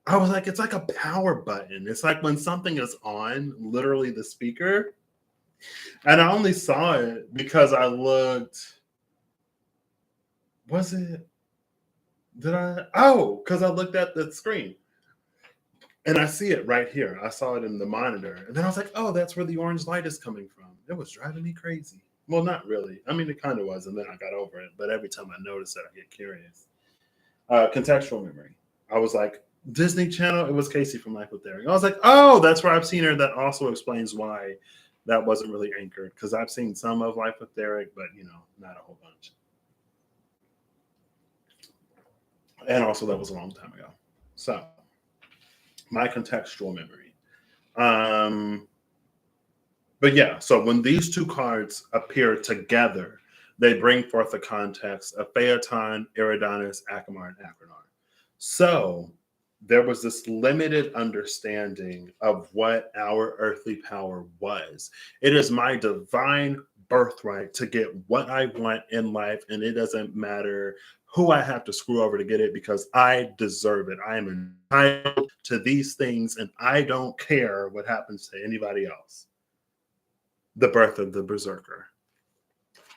I was like, it's like a power button. It's like when something is on, literally the speaker. And I only saw it because I looked. Was it? Did I? Oh, because I looked at the screen. And I see it right here. I saw it in the monitor. And then I was like, oh, that's where the orange light is coming from. It was driving me crazy. Well, not really. I mean, it kind of was. And then I got over it. But every time I notice it, I get curious. Contextual memory. I was like, Disney Channel, it was Casey from Life with Derek. I was like, oh, that's where I've seen her. That also explains why that wasn't really anchored. Because I've seen some of Life with Derek, but, not a whole bunch. And also, that was a long time ago. So, my contextual memory. But yeah, so when these two cards appear together, they bring forth the context of Phaeton, Eridanus, Acamar, and Achenar. So there was this limited understanding of what our earthly power was. It is my divine birthright to get what I want in life, and it doesn't matter who I have to screw over to get it because I deserve it. I am entitled to these things, and I don't care what happens to anybody else. The birth of the berserker.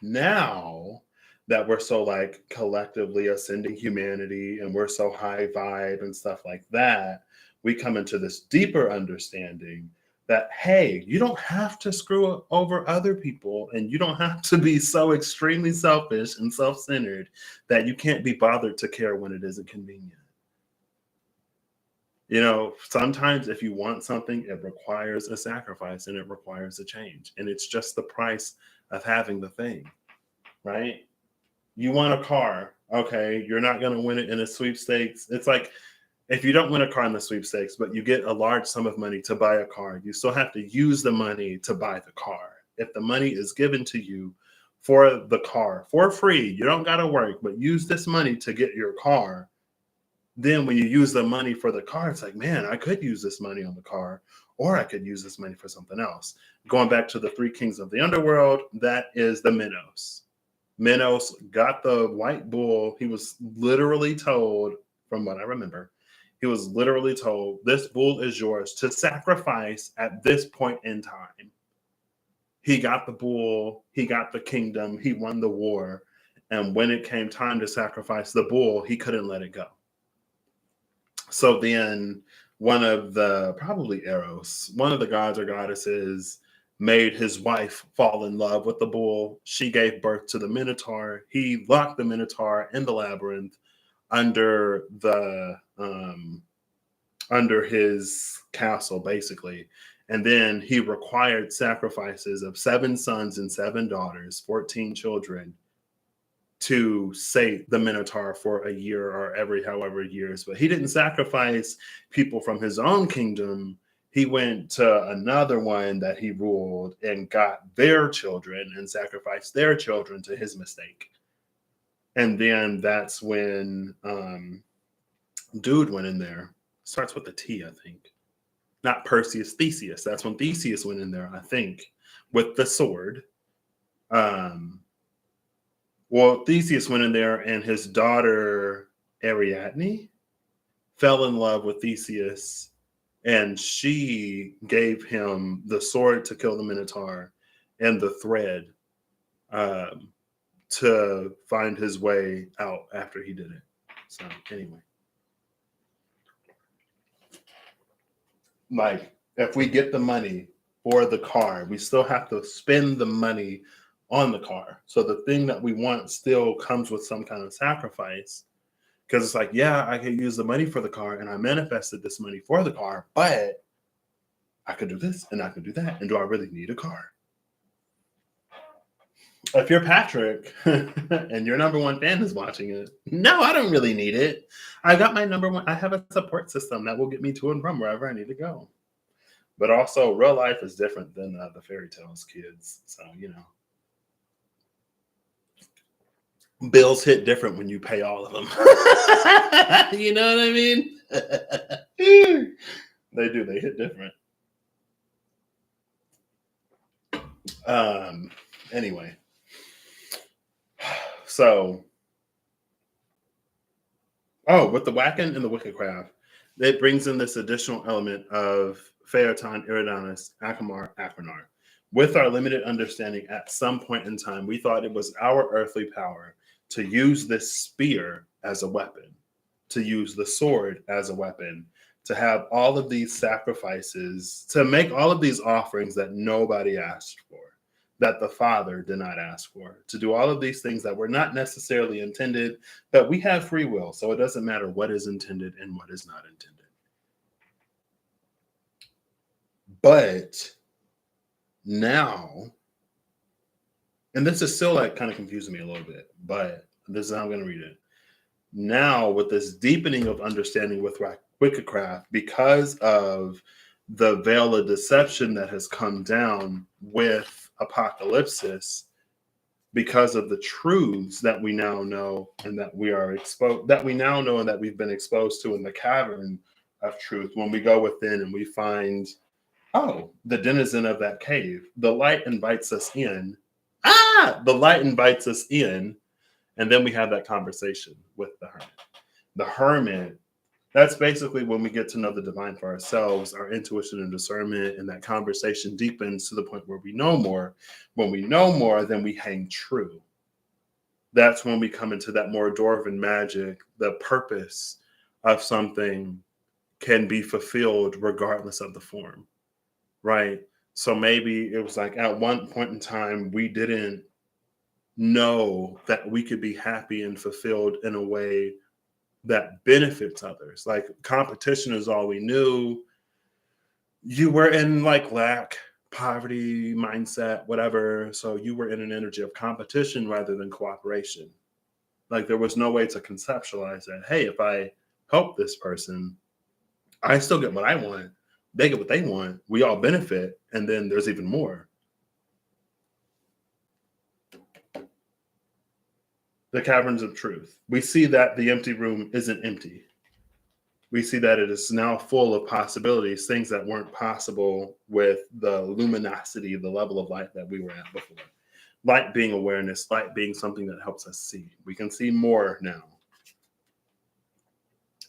Now that we're so like collectively ascending humanity and we're so high vibe and stuff like that, we come into this deeper understanding that, hey, you don't have to screw over other people and you don't have to be so extremely selfish and self-centered that you can't be bothered to care when it isn't convenient. Sometimes if you want something, it requires a sacrifice and it requires a change. And it's just the price of having the thing, right? You want a car. Okay, you're not going to win it in a sweepstakes. It's like if you don't win a car in the sweepstakes, but you get a large sum of money to buy a car, you still have to use the money to buy the car. If the money is given to you for the car for free, you don't got to work, but use this money to get your car. Then when you use the money for the car, it's like, man, I could use this money on the car, or I could use this money for something else. Going back to the three kings of the underworld, that is the Minos. Minos got the white bull. He was literally told, from what I remember, he was literally told, this bull is yours to sacrifice at this point in time. He got the bull, he got the kingdom, he won the war. And when it came time to sacrifice the bull, he couldn't let it go. So then one of the, probably Eros, one of the gods or goddesses made his wife fall in love with the bull. She gave birth to the Minotaur. He locked the Minotaur in the labyrinth under his castle, basically. And then he required sacrifices of 7 sons and 7 daughters, 14 children, to sate the Minotaur for a year or every however years. But he didn't sacrifice people from his own kingdom. He went to another one that he ruled and got their children and sacrificed their children to his mistake. And then that's when dude went in there. Starts with a T, I think. Not Perseus, Theseus. That's when Theseus went in there, I think, with the sword. Well, Theseus went in there and his daughter Ariadne fell in love with Theseus, and she gave him the sword to kill the Minotaur and the thread to find his way out after he did it. So anyway, like if we get the money for the car, we still have to spend the money on the car. So the thing that we want still comes with some kind of sacrifice, because it's like, yeah, I could use the money for the car and I manifested this money for the car, but I could do this and I could do that. And do I really need a car? If you're Patrick and your number one fan is watching it, no, I don't really need it. I got my number one. I have a support system that will get me to and from wherever I need to go. But also real life is different than the fairy tales, kids. So, bills hit different when you pay all of them. You know what I mean? They do. They hit different. Anyway. So Oh, with the Wackin and the Wickedcraft, it brings in this additional element of Phaeton, Iridanus, Akamar, Aquinar. With our limited understanding, at some point in time, we thought it was our earthly power to use this spear as a weapon, to use the sword as a weapon, to have all of these sacrifices, to make all of these offerings that nobody asked for, that the Father did not ask for, to do all of these things that were not necessarily intended, but we have free will, so it doesn't matter what is intended and what is not intended. But now, and this is still like kind of confusing me a little bit, but this is how I'm going to read it. Now, with this deepening of understanding with Wickedcraft, because of the veil of deception that has come down with Apocalypsis, because of the truths that we now know and that we are exposed, that we now know and that we've been exposed to in the cavern of truth, when we go within and we find, oh, the denizen of that cave, the light invites us in. The light invites us in. And then we have that conversation with the hermit. The hermit, that's basically when we get to know the divine for ourselves, our intuition and discernment, and that conversation deepens to the point where we know more. When we know more, then we hang true. That's when we come into that more Dwarven magic. The purpose of something can be fulfilled regardless of the form, right? So maybe it was like at one point in time, we didn't know that we could be happy and fulfilled in a way that benefits others. Like competition is all we knew. You were in like lack, poverty, mindset, whatever. So you were in an energy of competition rather than cooperation. Like there was no way to conceptualize that. Hey, if I help this person, I still get what I want. They get what they want. We all benefit. And then there's even more. The caverns of truth. We see that the empty room isn't empty. We see that it is now full of possibilities, things that weren't possible with the luminosity, the level of light that we were at before. Light being awareness, light being something that helps us see. We can see more now.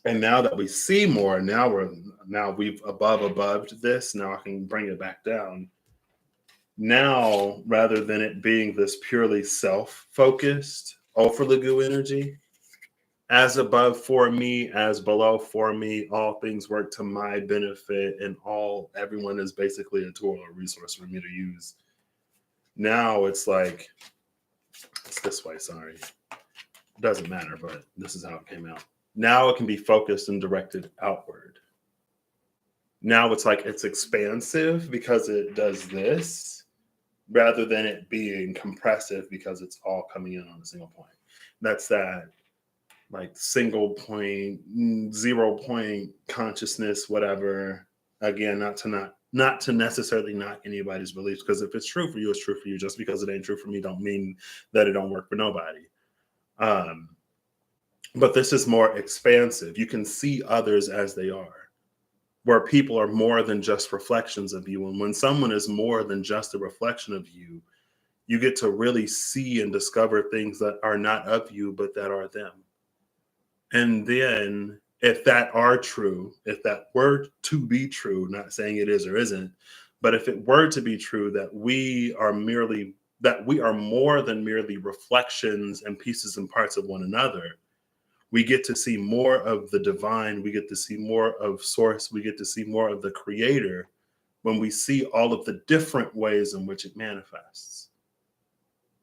And now that we see more, now we've above this. Now I can bring it back down. Now, rather than it being this purely self-focused, overligoo energy, as above for me, as below for me, all things work to my benefit, and everyone is basically a tool or resource for me to use. Now it's like, it's this way, sorry. It doesn't matter, but this is how it came out. Now it can be focused and directed outward. Now it's like it's expansive because it does this, rather than it being compressive because it's all coming in on a single point. That's that like single point, 0 point consciousness, whatever. Again, not to necessarily knock anybody's beliefs, because if it's true for you, it's true for you. Just because it ain't true for me don't mean that it don't work for nobody. But this is more expansive. You can see others as they are, where people are more than just reflections of you. And when someone is more than just a reflection of you, you get to really see and discover things that are not of you, but that are them. And then if that are true, if that were to be true, not saying it is or isn't, but if it were to be true that we are more than merely reflections and pieces and parts of one another, we get to see more of the divine, we get to see more of source, we get to see more of the creator when we see all of the different ways in which it manifests.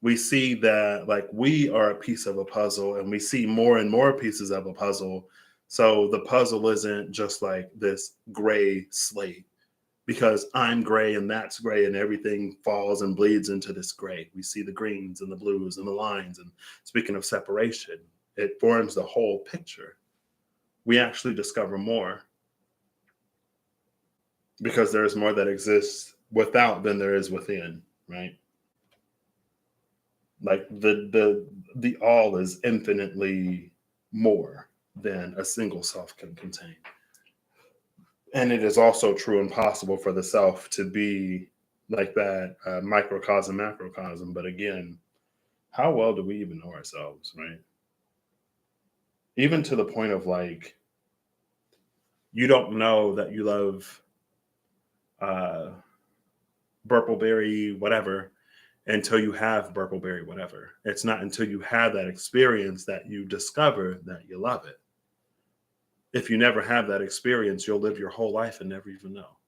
We see that like we are a piece of a puzzle, and we see more and more pieces of a puzzle. So the puzzle isn't just like this gray slate because I'm gray and that's gray and everything falls and bleeds into this gray. We see the greens and the blues and the lines. And speaking of separation, it forms the whole picture. We actually discover more because there's more that exists without than there is within, right? Like the all is infinitely more than a single self can contain. And it is also true and possible for the self to be like that microcosm, macrocosm. But again, how well do we even know ourselves, right? even to the point of like, you don't know that you love uh, Burpleberry, whatever, until you have Burpleberry, whatever. It's not until you have that experience that you discover that you love it. If you never have that experience, you'll live your whole life and never even know.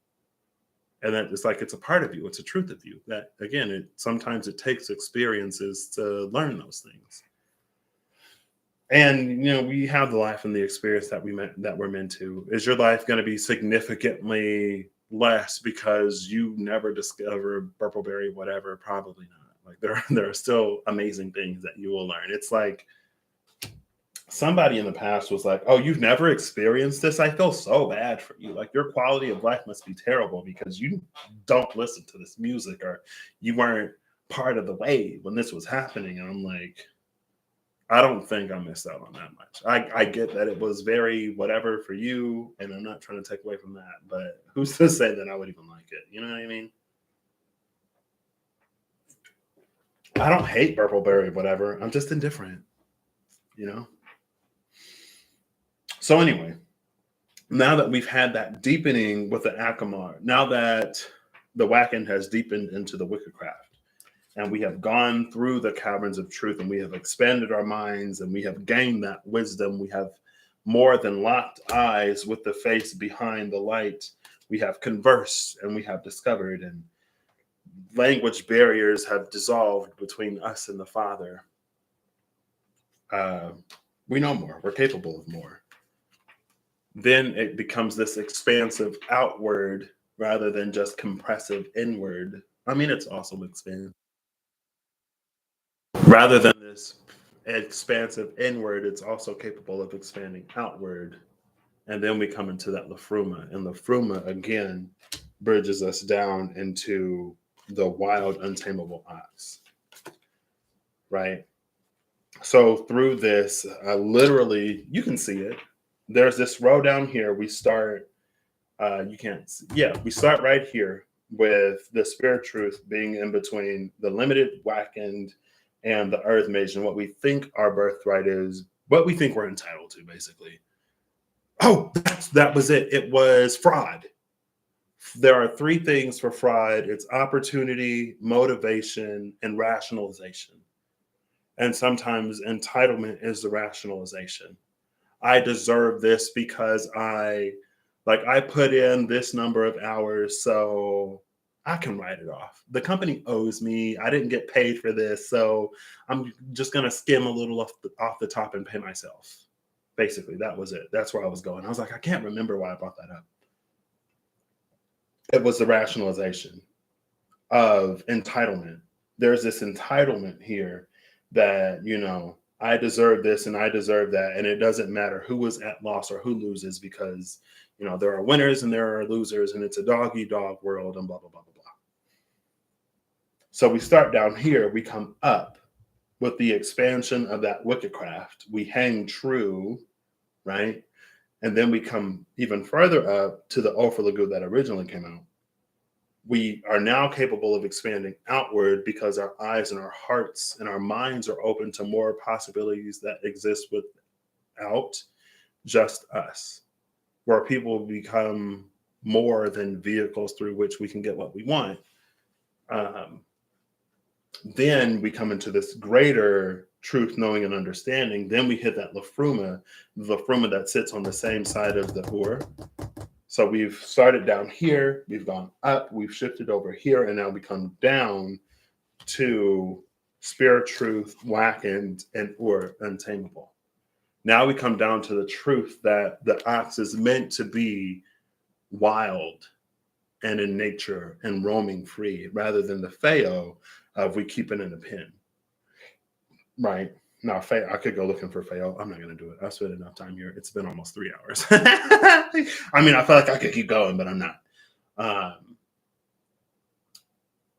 And that it's like it's a part of you, it's a truth of you. That again, sometimes it takes experiences to learn those things. And we have the life and the experience that we're meant to. Is your life going to be significantly less because you never discovered Burpleberry, whatever? Probably not. Like there are still amazing things that you will learn. It's like somebody in the past was like, "Oh, you've never experienced this? I feel so bad for you. Like your quality of life must be terrible because you don't listen to this music or you weren't part of the wave when this was happening." And I'm like, I don't think I missed out on that much. I get that it was very whatever for you, and I'm not trying to take away from that, but who's to say that I would even like it? You know what I mean? I don't hate Burpleberry, whatever. I'm just indifferent, you know? So anyway, now that we've had that deepening with the Akamar, now that the Wacken has deepened into the Wickedcraft, and we have gone through the caverns of truth and we have expanded our minds and we have gained that wisdom, we have more than locked eyes with the face behind the light. We have conversed and we have discovered, and language barriers have dissolved between us and the Father. We know more, we're capable of more. Then it becomes this expansive outward rather than just compressive inward. I mean, it's also expansive. Rather than this expansive inward, it's also capable of expanding outward. And then we come into that Lafruma. And Lafruma, again, bridges us down into the wild, untamable ox. Right? So through this, literally, you can see it. There's this row down here. We start, you can't see. Yeah, we start right here with the spirit truth being in between the limited Wackened and the earth mage, and what we think our birthright is, what we think we're entitled to, basically. Oh, that was it. It was fraud. There are three things for fraud. It's opportunity, motivation, and rationalization. And sometimes entitlement is the rationalization. I deserve this because I put in this number of hours, so I can write it off. The company owes me. I didn't get paid for this, so I'm just gonna skim a little off the top and pay myself. Basically, that was it. That's where I was going. I was like, I can't remember why I brought that up. It was the rationalization of entitlement. There's this entitlement here that, I deserve this and I deserve that. And it doesn't matter who is at loss or who loses because, there are winners and there are losers and it's a dog eat dog world and blah, blah, blah, blah, blah. So we start down here, we come up with the expansion of that Wickedcraft. We hang true, right? And then we come even further up to the Ofrlagu that originally came out. We are now capable of expanding outward because our eyes and our hearts and our minds are open to more possibilities that exist without just us, where people become more than vehicles through which we can get what we want. Then we come into this greater truth, knowing, and understanding. Then we hit that Lafruma that sits on the same side of the Hur. So we've started down here, we've gone up, we've shifted over here, and now we come down to spirit truth, Wackened, and Ur, untamable. Now we come down to the truth that the ox is meant to be wild and in nature and roaming free, rather than the Feo of we keep it in a pen. Right? No, I could go looking for Feo. I'm not going to do it. I've spent enough time here. It's been almost 3 hours. I mean, I feel like I could keep going, but I'm not.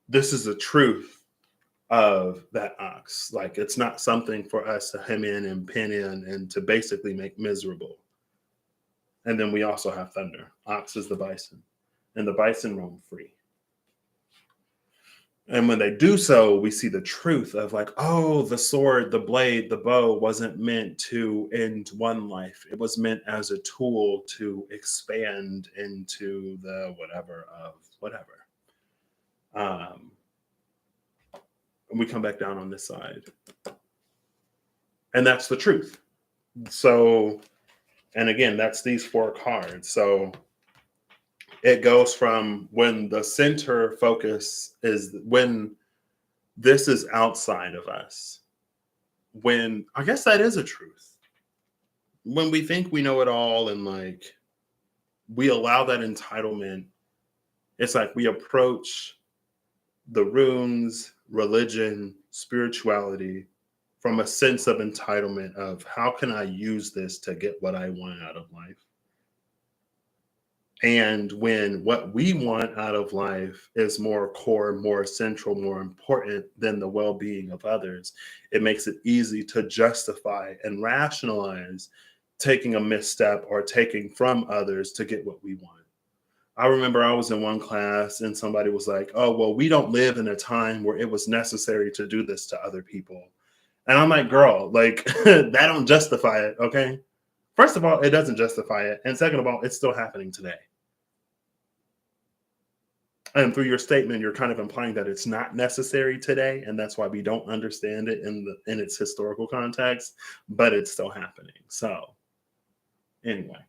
This is the truth of that ox. Like, it's not something for us to hem in and pin in and to basically make miserable. And then we also have thunder. Ox is the bison, and the bison roam free. And when they do so, we see the truth of like, oh, the sword, the blade, the bow wasn't meant to end one life. It was meant as a tool to expand into the whatever of whatever. Um, and we come back down on this side. And that's the truth. So, and again, that's these 4 cards. So it goes from when the center focus is when this is outside of us. When I guess that is a truth. When we think we know it all and like we allow that entitlement, it's like we approach the runes, religion, spirituality from a sense of entitlement of how can I use this to get what I want out of life? And when what we want out of life is more core, more central, more important than the well being of others, it makes it easy to justify and rationalize taking a misstep or taking from others to get what we want. I remember I was in one class and somebody was like, oh, well, we don't live in a time where it was necessary to do this to other people. And I'm like, girl, like that don't justify it. Okay. First of all, it doesn't justify it. And second of all, it's still happening today. And through your statement, you're kind of implying that it's not necessary today, and that's why we don't understand it in its historical context, but it's still happening. So, anyway,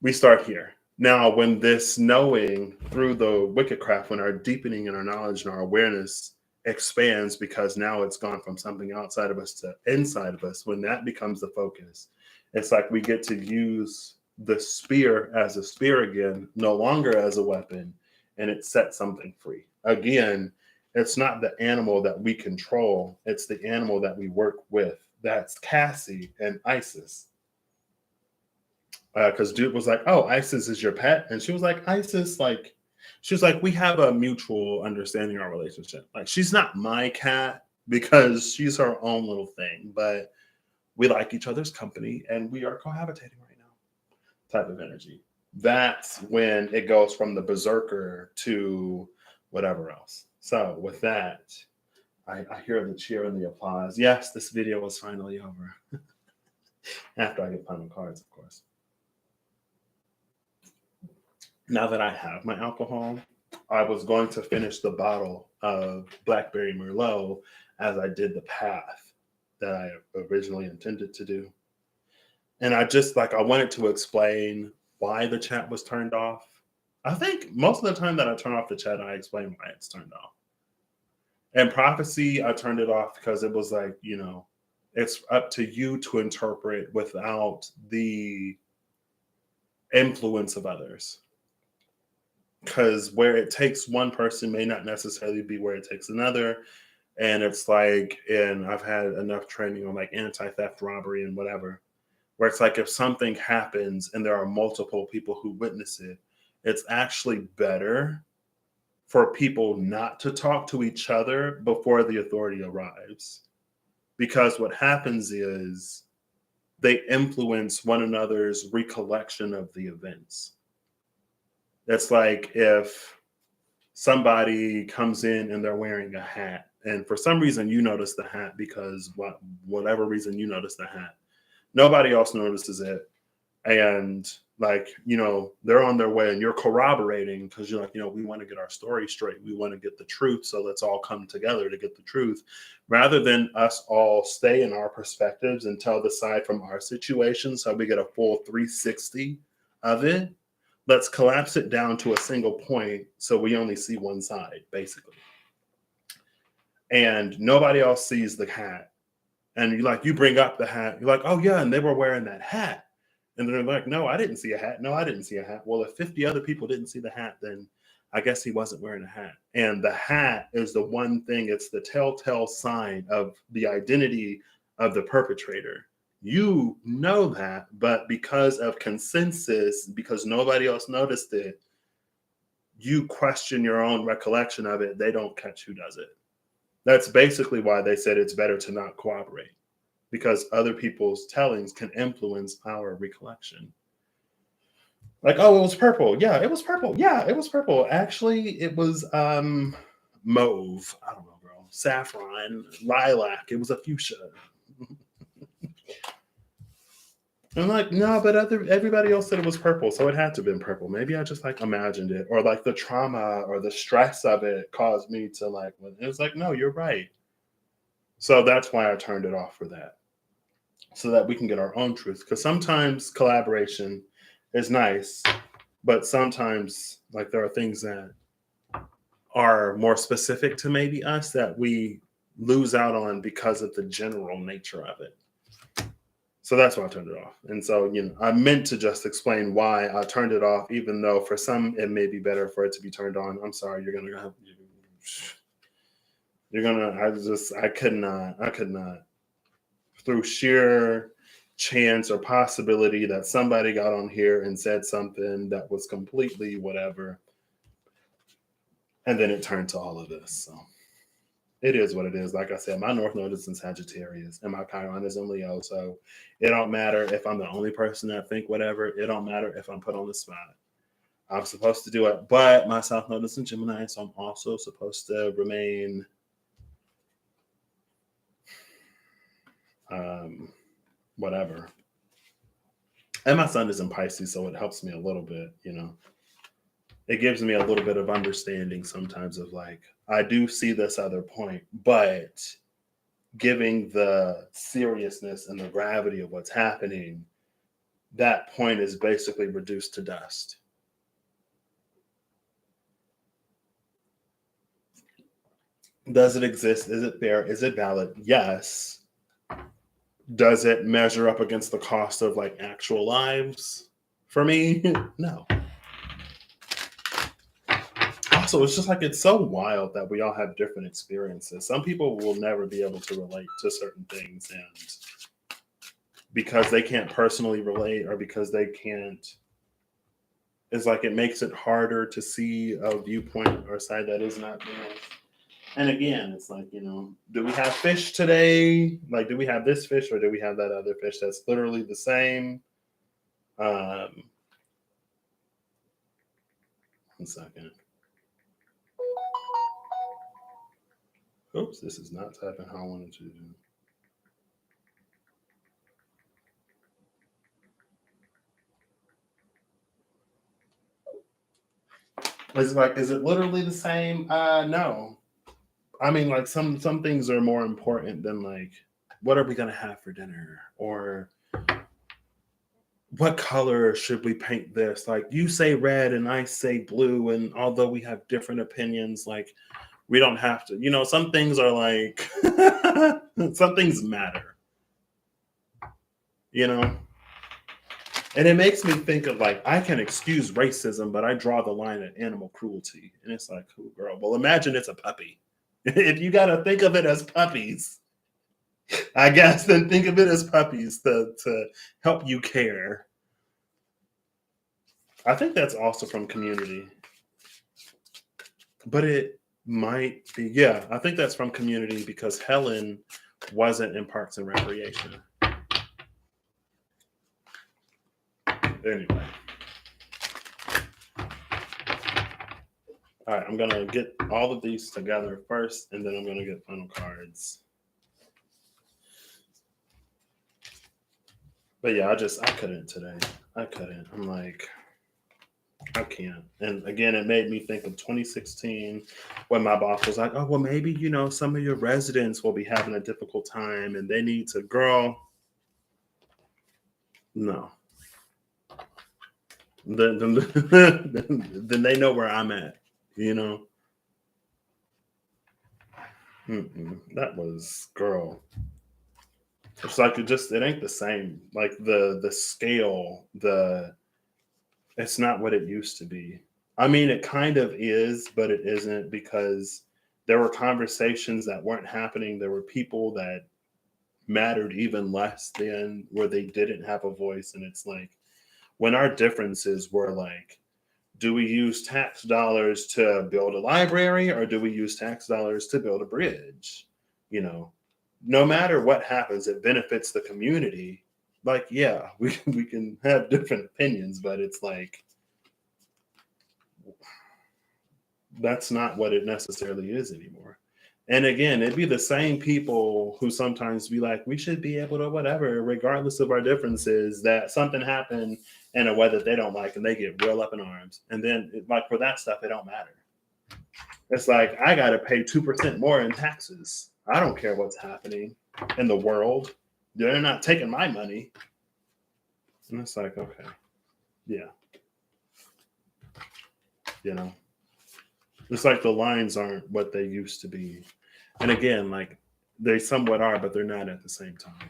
we start here. Now, when this knowing through the wicked craft, when our deepening in our knowledge and our awareness expands because now it's gone from something outside of us to inside of us, when that becomes the focus, it's like we get to use the spear as a spear again, no longer as a weapon, and it sets something free. Again, it's not the animal that we control, it's the animal that we work with. That's Cassie and Isis. Because dude was like, oh, Isis is your pet. And she was like, Isis, like, she was like, we have a mutual understanding of our relationship. Like, she's not my cat because she's her own little thing, but we like each other's company and we are cohabitating right now. Type of energy. That's when it goes from the berserker to whatever else. So with that, I hear the cheer and the applause. Yes, this video is finally over. After I get final cards, of course. Now that I have my alcohol, I was going to finish the bottle of Blackberry Merlot as I did the path that I originally intended to do. And I just like, I wanted to explain why the chat was turned off. I think most of the time that I turn off the chat, I explain why it's turned off. And prophecy, I turned it off because it was like, you know, it's up to you to interpret without the influence of others. Because where it takes one person may not necessarily be where it takes another. And it's like, and I've had enough training on like anti-theft robbery and whatever, where it's like if something happens and there are multiple people who witness it, it's actually better for people not to talk to each other before the authority arrives. Because what happens is they influence one another's recollection of the events. It's like if somebody comes in and they're wearing a hat, and for some reason you notice the hat because whatever reason you notice the hat, nobody else notices it. And like, you know, they're on their way and you're corroborating because you're like, you know, we want to get our story straight. We want to get the truth. So let's all come together to get the truth rather than us all stay in our perspectives and tell the side from our situation. So we get a full 360 of it. Let's collapse it down to a single point so we only see one side, basically. And nobody else sees the hat. And you bring up the hat. You're like, oh, yeah, and they were wearing that hat. And they're like, no, I didn't see a hat. No, I didn't see a hat. Well, if 50 other people didn't see the hat, then I guess he wasn't wearing a hat. And the hat is the one thing, it's the telltale sign of the identity of the perpetrator. You know that, but because of consensus, because nobody else noticed it, you question your own recollection of it. They don't catch who does it. That's basically why they said it's better to not cooperate, because other people's tellings can influence our recollection. Like, oh, it was purple. Yeah, it was purple. Yeah, it was purple. Actually, it was mauve. I don't know, girl. Saffron, lilac. It was a fuchsia. I'm like, no, but everybody else said it was purple, so it had to have been purple. Maybe I just like imagined it, or like the trauma or the stress of it caused me to like. It was like, no, you're right. So that's why I turned it off for that, so that we can get our own truth. Because sometimes collaboration is nice, but sometimes like there are things that are more specific to maybe us that we lose out on because of the general nature of it. So that's why I turned it off. And so, I meant to just explain why I turned it off, even though for some it may be better for it to be turned on. I'm sorry, I could not, through sheer chance or possibility that somebody got on here and said something that was completely whatever. And then it turned to all of this. So it is what it is. Like I said, my North Node is in Sagittarius and my Chiron is in Leo. So it don't matter if I'm the only person that think whatever. It don't matter if I'm put on the spot. I'm supposed to do it. But my South Node is in Gemini, so I'm also supposed to remain whatever. And my Sun is in Pisces, so it helps me a little bit. It gives me a little bit of understanding sometimes of like, I do see this other point, but giving the seriousness and the gravity of what's happening, that point is basically reduced to dust. Does it exist? Is it fair? Is it valid? Yes. Does it measure up against the cost of like actual lives for me? No. Also, it's just like it's so wild that we all have different experiences. Some people will never be able to relate to certain things, and because they can't personally relate or because they can't, it's like it makes it harder to see a viewpoint or side that is not theirs. And again, it's like, do we have fish today? Like, do we have this fish or do we have that other fish that's literally the same? 1 second. Oops, this is not typing how I wanted to do. Is it literally the same? No. I mean, like some things are more important than like, what are we gonna have for dinner? Or what color should we paint this? Like you say red and I say blue, and although we have different opinions, like we don't have to, some things are like some things matter, you know? And it makes me think of like, I can excuse racism, but I draw the line at animal cruelty. And it's like, cool girl. Well, imagine it's a puppy. If you gotta think of it as puppies, I guess then think of it as puppies to help you care. I think that's also from Community. But it might be, yeah, I think that's from Community because Helen wasn't in Parks and Recreation. Anyway. All right, I'm going to get all of these together first, and then I'm going to get final cards. But yeah, I couldn't today. I couldn't. I'm like, I can't. And again, it made me think of 2016 when my boss was like, oh, well, maybe, some of your residents will be having a difficult time and they need to, girl. No. Then they know where I'm at, That was, girl. It's like it ain't the same. Like the scale, it's not what it used to be. I mean, it kind of is, but it isn't because there were conversations that weren't happening. There were people that mattered even less than where they didn't have a voice. And it's like when our differences were like, do we use tax dollars to build a library or do we use tax dollars to build a bridge? No matter what happens, it benefits the community. like, yeah, we can have different opinions, but it's like that's not what it necessarily is anymore. And again, it'd be the same people who sometimes be like, we should be able to whatever, regardless of our differences, that something happened in a way that they don't like and they get real up in arms. And then like for that stuff, it don't matter. It's like I gotta pay 2% more in taxes. I don't care what's happening in the world. They're not taking my money. And it's like, okay, yeah, you know. It's like the lines aren't what they used to be. And again, like they somewhat are, but they're not at the same time.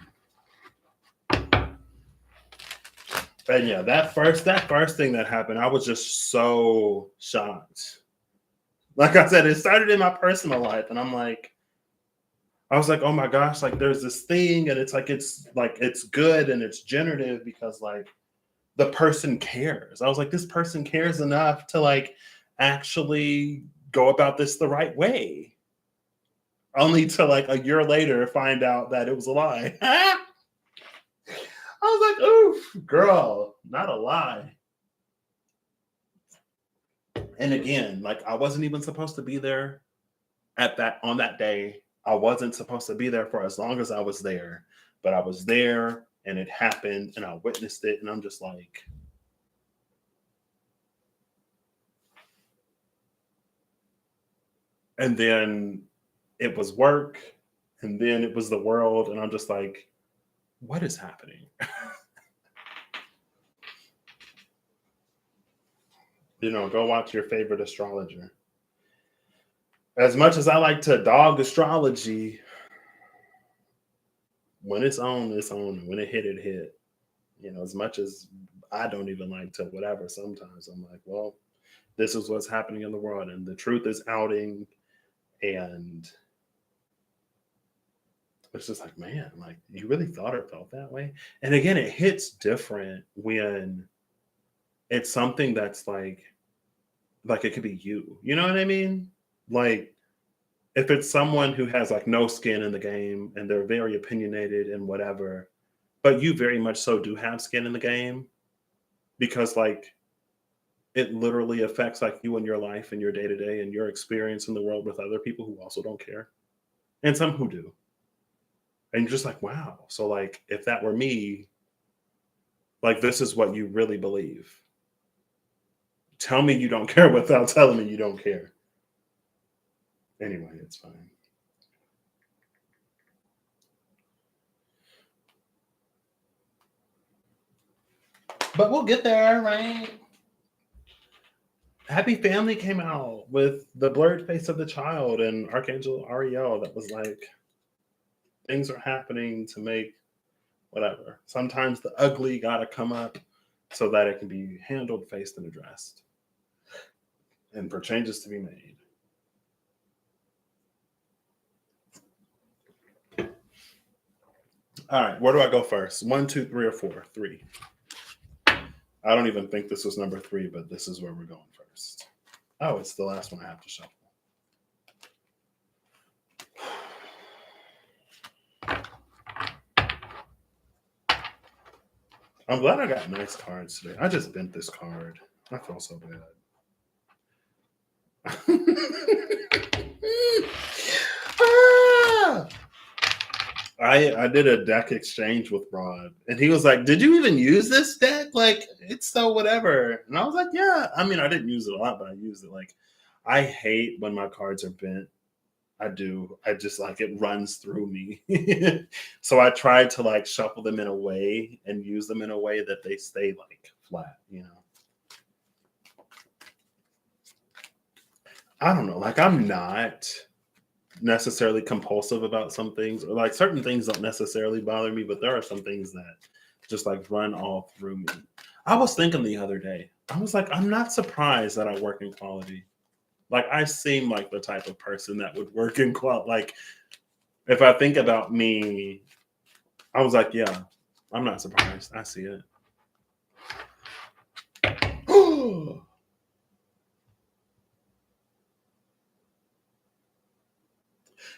And yeah, that first thing that happened, I was just so shocked. Like I said, it started in my personal life, and I was like, oh my gosh, like there's this thing, and it's good and it's generative because like the person cares. I was like, this person cares enough to like actually go about this the right way. Only to like a year later find out that it was a lie. I was like, oof, girl, not a lie. And again, like I wasn't even supposed to be there at that on that day. I wasn't supposed to be there for as long as I was there, but I was there and it happened and I witnessed it and I'm just like, and then it was work and then it was the world and I'm just like, what is happening? Go watch your favorite astrologer. As much as I like to dog astrology, when it's on, it's on. When it hit, it hit. As much as I don't even like to whatever, sometimes I'm like, well, this is what's happening in the world, and the truth is outing, and it's just like, man, like you really thought or felt that way. And again, it hits different when it's something that's like it could be you. You know what I mean? Like if it's someone who has like no skin in the game and they're very opinionated and whatever, but you very much so do have skin in the game because like it literally affects like you and your life and your day to day and your experience in the world with other people who also don't care and some who do. And you're just like, wow. So like if that were me, like this is what you really believe. Tell me you don't care without telling me you don't care. Anyway, it's fine. But we'll get there, right? Happy Family came out with the blurred face of the child and Archangel Ariel that was like, things are happening to make whatever. Sometimes the ugly gotta come up so that it can be handled, faced, and addressed. And for changes to be made. All right, where do I go first? 1, 2, 3, or 4? 3. I don't even think this was number 3, but this is where we're going first. Oh, it's the last one I have to shuffle. I'm glad I got nice cards today. I just bent this card. I feel so bad. Ah! I did a deck exchange with Rod, and he was like, "Did you even use this deck? Like, it's so whatever." And I was like, "Yeah." I mean, I didn't use it a lot, but I used it. Like, I hate when my cards are bent. I do. I just like it runs through me. So I tried to like shuffle them in a way and use them in a way that they stay like flat. I don't know. Like, I'm not necessarily compulsive about some things, or like certain things don't necessarily bother me, but there are some things that just like run all through me. I was thinking the other day, I was like, I'm not surprised that I work in quality. Like, I seem like the type of person that would work in quality. Like, if I think about me, I was like, yeah, I'm not surprised. I see it.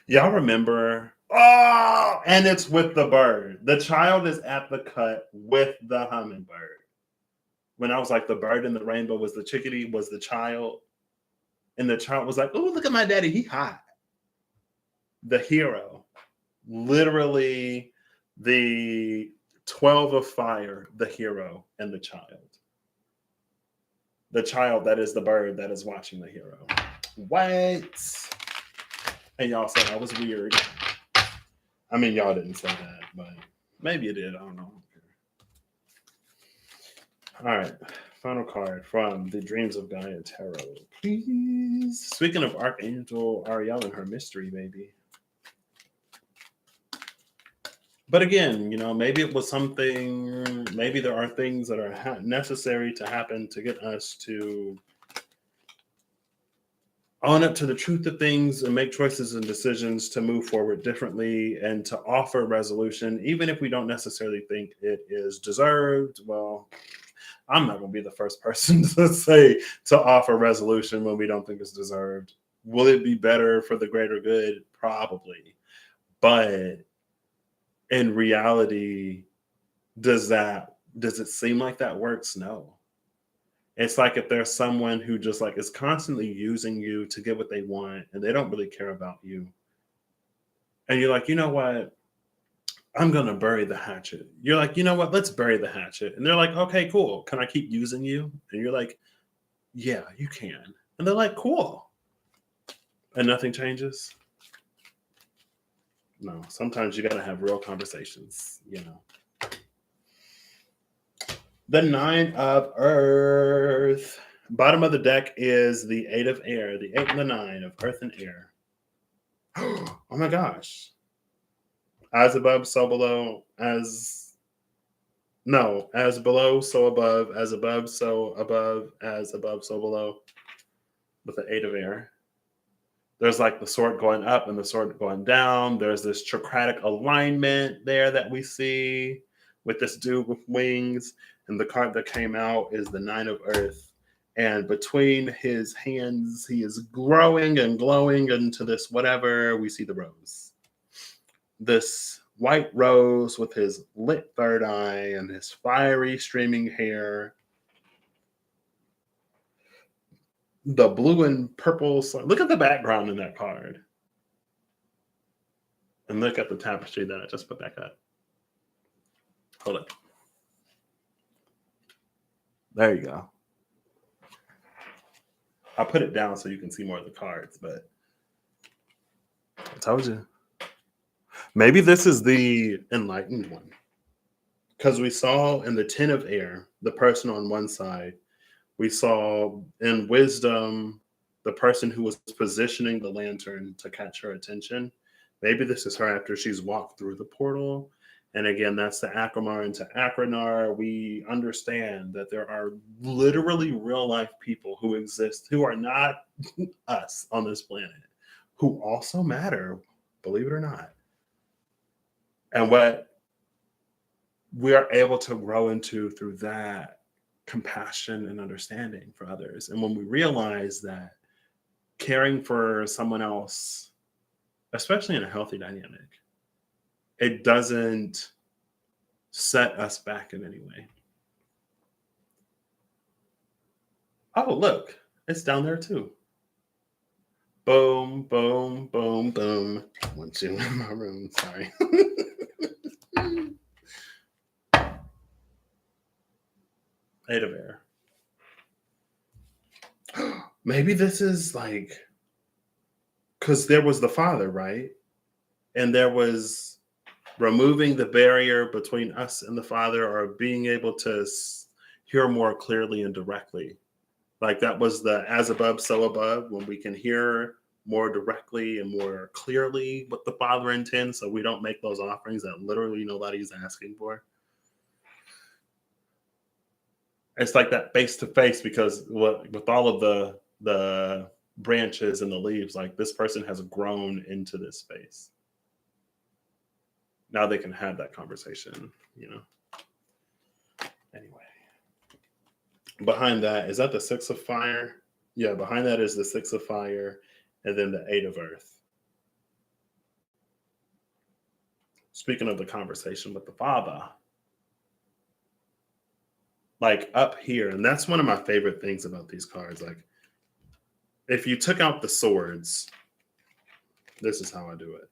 Y'all remember Oh, and it's with the bird. The child is at the cut with the hummingbird. When I was like, the bird in the rainbow was the chickadee, was the child. And the child was like, oh, look at my daddy. He hot. The hero. Literally the 12 of fire, the hero and the child. The child that is the bird that is watching the hero. What? And y'all said I was weird. I mean, y'all didn't say that, but maybe you did. I don't know. All right. Final card from the Dreams of Gaia Tarot. Please. Speaking of Archangel Ariel and her mystery, baby. But again, maybe it was something, maybe there are things that are necessary to happen to get us to own up to the truth of things and make choices and decisions to move forward differently and to offer resolution, even if we don't necessarily think it is deserved. Well, I'm not going to be the first person to say to offer resolution when we don't think it's deserved. Will it be better for the greater good? Probably. But in reality, does it seem like that works? No. It's like if there's someone who just like is constantly using you to get what they want and they don't really care about you. And you're like, you know what? I'm going to bury the hatchet. You're like, you know what? Let's bury the hatchet. And they're like, okay, cool. Can I keep using you? And you're like, yeah, you can. And they're like, cool. And nothing changes. No, sometimes you got to have real conversations, The 9 of Earth. Bottom of the deck is the 8 of Air, the 8 and the 9 of Earth and Air. Oh my gosh. As above, so below, as below, so above, as above, so above, as above, so below. With the 8 of Air. There's like the sword going up and the sword going down. There's this trichromatic alignment there that we see with this dude with wings. And the card that came out is the 9 of Earth. And between his hands, he is growing and glowing into this whatever. We see the rose. This white rose with his lit third eye and his fiery streaming hair. The blue and purple. Look at the background in that card. And look at the tapestry that I just put back up. Hold up. There you go. I'll put it down so you can see more of the cards, but I told you. Maybe this is the enlightened one. Because we saw in the 10 of Air, the person on one side. We saw in wisdom, the person who was positioning the lantern to catch her attention. Maybe this is her after she's walked through the portal. And again, that's the Akramar into Akranar. We understand that there are literally real life people who exist who are not us on this planet, who also matter, believe it or not. And what we are able to grow into through that compassion and understanding for others. And when we realize that caring for someone else, especially in a healthy dynamic, it doesn't set us back in any way. Oh, look, it's down there too. Boom, boom, boom, boom. I want you in my room, sorry. Eight of Air. Maybe this is like, because there was the father, right? And there was removing the barrier between us and the father, or being able to hear more clearly and directly. Like that was the as above, so above, when we can hear more directly and more clearly what the father intends, so we don't make those offerings that literally nobody's asking for. It's like that face to face, because with all of the branches and the leaves, like this person has grown into this space. Now they can have that conversation, Anyway. Behind that, is that the 6 of Fire? Yeah, behind that is the 6 of Fire and then the 8 of Earth. speaking of the conversation with the Father, like up here, and that's one of my favorite things about these cards. Like, if you took out the swords, this is how I do it.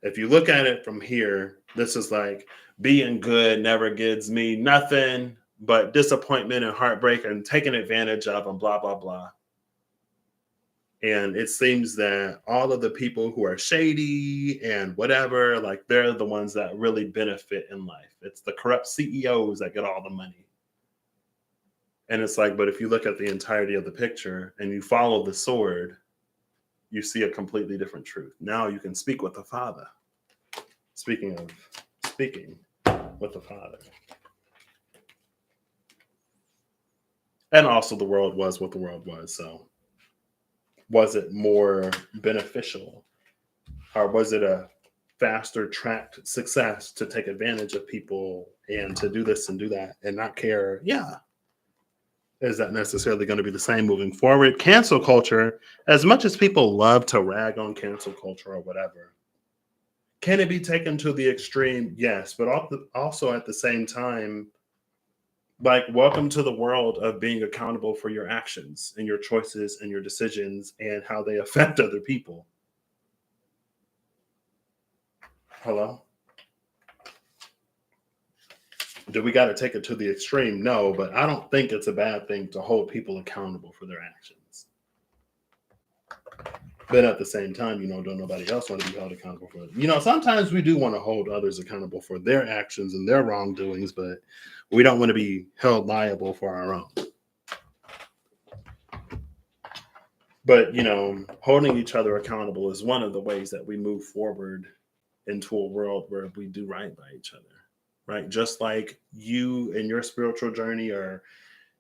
If you look at it from here, this is like being good never gives me nothing but disappointment and heartbreak and taken advantage of and blah, blah, blah. And it seems that all of the people who are shady and whatever, like they're the ones that really benefit in life. It's the corrupt CEOs that get all the money. And it's like, but if you look at the entirety of the picture and you follow the sword, you see a completely different truth. Now you can speak with the Father. Speaking of speaking with the Father. And also the world was what the world was. So was it more beneficial, or was it a faster tracked success to take advantage of people and to do this and do that and not care? Yeah. Is that necessarily going to be the same moving forward? Cancel culture, as much as people love to rag on cancel culture or whatever, can it be taken to the extreme? Yes, but also at the same time, like, welcome to the world of being accountable for your actions and your choices and your decisions and how they affect other people. Hello? Do we got to take it to the extreme? No, but I don't think it's a bad thing to hold people accountable for their actions. But at the same time, don't nobody else want to be held accountable for it. Sometimes we do want to hold others accountable for their actions and their wrongdoings, but we don't want to be held liable for our own. But, holding each other accountable is one of the ways that we move forward into a world where we do right by each other, right? Just like you in your spiritual journey are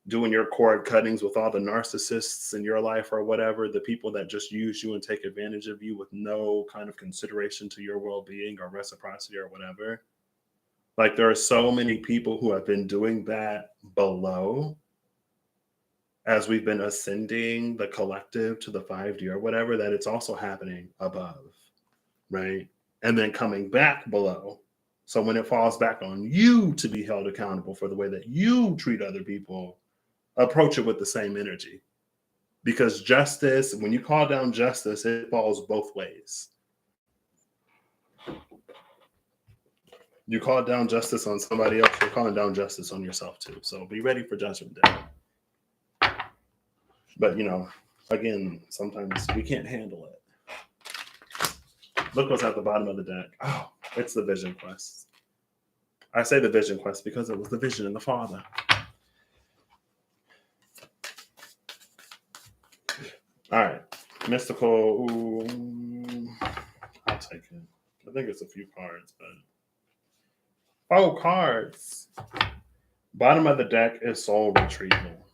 doing your cord cuttings with all the narcissists in your life or whatever, the people that just use you and take advantage of you with no kind of consideration to your well-being or reciprocity or whatever. Like, there are so many people who have been doing that below as we've been ascending the collective to the 5D or whatever, that it's also happening above, right? And then coming back below. So when it falls back on you to be held accountable for the way that you treat other people, approach it with the same energy. Because justice, when you call down justice, it falls both ways. You call down justice on somebody else, you're calling down justice on yourself too. So be ready for judgment day. But, again, sometimes we can't handle it. Look what's at the bottom of the deck. Oh, it's the vision quest. I say the vision quest because it was the vision in the Father. All right. Mystical. Ooh, I'll take it. I think it's a few cards, but. Oh, cards. Bottom of the deck is soul retrieval.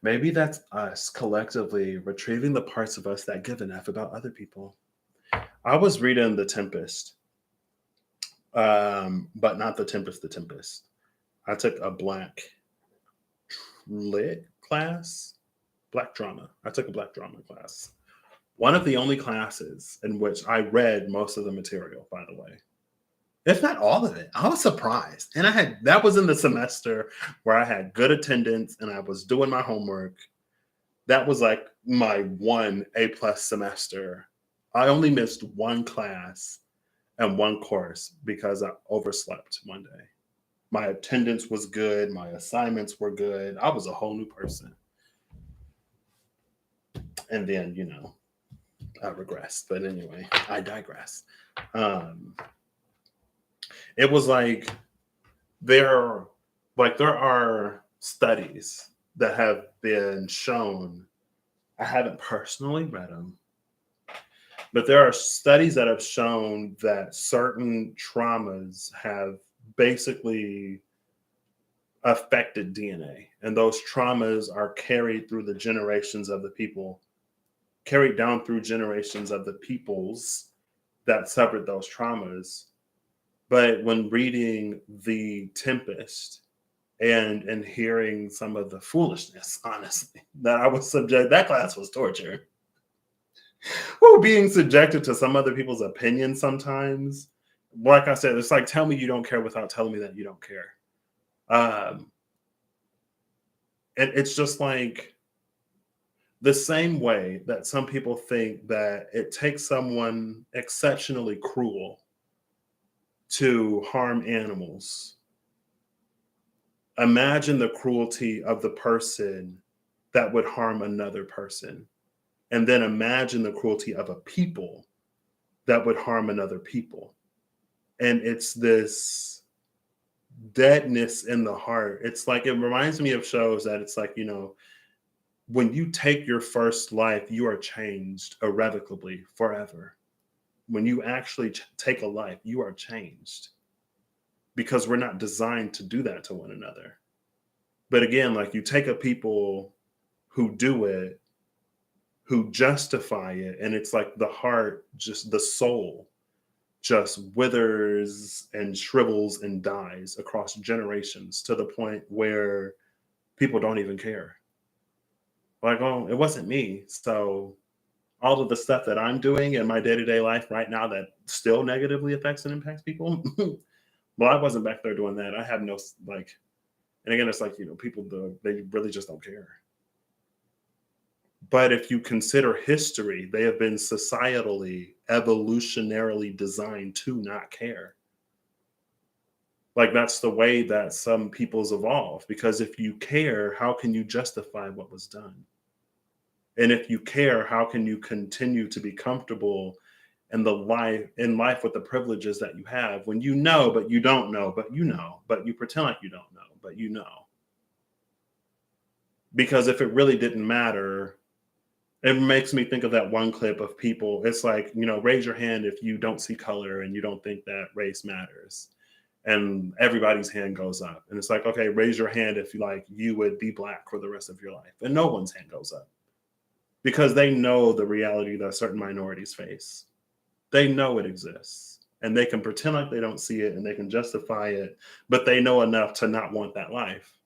Maybe that's us collectively retrieving the parts of us that give an F about other people. I was reading The Tempest, but not The Tempest. I took a black lit class. Black drama. I took a black drama class. One of the only classes in which I read most of the material, by the way. If not all of it. I was surprised. And that was in the semester where I had good attendance and I was doing my homework. That was like my one A+ semester. I only missed one class and one course because I overslept one day. My attendance was good. My assignments were good. I was a whole new person. And then, I regressed. But anyway, I digress. It was like there are studies that have been shown. I haven't personally read them, but there are studies that have shown that certain traumas have basically affected DNA, and those traumas are carried through the generations of the people, carried down through generations of the peoples that suffered those traumas. But when reading The Tempest and hearing some of the foolishness, honestly, that I was that class was torture. Well, being subjected to some other people's opinions sometimes. Like I said, it's like tell me you don't care without telling me that you don't care. Um, and it's just like the same way that some people think that it takes someone exceptionally cruel to harm animals. Imagine the cruelty of the person that would harm another person. And then imagine the cruelty of a people that would harm another people. And it's this deadness in the heart. It's like it reminds me of shows that it's like, when you take your first life, you are changed irrevocably forever. When you actually take a life, you are changed because we're not designed to do that to one another. But again, like you take a people who do it, who justify it, and it's like the heart, just the soul, just withers and shrivels and dies across generations to the point where people don't even care. Like, oh, it wasn't me. So all of the stuff that I'm doing in my day-to-day life right now that still negatively affects and impacts people. Well, I wasn't back there doing that. I had no like, and again, it's like, people they really just don't care. But if you consider history, they have been societally, evolutionarily designed to not care. Like that's the way that some peoples evolve. Because if you care, how can you justify what was done? And if you care, how can you continue to be comfortable in life with the privileges that you have when you know, but you don't know, but you pretend like you don't know, but you know. Because if it really didn't matter, it makes me think of that one clip of people. It's like, raise your hand if you don't see color and you don't think that race matters. And everybody's hand goes up. And it's like, okay, raise your hand if you would be black for the rest of your life. And no one's hand goes up because they know the reality that certain minorities face. They know it exists and they can pretend like they don't see it and they can justify it, but they know enough to not want that life.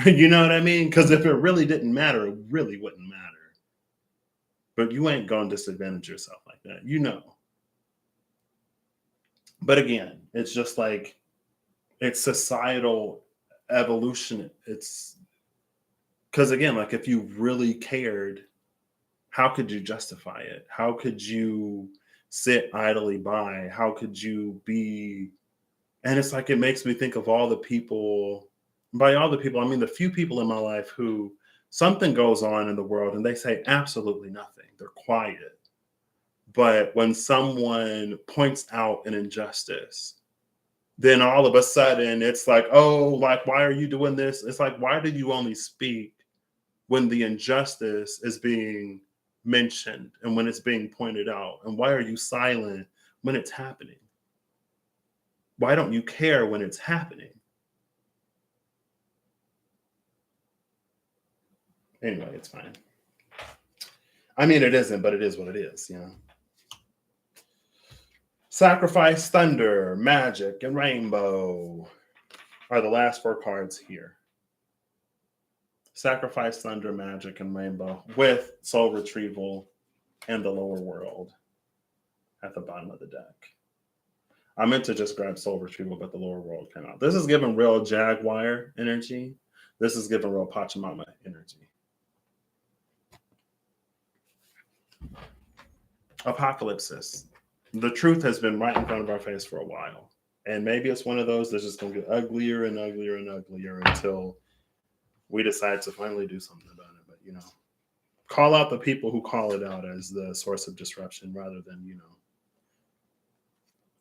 You know what I mean? Because if it really didn't matter, it really wouldn't matter. But you ain't going to disadvantage yourself like that. But again, it's just like, it's societal evolution. It's because, again, like if you really cared, how could you justify it? How could you sit idly by? How could you be? And it's like, it makes me think of all the people, by all the people, I mean, the few people in my life who something goes on in the world and they say absolutely nothing. They're quiet. But when someone points out an injustice, then all of a sudden it's like, oh, like, why are you doing this? It's like, why did you only speak when the injustice is being mentioned and when it's being pointed out? And why are you silent when it's happening? Why don't you care when it's happening? Anyway, it's fine. I mean, it isn't, but it is what it is, Sacrifice, Thunder, Magic, and Rainbow are the last 4 cards here. Sacrifice, Thunder, Magic, and Rainbow with Soul Retrieval and the Lower World at the bottom of the deck. I meant to just grab Soul Retrieval, but the Lower World came out. This is giving real Jaguar energy. This is giving real Pachamama energy. Apocalypsis. The truth has been right in front of our face for a while. And maybe it's one of those that's just going to get uglier and uglier and uglier until we decide to finally do something about it. But, call out the people who call it out as the source of disruption rather than,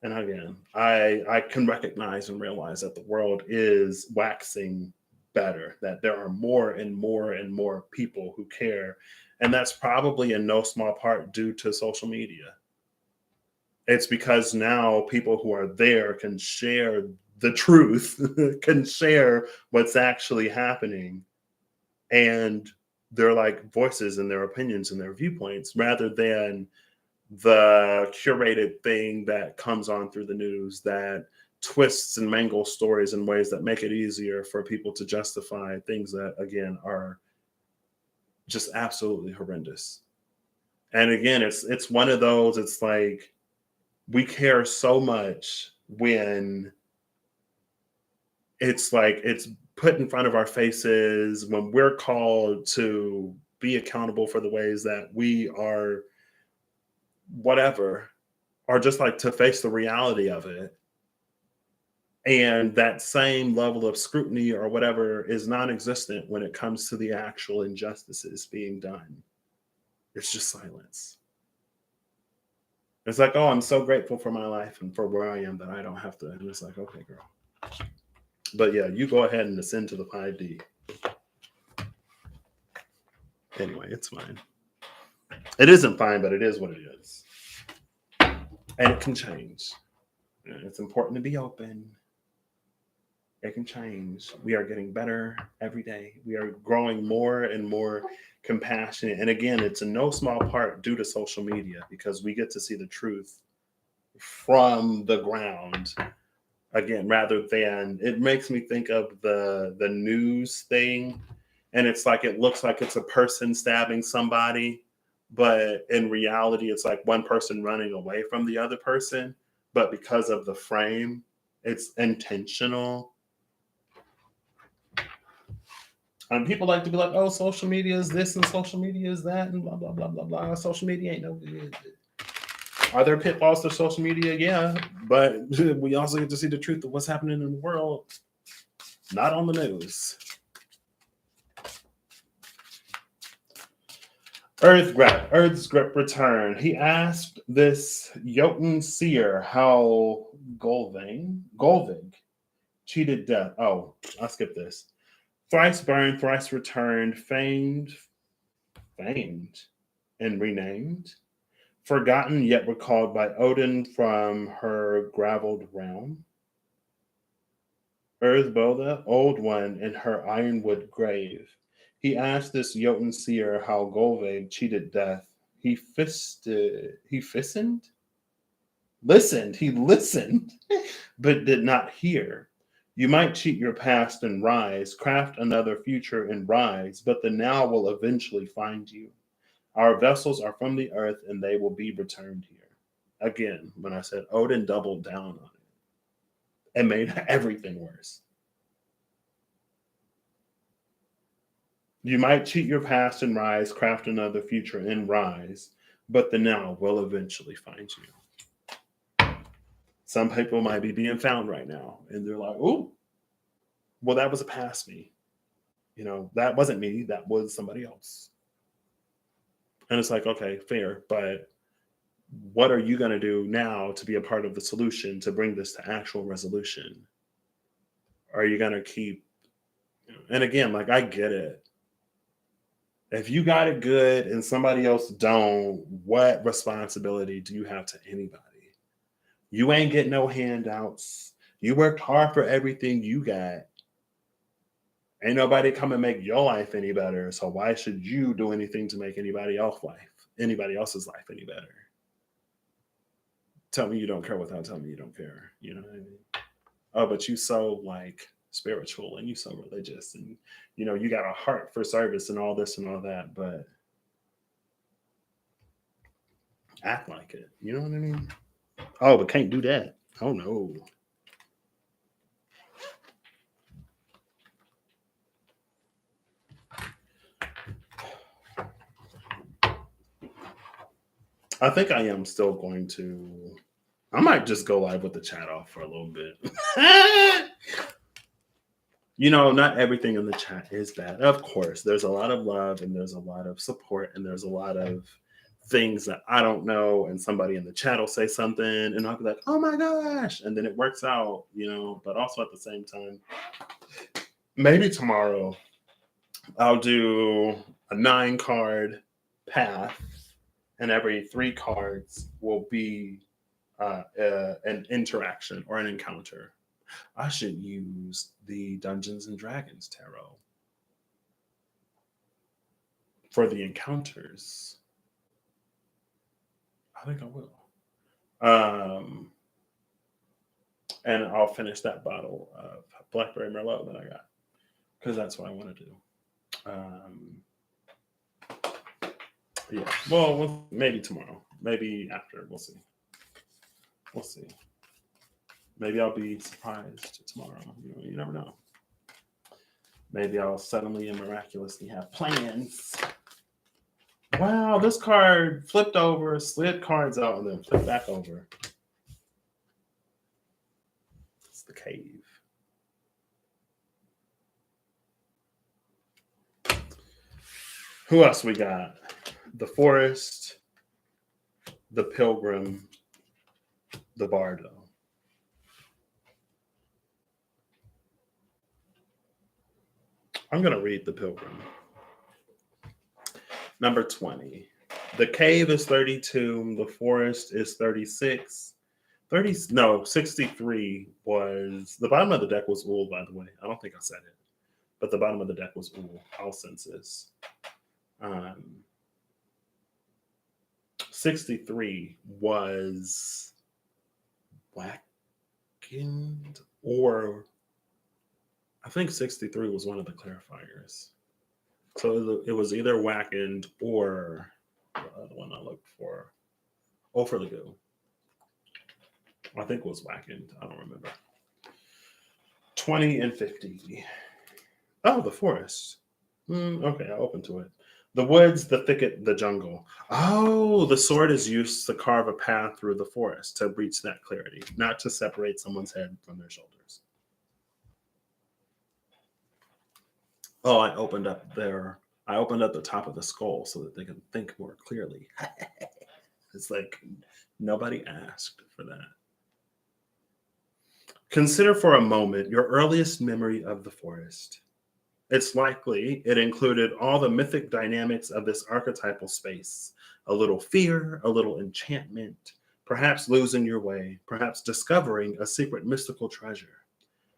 And again, I can recognize and realize that the world is waxing better, that there are more and more and more people who care. And that's probably in no small part due to social media. It's because now people who are there can share the truth, can share what's actually happening. And they're like voices and their opinions and their viewpoints rather than the curated thing that comes on through the news that twists and mangles stories in ways that make it easier for people to justify things that, again, are just absolutely horrendous. And again, it's one of those, it's like we care so much when it's like it's put in front of our faces, when we're called to be accountable for the ways that we are whatever, or just like to face the reality of it. And that same level of scrutiny or whatever is non-existent when it comes to the actual injustices being done. It's just silence. It's like, oh, I'm so grateful for my life and for where I am that I don't have to. And it's like, okay, girl. But yeah, you go ahead and ascend to the 5D. Anyway, it's fine. It isn't fine, but it is what it is. And it can change. It's important to be open. It can change. We are getting better every day. We are growing more and more compassionate. And again, it's in no small part due to social media, because we get to see the truth from the ground again, rather than, it makes me think of the news thing. And it's like, it looks like it's a person stabbing somebody, but in reality it's like one person running away from the other person, but because of the frame, it's intentional. And people like to be like, oh, social media is this and social media is that and blah blah blah blah blah. Social media ain't no good. Are there pitfalls to social media? Yeah, but we also get to see the truth of what's happening in the world, not on the news. Earth's grip return. He asked this Jotun seer how Golvig cheated death. Oh, I'll skip this. Thrice burned, thrice returned, famed, and renamed, forgotten yet recalled by Odin from her gravelled realm. Earthboda, old one, in her ironwood grave. He asked this Jotun seer how Golvaig cheated death. He listened, but did not hear. You might cheat your past and rise, craft another future and rise, but the now will eventually find you. Our vessels are from the earth and they will be returned here. Again, when I said Odin doubled down on it and made everything worse. You might cheat your past and rise, craft another future and rise, but the now will eventually find you. Some people might be being found right now and they're like, oh, well, that was a past me. You know, that wasn't me, that was somebody else. And it's like, okay, fair, but what are you going to do now to be a part of the solution to bring this to actual resolution? Are you going to keep, and again, like, I get it. If you got it good and somebody else don't, what responsibility do you have to anybody? You ain't getting no handouts. You worked hard for everything you got. Ain't nobody come and make your life any better. So why should you do anything to make anybody else's life any better? Tell me you don't care without telling me you don't care. You know what I mean? Oh, but you so like spiritual and you so religious and you know you got a heart for service and all this and all that, but act like it. You know what I mean? Oh, but can't do that. Oh no. I think I am still going to. I might just go live with the chat off for a little bit. You know, not everything in the chat is bad. Of course, there's a lot of love and there's a lot of support and there's a lot of things that I don't know. And somebody in the chat will say something and I'll be like, oh my gosh. And then it works out, you know, but also at the same time, maybe tomorrow I'll do a 9-card path and every 3 cards will be an interaction or an encounter. I should use the Dungeons and Dragons tarot for the encounters. I think I will. And I'll finish that bottle of Blackberry Merlot that I got because that's what I want to do. Yeah. Well, maybe tomorrow. Maybe after. We'll see. We'll see. Maybe I'll be surprised tomorrow. You never know. Maybe I'll suddenly and miraculously have plans. Wow, this card flipped over, slid cards out, and then flipped back over. It's the cave. Who else we got? The forest, the pilgrim, the bardo. I'm going to read the pilgrim. Number 20. The cave is 32. The forest is 36. 63 was... The bottom of the deck was Ull, by the way. I don't think I said it. But the bottom of the deck was Ull. All senses. 63 was Wackened, or I think 63 was one of the clarifiers. So it was either Wackened or the other one I looked for. For the Goo. I think it was Wackened. I don't remember. 20 and 50. Oh, the forest. Okay, I'll open to it. The woods, the thicket, the jungle. Oh, the sword is used to carve a path through the forest to reach that clarity, not to separate someone's head from their shoulders. Oh, I opened up the top of the skull so that they can think more clearly. It's like nobody asked for that. Consider for a moment your earliest memory of the forest. It's likely it included all the mythic dynamics of this archetypal space. A little fear, a little enchantment, perhaps losing your way, perhaps discovering a secret mystical treasure.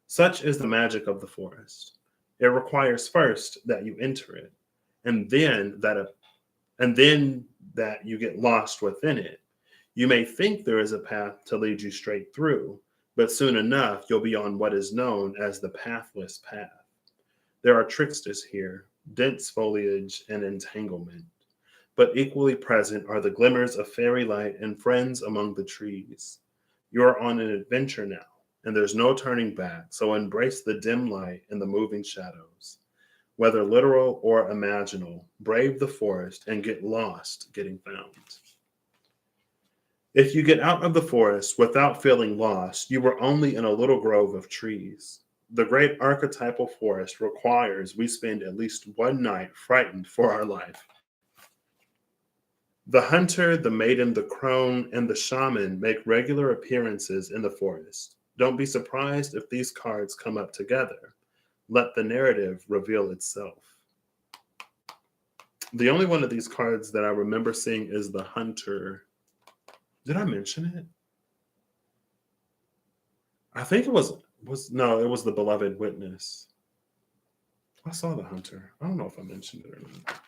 Such is the magic of the forest. It requires first that you enter it, and then that you get lost within it. You may think there is a path to lead you straight through, but soon enough you'll be on what is known as the pathless path. There are tricksters here, dense foliage and entanglement, but equally present are the glimmers of fairy light and friends among the trees. You are on an adventure now, and there's no turning back, so embrace the dim light and the moving shadows. Whether literal or imaginal, brave the forest and get lost getting found. If you get out of the forest without feeling lost, you were only in a little grove of trees. The great archetypal forest requires we spend at least one night frightened for our life. The hunter, the maiden, the crone, and the shaman make regular appearances in the forest. Don't be surprised if these cards come up together. Let the narrative reveal itself. The only one of these cards that I remember seeing is the hunter. Did I mention it? I think it was the beloved witness. I saw the hunter. I don't know if I mentioned it or not.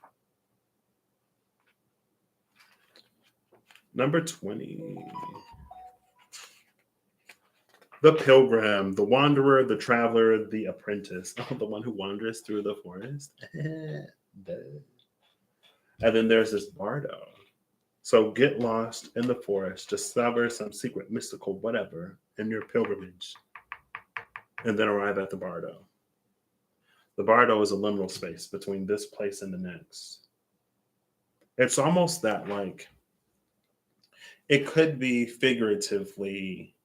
Number 20. The pilgrim, the wanderer, the traveler, the apprentice. Oh, the one who wanders through the forest. And then there's this bardo. So get lost in the forest, discover some secret mystical whatever in your pilgrimage, and then arrive at the bardo. The bardo is a liminal space between this place and the next. It's almost that like, it could be figuratively,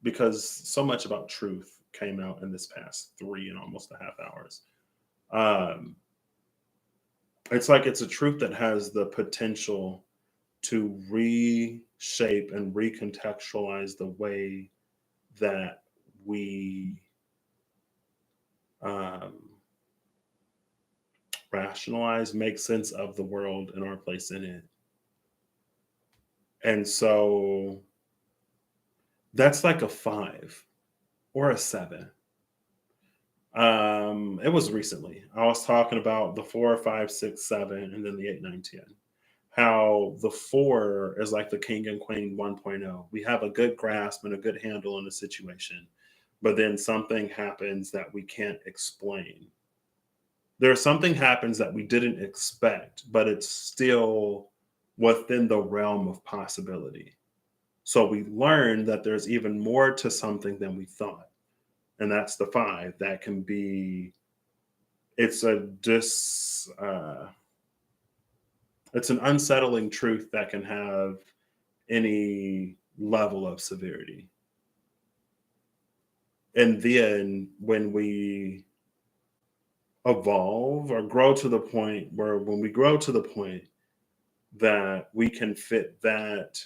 because so much about truth came out in this past 3 and almost a half hours. It's like it's a truth that has the potential to reshape and recontextualize the way that we rationalize, make sense of the world and our place in it. And so that's like a 5 or a 7. It was recently. I was talking about the 4, 5, 6, 7, and then the 8, 9, 10. How the 4 is like the king and queen 1.0. We have a good grasp and a good handle on the situation, but then something happens that we can't explain. Something happens that we didn't expect, but it's still within the realm of possibility. So we learn that there's even more to something than we thought. And that's the 5. That can be, it's a it's an unsettling truth that can have any level of severity. And then when we evolve or grow to the point where, when we grow to the point that we can fit that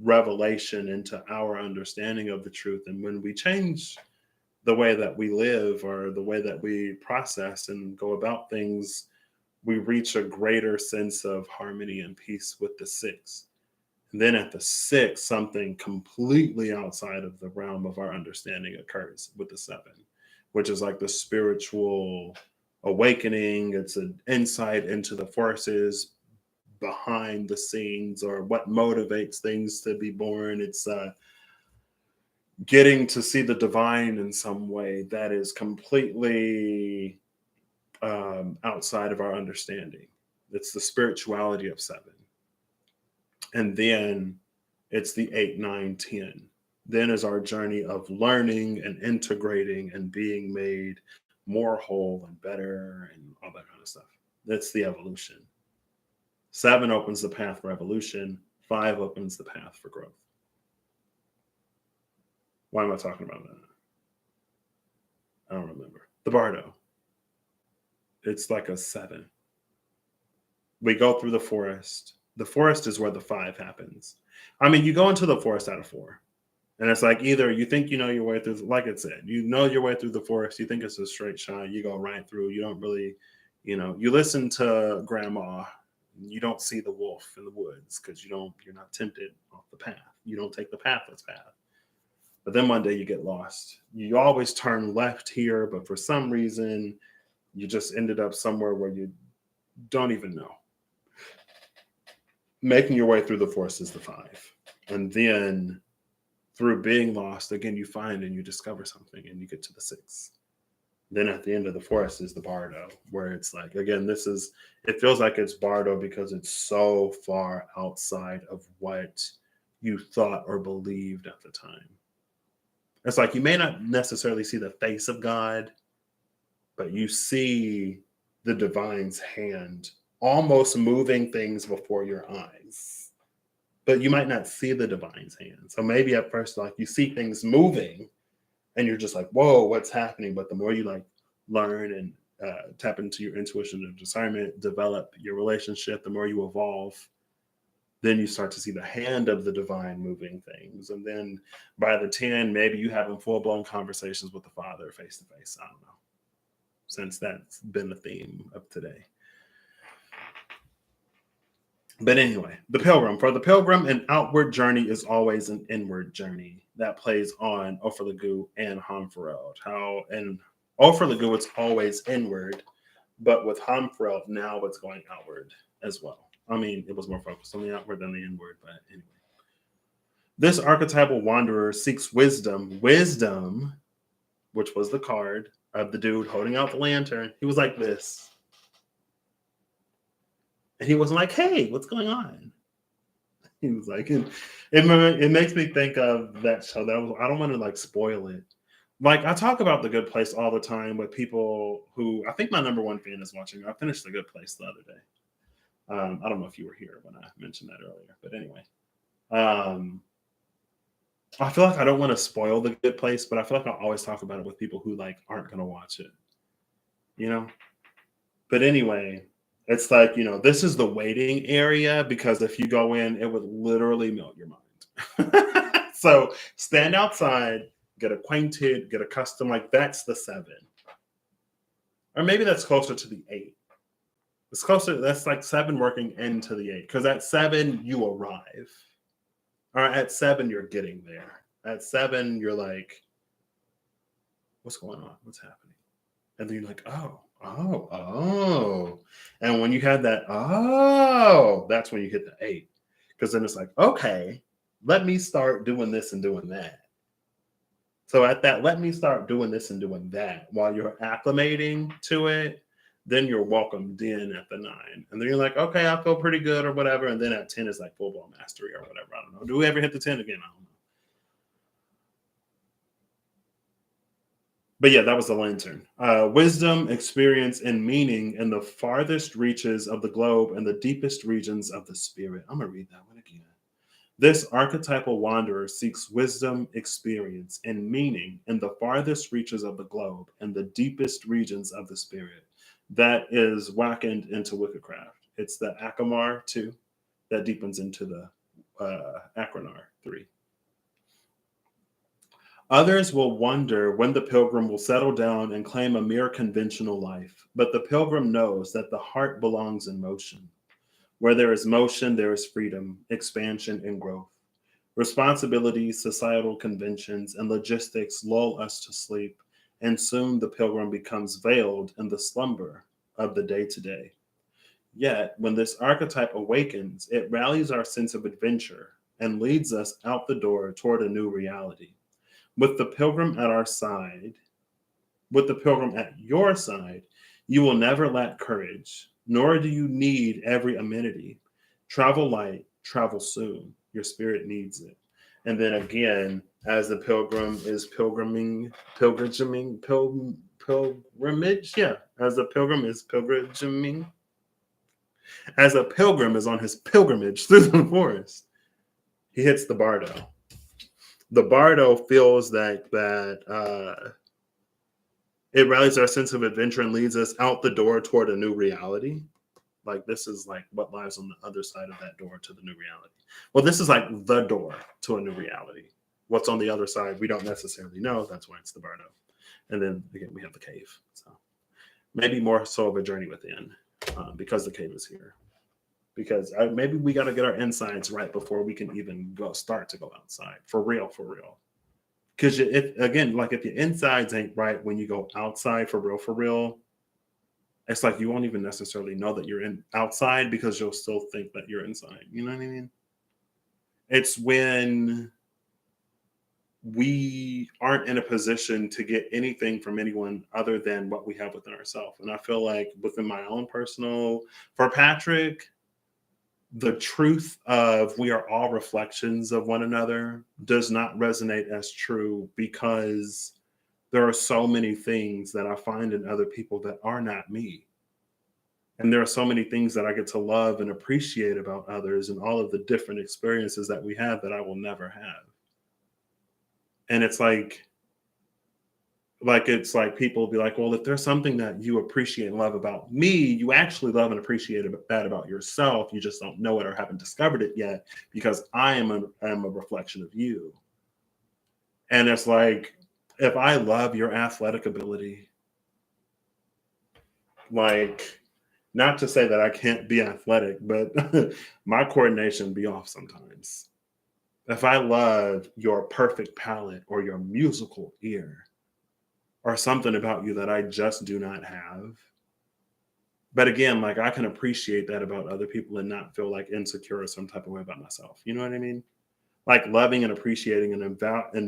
revelation into our understanding of the truth, and when we change the way that we live or the way that we process and go about things, we reach a greater sense of harmony and peace with the 6. And then at the 6, something completely outside of the realm of our understanding occurs with the 7, which is like the spiritual awakening. It's an insight into the forces behind the scenes, or what motivates things to be born. It's getting to see the divine in some way that is completely outside of our understanding. It's the spirituality of 7. And then it's the 8, 9, 10. Then is our journey of learning and integrating and being made more whole and better and all that kind of stuff. That's the evolution. 7 opens the path for evolution. 5 opens the path for growth. Why am I talking about that? I don't remember. The Bardo. It's like a 7. We go through the forest. The forest is where the 5 happens. I mean, you go into the forest out of 4. And it's like, either you think you know your way through, like it said, you know your way through the forest. You think it's a straight shot. You go right through. You don't really, you listen to grandma. You don't see the wolf in the woods because you're not tempted off the path. You don't take the pathless path. But then one day you get lost. You always turn left here, but for some reason, you just ended up somewhere where you don't even know. Making your way through the forest is the 5. And then through being lost, again, you find and you discover something and you get to the 6. Then at the end of the forest is the Bardo, where it's like, again, it feels like it's Bardo because it's so far outside of what you thought or believed at the time. It's like you may not necessarily see the face of God, but you see the divine's hand almost moving things before your eyes. But you might not see the divine's hand. So maybe at first, like, you see things moving and you're just like, whoa, what's happening? But the more you like learn and tap into your intuition and discernment, develop your relationship, the more you evolve, then you start to see the hand of the divine moving things. And then by the 10, maybe you having full-blown conversations with the Father face to face. I don't know, since that's been the theme of today. But anyway, the pilgrim. For the pilgrim, an outward journey is always an inward journey. That plays on Offerlegu and Hamfereld. How in Offerlegu it's always inward, but with Hamfereld now it's going outward as well. I mean, it was more focused on the outward than the inward, but anyway. This archetypal wanderer seeks wisdom. Wisdom, which was the card of the dude holding out the lantern. He was like this. And he wasn't like, hey, what's going on? He was like, it makes me think of that show. I don't want to like spoil it. Like, I talk about The Good Place all the time with people who, I think my number one fan is watching. I finished The Good Place the other day. I don't know if you were here when I mentioned that earlier, but anyway. I feel like I don't want to spoil The Good Place, but I feel like I always talk about it with people who like aren't going to watch it, But anyway, it's like, this is the waiting area, because if you go in, it would literally melt your mind. So stand outside, get acquainted, get accustomed. Like, that's the 7. Or maybe that's closer to the 8. It's closer. That's like 7 working into the 8. Because at 7, you arrive. Or at 7, you're getting there. At 7, you're like, what's going on? What's happening? And then you're like, oh. And when you have that, that's when you hit the 8. Because then it's like, okay, let me start doing this and doing that. So at that, let me start doing this and doing that while you're acclimating to it. then you're welcomed in at the 9. And then you're like, okay, I feel pretty good or whatever. And then at 10 is like full blown mastery or whatever. I don't know. Do we ever hit the 10 again? I don't know. But yeah, that was the lantern. Wisdom, experience, and meaning in the farthest reaches of the globe and the deepest regions of the spirit. I'm going to read that one again. This archetypal wanderer seeks wisdom, experience, and meaning in the farthest reaches of the globe and the deepest regions of the spirit. That is wackened into Wickedcraft. It's the Akamar 2 that deepens into the Akranar 3. Others will wonder when the pilgrim will settle down and claim a mere conventional life, but the pilgrim knows that the heart belongs in motion. Where there is motion, there is freedom, expansion, and growth. Responsibilities, societal conventions, and logistics lull us to sleep, and soon the pilgrim becomes veiled in the slumber of the day to day. Yet, when this archetype awakens, it rallies our sense of adventure and leads us out the door toward a new reality. With the pilgrim at our side, with the pilgrim at your side, you will never lack courage, nor do you need every amenity. Travel light, travel soon. Your spirit needs it. And then again, as the pilgrim is pilgrimage, yeah. As the pilgrim is pilgriming, as a pilgrim is on his pilgrimage through the forest, he hits the bardo. The bardo feels that it rallies our sense of adventure and leads us out the door toward a new reality. Like this is like what lies on the other side of that door to the new reality. Well, this is like the door to a new reality. What's on the other side, we don't necessarily know. That's why it's the bardo. And then again, we have the cave. So maybe more so of a journey within because the cave is here. Because maybe we got to get our insides right before we can even start to go outside. For real, for real. Because if your insides ain't right when you go outside for real, it's like you won't even necessarily know that you're outside because you'll still think that you're inside. You know what I mean? It's when we aren't in a position to get anything from anyone other than what we have within ourselves. And I feel like within my own personal, for Patrick, the truth of we are all reflections of one another does not resonate as true because there are so many things that I find in other people that are not me. And there are so many things that I get to love and appreciate about others and all of the different experiences that we have that I will never have. And it's like people be like, well, if there's something that you appreciate and love about me, you actually love and appreciate that about yourself. You just don't know it or haven't discovered it yet because I am a reflection of you. And it's like, if I love your athletic ability, like, not to say that I can't be athletic, but my coordination be off sometimes. If I love your perfect palate or your musical ear or something about you that I just do not have. But again, like I can appreciate that about other people and not feel like insecure or some type of way about myself. You know what I mean? Like loving and appreciating and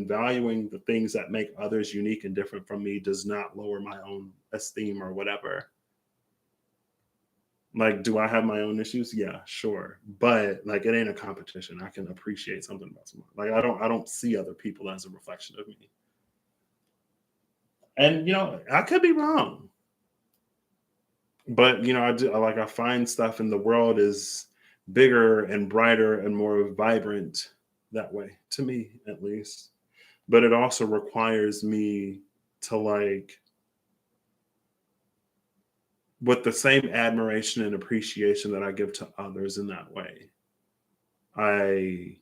valuing the things that make others unique and different from me does not lower my own esteem or whatever. Like, do I have my own issues? Yeah, sure. But like it ain't a competition. I can appreciate something about someone. Like I don't see other people as a reflection of me. And I could be wrong. But I find stuff in the world is bigger and brighter and more vibrant that way, to me at least. But it also requires me to with the same admiration and appreciation that I give to others in that way. I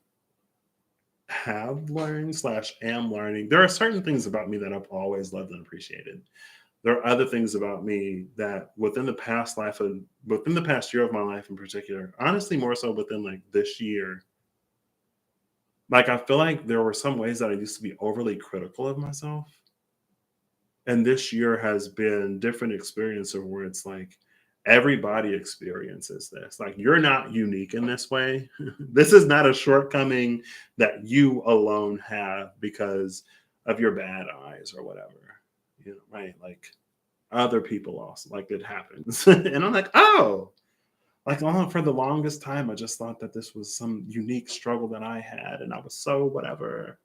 have learned / am learning. There are certain things about me that I've always loved and appreciated. There are other things about me that within the past life and within the past year of my life in particular, honestly, more so within like this year, like I feel like there were some ways that I used to be overly critical of myself. And this year has been different experience of where it's like everybody experiences this. Like you're not unique in this way. This is not a shortcoming that you alone have because of your bad eyes or whatever. Right? Like other people also. Like it happens. And I'm like, oh, like for the longest time, I just thought that this was some unique struggle that I had, and I was so whatever.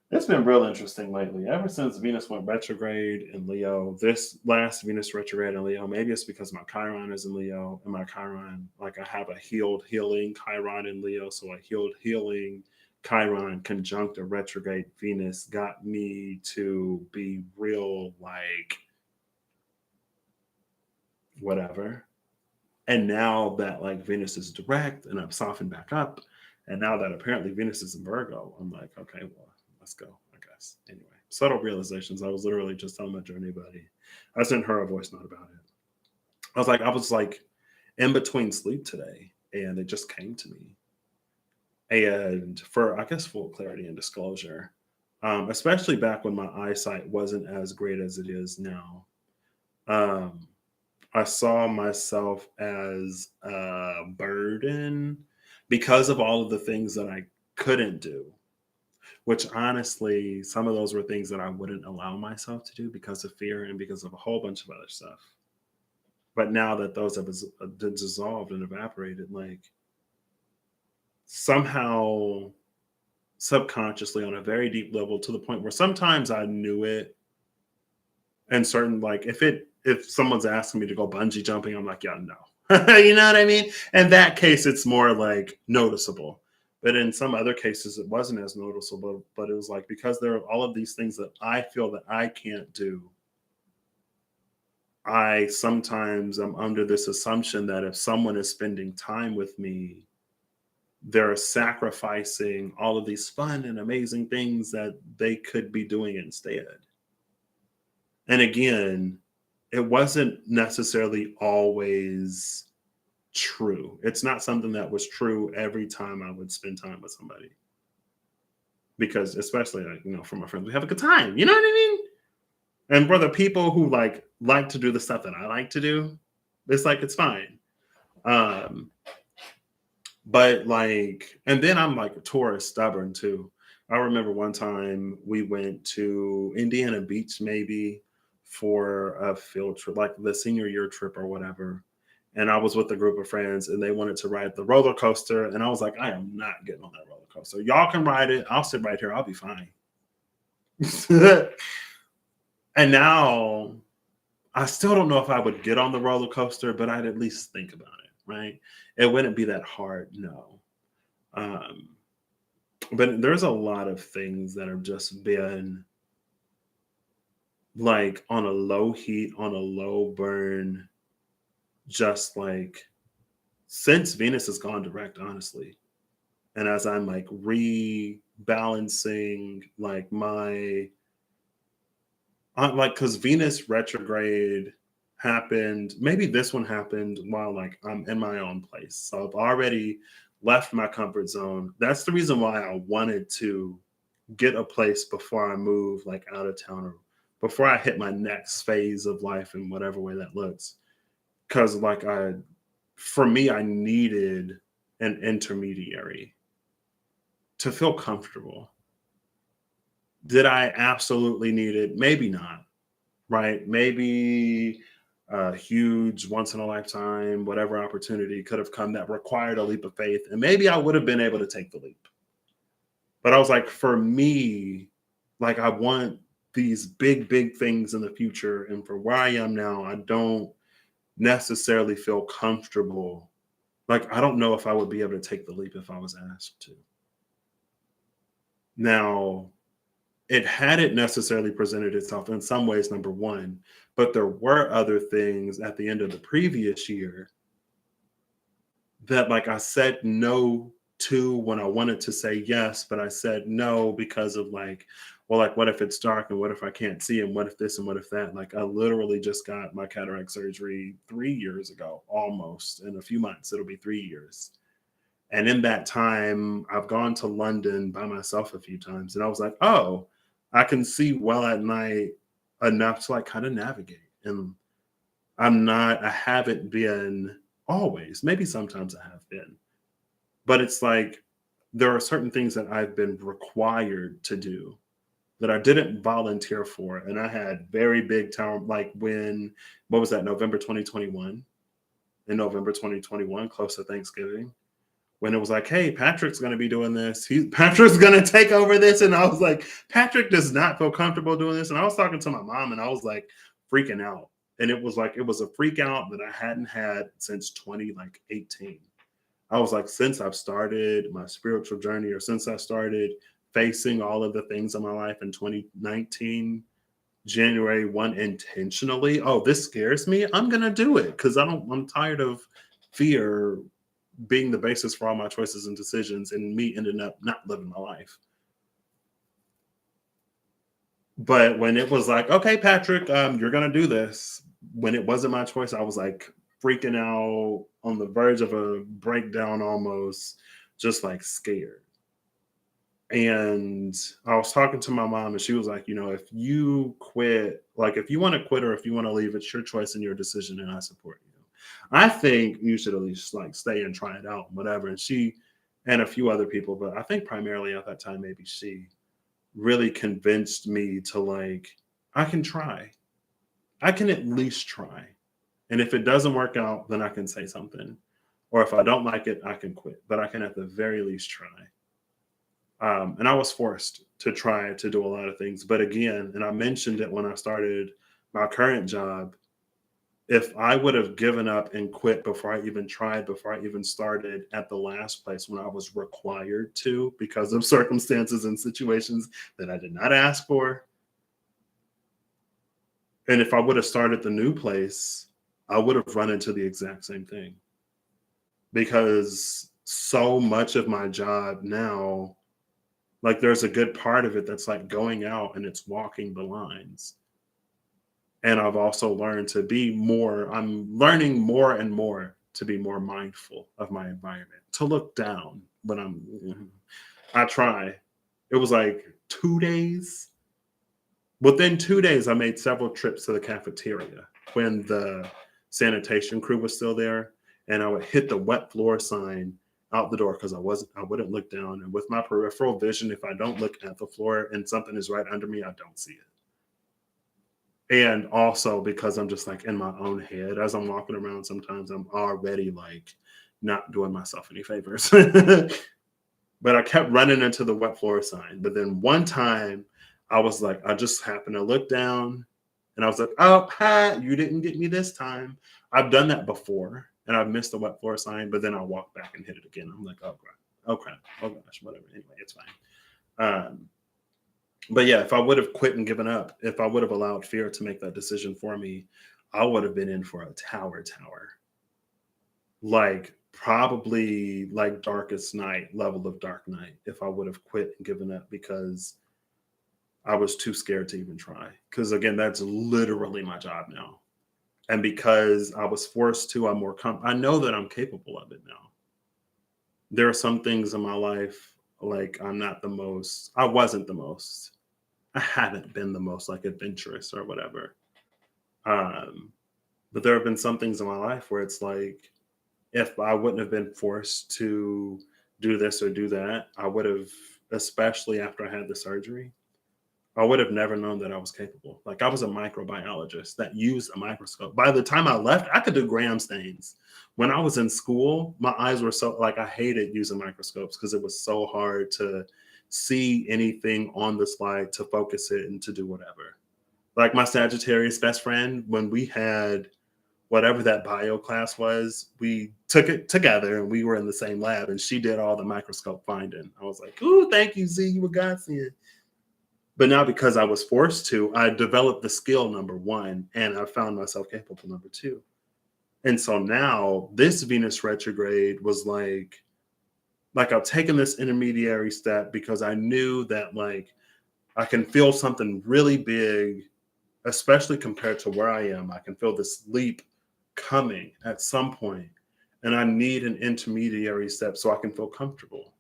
It's been real interesting lately. Ever since Venus went retrograde in Leo, this last Venus retrograde in Leo, maybe it's because my Chiron is in Leo, and my Chiron, like I have a healing Chiron in Leo. So a healing Chiron conjunct a retrograde Venus got me to be real like whatever. And now that like Venus is direct and I've softened back up, and now that apparently Venus is in Virgo, I'm like, okay, well, let's go, I guess. Anyway, subtle realizations. I was literally just telling my journey buddy. I sent her a voice note about it. I was like in between sleep today, and it just came to me. And for I guess full clarity and disclosure, especially back when my eyesight wasn't as great as it is now. Um, I saw myself as a burden because of all of the things that I couldn't do, which honestly, some of those were things that I wouldn't allow myself to do because of fear and because of a whole bunch of other stuff. But now that those have dissolved and evaporated, like somehow subconsciously on a very deep level to the point where sometimes I knew it. And certain like if someone's asking me to go bungee jumping, I'm like, yeah, no. You know what I mean? In that case, it's more like noticeable. But in some other cases, it wasn't as noticeable. But it was like because there are all of these things that I feel that I can't do. I sometimes am under this assumption that if someone is spending time with me, they're sacrificing all of these fun and amazing things that they could be doing instead. And again, it wasn't necessarily always true. It's not something that was true every time I would spend time with somebody. Because especially like, for my friends, we have a good time. You know what I mean? And for the people who like to do the stuff that I like to do, it's like it's fine. Um, but like, and then I'm like a tourist stubborn too. I remember one time we went to Indiana Beach, maybe for a field trip, like the senior year trip or whatever. And I was with a group of friends and they wanted to ride the roller coaster. And I was like, I am not getting on that roller coaster. Y'all can ride it. I'll sit right here. I'll be fine. And now I still don't know if I would get on the roller coaster, but I'd at least think about it, right? It wouldn't be that hard, no. Um, but there's a lot of things that have just been like on a low heat, on a low burn, just like since Venus has gone direct, honestly. And as I'm like rebalancing like my like because Venus retrograde happened, maybe this one happened while like I'm in my own place. So I've already left my comfort zone. That's the reason why I wanted to get a place before I move like out of town or before I hit my next phase of life in whatever way that looks. Cause like for me, I needed an intermediary to feel comfortable. Did I absolutely need it? Maybe not, right? Maybe a huge once in a lifetime, whatever opportunity could have come that required a leap of faith. And maybe I would have been able to take the leap. But I was like, for me, like I want these big, big things in the future. And for where I am now, I don't necessarily feel comfortable. Like, I don't know if I would be able to take the leap if I was asked to. Now, it hadn't necessarily presented itself in some ways, number one, but there were other things at the end of the previous year that like I said no to when I wanted to say yes, but I said no because of like, well, like what if it's dark and what if I can't see and what if this and what if that? Like I literally just got my cataract surgery 3 years ago, almost in a few months. It'll be 3 years. And in that time, I've gone to London by myself a few times. And I was like, oh, I can see well at night enough to like kind of navigate. And I haven't been always, maybe sometimes I have been, but it's like there are certain things that I've been required to do that I didn't volunteer for. And I had very big time, like what was that, November 2021? In November 2021, close to Thanksgiving, when it was like, hey, Patrick's going to be doing this. Patrick's going to take over this. And I was like, Patrick does not feel comfortable doing this. And I was talking to my mom and I was like freaking out. And it was like, it was a freak out that I hadn't had since 2018. I was like, since I've started my spiritual journey, or since I started facing all of the things in my life in 2019, January 1, intentionally, oh, this scares me, I'm gonna do it because I'm tired of fear being the basis for all my choices and decisions and me ending up not living my life. But when it was like, okay, Patrick, you're gonna do this, when it wasn't my choice, I was like freaking out, on the verge of a breakdown almost, just like scared. And I was talking to my mom, and she was like, if you quit, like if you want to quit or if you want to leave, it's your choice and your decision, and I support you. I think you should at least like stay and try it out, whatever. And she and a few other people, but I think primarily at that time, maybe she really convinced me to like, I can try. I can at least try. And if it doesn't work out, then I can say something. Or if I don't like it, I can quit. But I can at the very least try. And I was forced to try to do a lot of things. But again, and I mentioned it when I started my current job, if I would have given up and quit before I even tried, before I even started at the last place when I was required to because of circumstances and situations that I did not ask for, and if I would have started the new place, I would have run into the exact same thing because so much of my job now, like there's a good part of it that's like going out and it's walking the lines. And I've also learned to be more, I'm learning more and more to be more mindful of my environment, to look down when I try. It was like 2 days. Within 2 days, I made several trips to the cafeteria when the sanitation crew was still there. And I would hit the wet floor sign out the door because I wouldn't look down. And with my peripheral vision, if I don't look at the floor and something is right under me, I don't see it. And also because I'm just like in my own head as I'm walking around, sometimes I'm already like not doing myself any favors. But I kept running into the wet floor sign. But then one time I was like, I just happened to look down and I was like, oh, hi, you didn't get me this time. I've done that before and I've missed the wet floor sign, but then I walk back and hit it again. I'm like, oh, crap. Oh, crap. Oh, gosh, whatever. Anyway, it's fine. But yeah, if I would have quit and given up, if I would have allowed fear to make that decision for me, I would have been in for a tower. Like probably like darkest night level of dark night if I would have quit and given up because I was too scared to even try. Because again, that's literally my job now. And because I was forced to, I know that I'm capable of it now. There are some things in my life, like I wasn't the most, I haven't been the most like adventurous or whatever. Um, but there have been some things in my life where it's like, if I wouldn't have been forced to do this or do that, I would have, especially after I had the surgery, I would have never known that I was capable. Like I was a microbiologist that used a microscope. By the time I left, I could do gram stains. When I was in school, my eyes were so like I hated using microscopes because it was so hard to see anything on the slide, to focus it and to do whatever. Like my Sagittarius best friend, when we had whatever that bio class was, we took it together and we were in the same lab and she did all the microscope finding. I was like, ooh, thank you, Z, you were godsend. But now because I was forced to, I developed the skill number one and I found myself capable number two. And so now this Venus retrograde was like I've taken this intermediary step because I knew that like I can feel something really big, especially compared to where I am. I can feel this leap coming at some point, and I need an intermediary step so I can feel comfortable.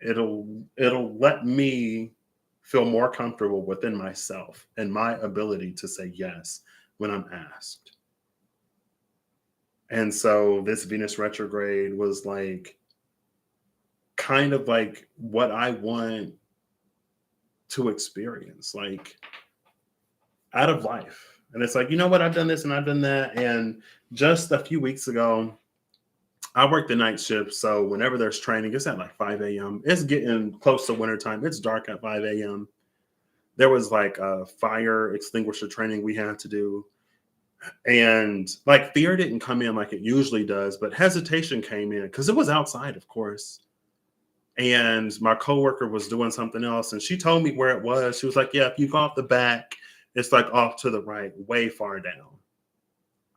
It'll let me feel more comfortable within myself and my ability to say yes when I'm asked. And so this Venus retrograde was like kind of like what I want to experience, like out of life. And it's like, you know what, I've done this and I've done that. And just a few weeks ago, I work the night shift. So whenever there's training, it's at like 5 a.m. It's getting close to wintertime. It's dark at 5 a.m. There was like a fire extinguisher training we had to do. And like fear didn't come in like it usually does, but hesitation came in because it was outside, of course. And my coworker was doing something else, and she told me where it was. She was like, "Yeah, if you go off the back, it's like off to the right, way far down."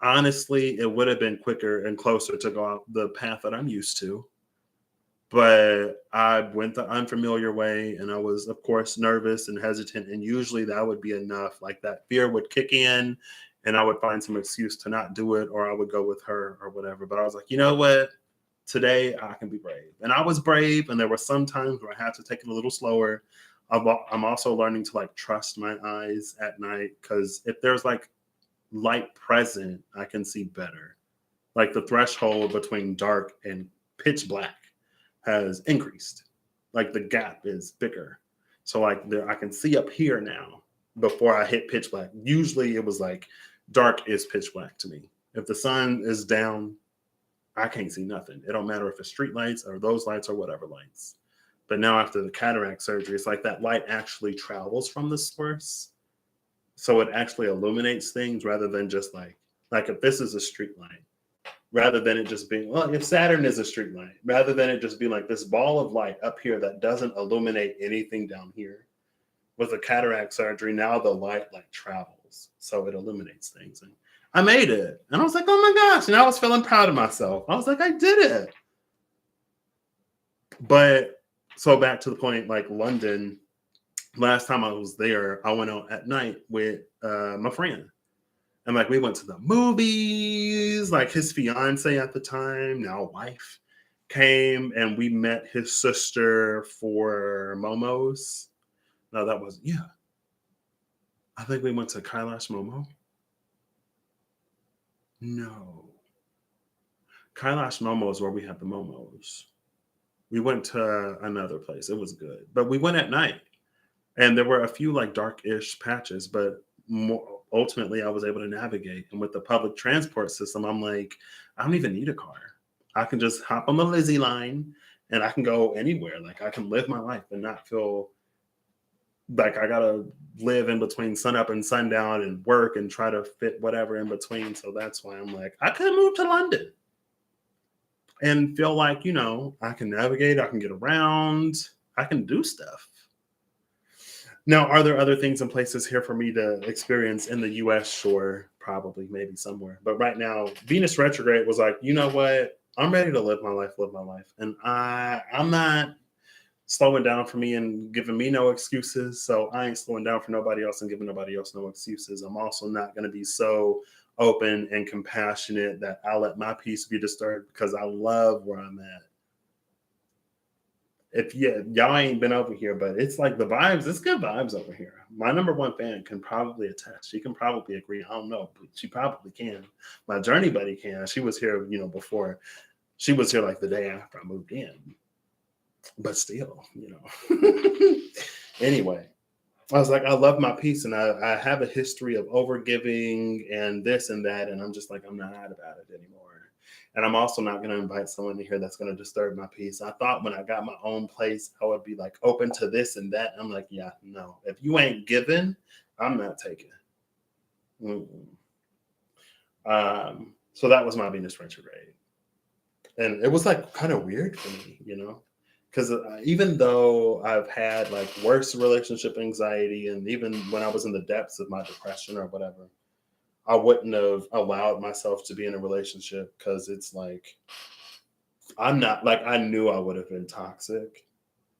Honestly, it would have been quicker and closer to go off the path that I'm used to, but I went the unfamiliar way, and I was, of course, nervous and hesitant. And usually, that would be enough. Like that fear would kick in, and I would find some excuse to not do it, or I would go with her or whatever. But I was like, you know what? Today I can be brave. And I was brave. And there were some times where I had to take it a little slower. I'm also learning to like trust my eyes at night, because if there's like light present, I can see better. Like the threshold between dark and pitch black has increased. Like the gap is bigger. So like there, I can see up here now before I hit pitch black. Usually it was like dark is pitch black to me. If the sun is down, I can't see nothing. It don't matter if it's street lights or those lights or whatever lights. But now after the cataract surgery, it's like that light actually travels from the source. So it actually illuminates things rather than just like if this is a street light, rather than it just being, well, if Saturn is a street light, rather than it just being like this ball of light up here that doesn't illuminate anything down here. With the cataract surgery, now the light like travels. So it illuminates things. And I made it. And I was like, oh my gosh. And I was feeling proud of myself. I was like, I did it. But so back to the point, like London, last time I was there, I went out at night with my friend. And like we went to the movies, like his fiance at the time, now wife, came, and we met his sister for Momo's. No, that wasn't, yeah. I think we went to Kailash Momo. No. Kailash Momo is where we had the Momos. We went to another place. It was good. But we went at night. And there were a few like dark-ish patches, but more, ultimately I was able to navigate. And with the public transport system, I'm like, I don't even need a car. I can just hop on the Lizzie line and I can go anywhere. Like I can live my life and not feel like I gotta live in between sunup and sundown and work and try to fit whatever in between. So that's why I'm like, I could move to London and feel like, you know, I can navigate, I can get around, I can do stuff. Now, are there other things and places here for me to experience in the US? Sure, probably, maybe somewhere. But right now, Venus retrograde was like, you know what? I'm ready to live my life. And I'm not slowing down for me and giving me no excuses. So I ain't slowing down for nobody else and giving nobody else no excuses. I'm also not going to be so open and compassionate that I'll let my peace be disturbed because I love where I'm at. If y'all ain't been over here, but it's like the vibes, it's good vibes over here. My number one fan can probably attest. She can probably agree. I don't know, but she probably can. My journey buddy can. She was here, you know, before. She was here like the day after I moved in. But still, you know. Anyway, I was like, I love my peace, and I have a history of overgiving and this and that, and I'm just like, I'm not about it anymore. And I'm also not going to invite someone in here that's going to disturb my peace. I thought when I got my own place, I would be like open to this and that. I'm like, yeah, no. If you ain't giving, I'm not taking. So that was my Venus retrograde. And it was like kind of weird for me, you know, because even though I've had like worse relationship anxiety, and even when I was in the depths of my depression or whatever, I wouldn't have allowed myself to be in a relationship because it's like, I'm not like, I knew I would have been toxic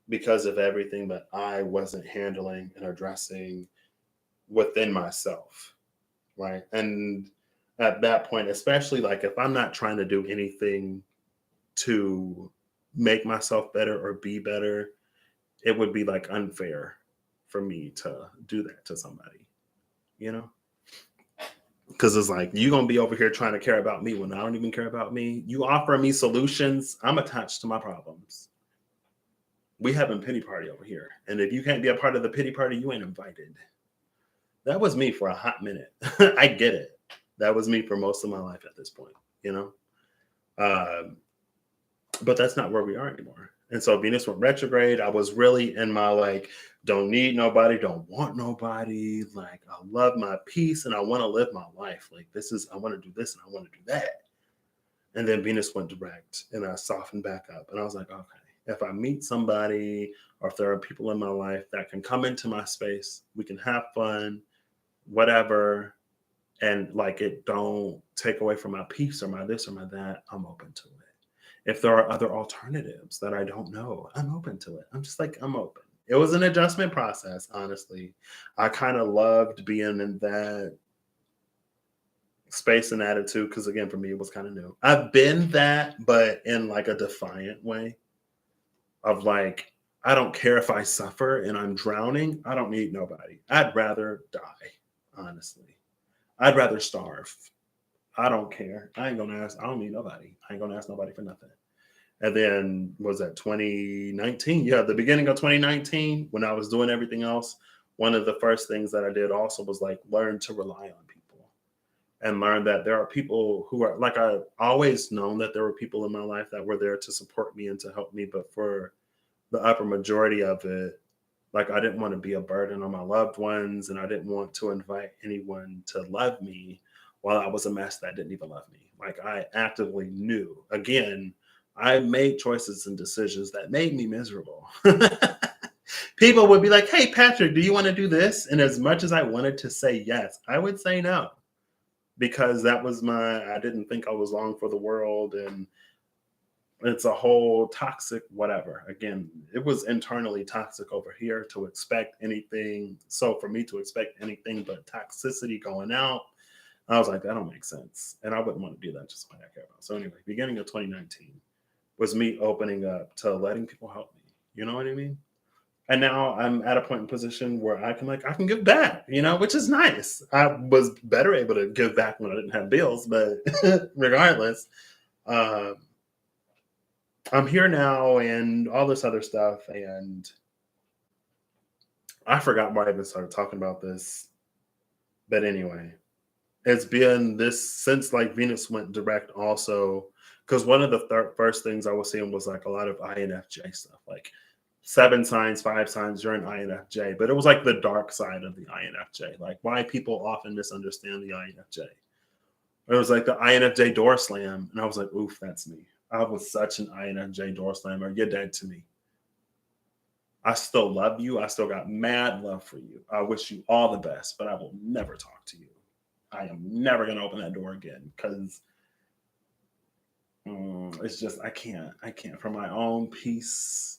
because of everything that I wasn't handling and addressing within myself. Right. And at that point, especially like if I'm not trying to do anything to make myself better or be better, it would be like unfair for me to do that to somebody, you know? Because it's like, you're going to be over here trying to care about me when I don't even care about me. You offer me solutions, I'm attached to my problems. we having pity party over here. And if you can't be a part of the pity party, you ain't invited. That was me for a hot minute. I get it. That was me for most of my life at this point, you know? Um, but that's not where we are anymore. And so Venus went retrograde. I was really in my like, don't need nobody, don't want nobody. Like, I love my peace and I want to live my life. Like, I want to do this and I want to do that. And then Venus went direct and I softened back up. And I was like, okay, if I meet somebody or if there are people in my life that can come into my space, we can have fun, whatever. And like it don't take away from my peace or my this or my that, I'm open to it. If there are other alternatives that I don't know, I'm open to it. I'm just like, I'm open. It was an adjustment process, honestly. I kind of loved being in that space and attitude because, again, for me, it was kind of new. I've been that, but in like a defiant way of like, I don't care if I suffer and I'm drowning. I don't need nobody. I'd rather die, honestly. I'd rather starve. I don't care. I ain't gonna ask. I don't need nobody. I ain't gonna ask nobody for nothing. And then was that 2019? Yeah, the beginning of 2019, when I was doing everything else, one of the first things that I did also was like learn to rely on people and learn that there are people who are like, I've always known that there were people in my life that were there to support me and to help me. But for the upper majority of it, like I didn't want to be a burden on my loved ones and I didn't want to invite anyone to love me while I was a mess that didn't even love me. Like I actively knew, again, I made choices and decisions that made me miserable. People would be like, hey, Patrick, do you want to do this? And as much as I wanted to say yes, I would say no because that was I didn't think I was long for the world. And it's a whole toxic whatever. Again, it was internally toxic over here to expect anything. So for me to expect anything but toxicity going out, I was like, that don't make sense. And I wouldn't want to do that just what I care about. So anyway, beginning of 2019 was me opening up to letting people help me. You know what I mean? And now I'm at a point in position where I can give back, which is nice. I was better able to give back when I didn't have bills, but regardless, um, I'm here now and all this other stuff. And I forgot why I even started talking about this. But anyway, it's been this since like Venus went direct also. Because one of the first things I was seeing was like a lot of INFJ stuff, like 7 signs, 5 signs, you're an INFJ. But it was like the dark side of the INFJ, like why people often misunderstand the INFJ. It was like the INFJ door slam. And I was like, oof, that's me. I was such an INFJ door slammer. You're dead to me. I still love you. I still got mad love for you. I wish you all the best, but I will never talk to you. I am never going to open that door again because it's just, I can't for my own peace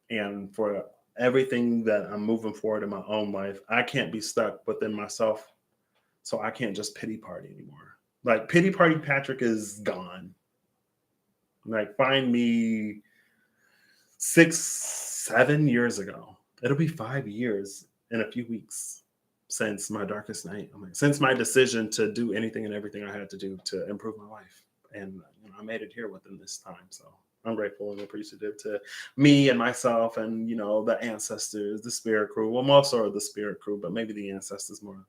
and for everything that I'm moving forward in my own life. I can't be stuck within myself. So I can't just pity party anymore. Like pity party Patrick is gone. Like find me 6, 7 years ago. It'll be 5 years in a few weeks since my darkest night. Since my decision to do anything and everything I had to do to improve my life. And I made it here within this time. So I'm grateful and appreciative to me and myself and, the ancestors, the spirit crew. Well, more so the spirit crew, but maybe the ancestors more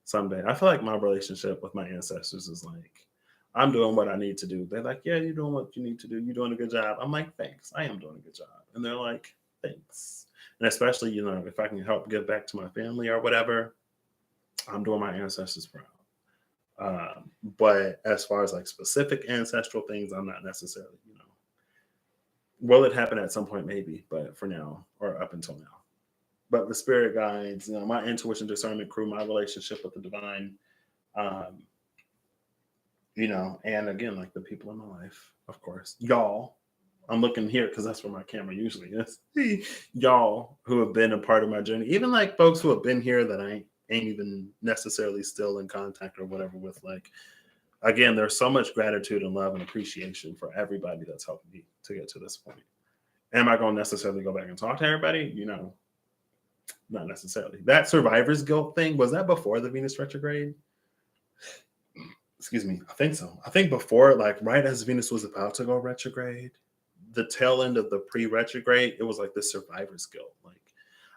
someday. I feel like my relationship with my ancestors is like, I'm doing what I need to do. They're like, yeah, you're doing what you need to do. You're doing a good job. I'm like, thanks. I am doing a good job. And they're like, thanks. And especially, if I can help give back to my family or whatever, I'm doing my ancestors proud. But as far as like specific ancestral things, I'm not necessarily, will it happen at some point? Maybe, but for now or up until now. But the spirit guides, my intuition discernment crew, my relationship with the divine, um, and again, like the people in my life, of course, y'all. I'm looking here because that's where my camera usually is. Y'all who have been a part of my journey, even like folks who have been here that I ain't even necessarily still in contact or whatever with. Like, again, there's so much gratitude and love and appreciation for everybody that's helped me to get to this point. Am I going to necessarily go back and talk to everybody? Not necessarily. That survivor's guilt thing, was that before the Venus retrograde? Excuse me. I think so. I think before, like right as Venus was about to go retrograde, the tail end of the pre-retrograde, it was like the survivor's guilt. Like,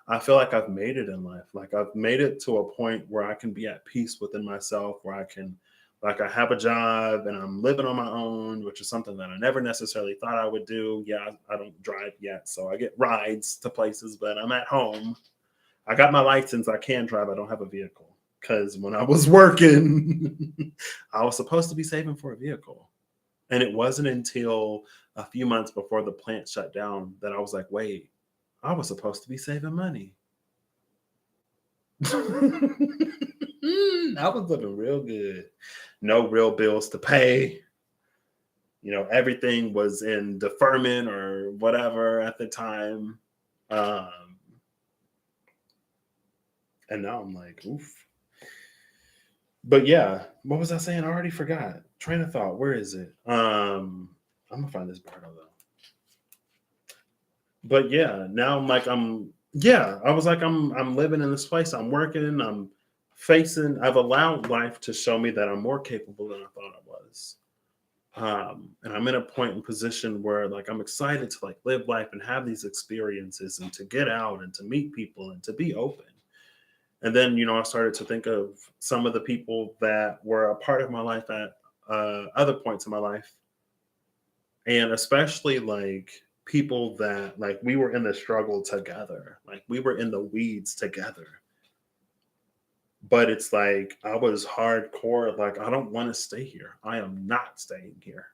I feel like I've made it in life. Like, I've made it to a point where I can be at peace within myself, where I can, like, I have a job and I'm living on my own, which is something that I never necessarily thought I would do. Yeah, I don't drive yet, so I get rides to places, but I'm at home. I got my license. I can drive. I don't have a vehicle because when I was working, I was supposed to be saving for a vehicle. And it wasn't until a few months before the plant shut down that I was like, wait, I was supposed to be saving money. I was looking real good. No real bills to pay. You know, everything was in deferment or whatever at the time. And now I'm like, oof. But yeah, what was I saying? I already forgot. Train of thought. Where is it? I'm gonna find this part though. But yeah, now I was like, I'm living in this place, I'm working, I've allowed life to show me that I'm more capable than I thought I was. And I'm in a point and position where like I'm excited to like live life and have these experiences and to get out and to meet people and to be open. And then, I started to think of some of the people that were a part of my life at other points in my life. And especially like people that like we were in the struggle together, like we were in the weeds together. But it's like I was hardcore, like, I don't want to stay here. I am not staying here.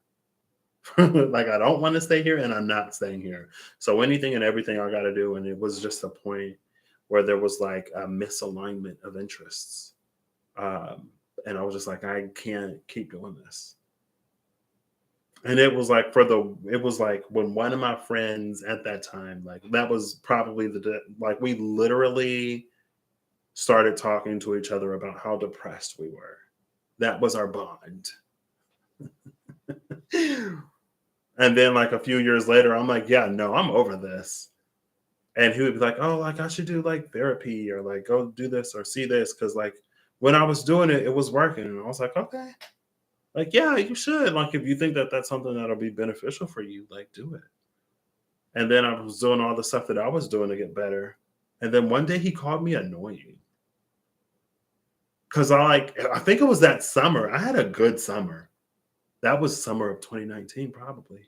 Like, I don't want to stay here and I'm not staying here. So anything and everything I got to do. And it was just a point where there was like a misalignment of interests. And I was just like, I can't keep doing this. And it was like it was like when one of my friends at that time, like that was probably like we literally started talking to each other about how depressed we were. That was our bond. And then like a few years later, I'm like, yeah, no, I'm over this. And he would be like, oh, like I should do like therapy or like go do this or see this. Cause like when I was doing it, it was working. And I was like, okay, like, yeah, you should. Like, if you think that that's something that'll be beneficial for you, like do it. And then I was doing all the stuff that I was doing to get better. And then one day he called me annoying. Cause I think it was that summer. I had a good summer. That was summer of 2019, probably.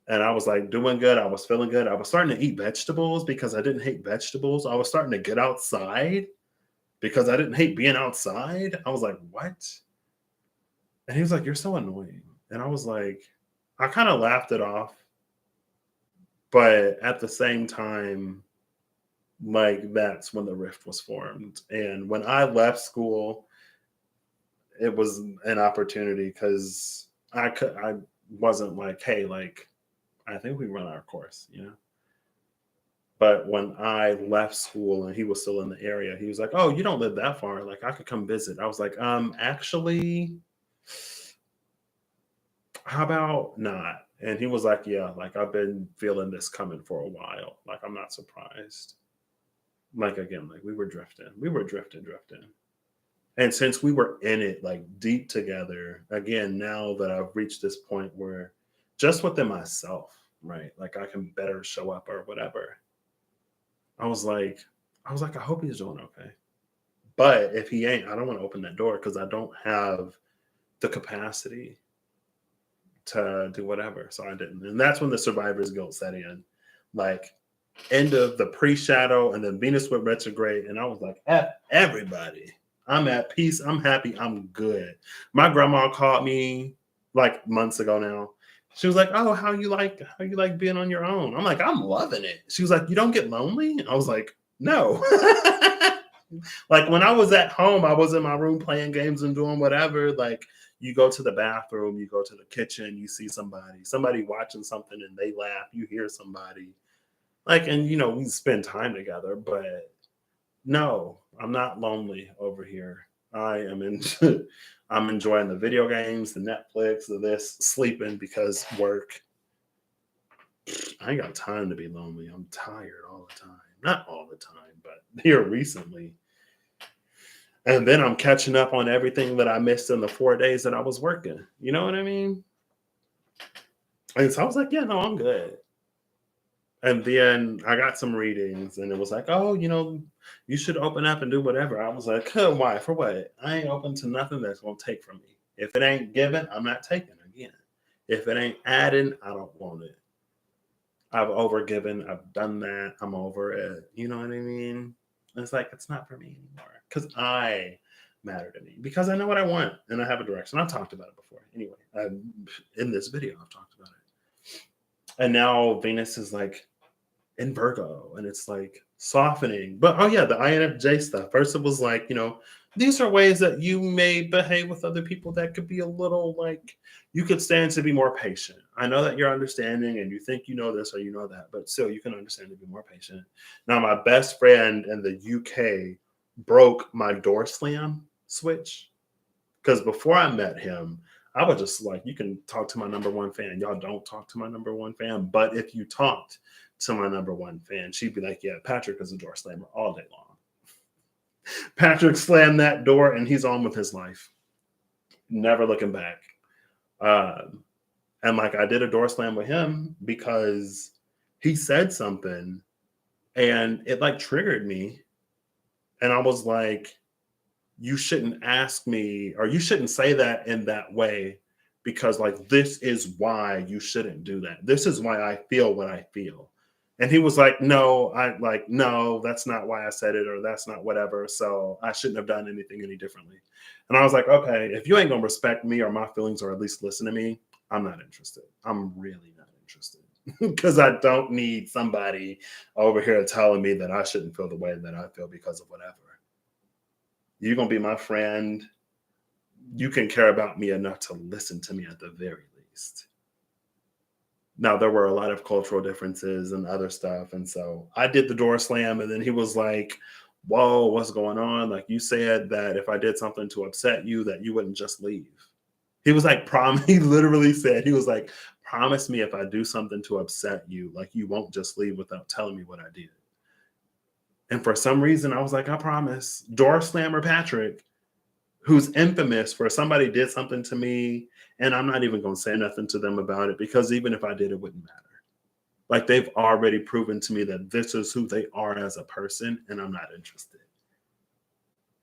And I was like doing good. I was feeling good. I was starting to eat vegetables because I didn't hate vegetables. I was starting to get outside because I didn't hate being outside. I was like, what? And he was like, you're so annoying. And I was like, I kind of laughed it off. But at the same time, like that's when the rift was formed. And when I left school, it was an opportunity because I wasn't like, hey, like, I think we run our course, But when I left school and he was still in the area, he was like, oh, you don't live that far. Like, I could come visit. I was like, actually, how about not? And he was like, yeah, like I've been feeling this coming for a while. Like, I'm not surprised. Like, again, like we were drifting. We were drifting. And since we were in it, like deep together, again, now that I've reached this point where just within myself, right? Like I can better show up or whatever. I was like, I hope he's doing okay. But if he ain't, I don't want to open that door because I don't have the capacity to do whatever. So I didn't. And that's when the survivor's guilt set in. Like end of the pre-shadow and then Venus went retrograde. And I was like, everybody. I'm at peace. I'm happy. I'm good. My grandma called me like months ago now. She was like, "Oh, how you like being on your own?" I'm like, "I'm loving it." She was like, "You don't get lonely?" I was like, "No." Like when I was at home, I was in my room playing games and doing whatever. Like you go to the bathroom, you go to the kitchen, you see somebody watching something and they laugh, you hear somebody. Like, and we spend time together, but no, I'm not lonely over here. I am in I'm enjoying the video games, the Netflix, the this, sleeping because work. I ain't got time to be lonely. I'm tired all the time. Not all the time, but here recently. And then I'm catching up on everything that I missed in the 4 days that I was working. You know what I mean? And so I was like, yeah, no, I'm good. And then I got some readings and it was like, oh, you should open up and do whatever. I was like, huh, why? For what? I ain't open to nothing that's going to take from me. If it ain't given, I'm not taking again. If it ain't adding, I don't want it. I've overgiven. I've done that. I'm over it. You know what I mean? It's like, it's not for me anymore because I matter to me because I know what I want and I have a direction. I've talked about it before. Anyway, in this video, I've talked about it. And now Venus is like in Virgo, and it's like softening. But oh yeah, the INFJ stuff. First, it was like, these are ways that you may behave with other people that could be a little like you could stand to be more patient. I know that you're understanding and you think you know this or you know that, but still you can understand to be more patient. Now, my best friend in the UK broke my door slam switch because before I met him, I was just like, you can talk to my number one fan. Y'all don't talk to my number one fan. But if you talked to my number one fan, she'd be like, yeah, Patrick is a door slammer all day long. Patrick slammed that door and he's on with his life, never looking back. And like I did a door slam with him because he said something and it like triggered me. And I was like, you shouldn't ask me or you shouldn't say that in that way because like this is why you shouldn't do that. This is why I feel what I feel. And he was like, no, that's not why I said it or that's not whatever. So I shouldn't have done anything any differently. And I was like, okay, if you ain't gonna respect me or my feelings or at least listen to me, I'm not interested. I'm really not interested. Because I don't need somebody over here telling me that I shouldn't feel the way that I feel because of whatever. You're going to be my friend. You can care about me enough to listen to me at the very least. Now, there were a lot of cultural differences and other stuff. And so I did the door slam. And then he was like, whoa, what's going on? Like you said that if I did something to upset you, that you wouldn't just leave. He was like, he literally said, he was like, promise me if I do something to upset you, like you won't just leave without telling me what I did. And for some reason, I was like, I promise. Door slammer Patrick, who's infamous for somebody did something to me, and I'm not even going to say nothing to them about it because even if I did, it wouldn't matter. Like they've already proven to me that this is who they are as a person, and I'm not interested.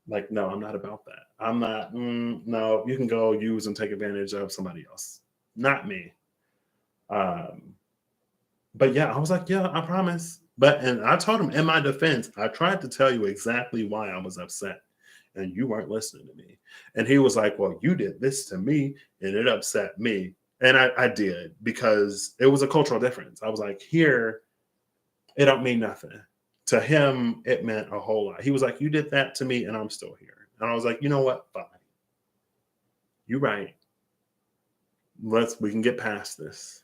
Like, no, I'm not about that. I'm not, no, you can go use and take advantage of somebody else, not me. But yeah, I was like, yeah, I promise. And I told him in my defense, I tried to tell you exactly why I was upset and you weren't listening to me. And he was like, well, you did this to me and it upset me. And I did because it was a cultural difference. I was like, here, it don't mean nothing. To him, it meant a whole lot. He was like, you did that to me and I'm still here. And I was like, you know what? Fine. You're right. We can get past this.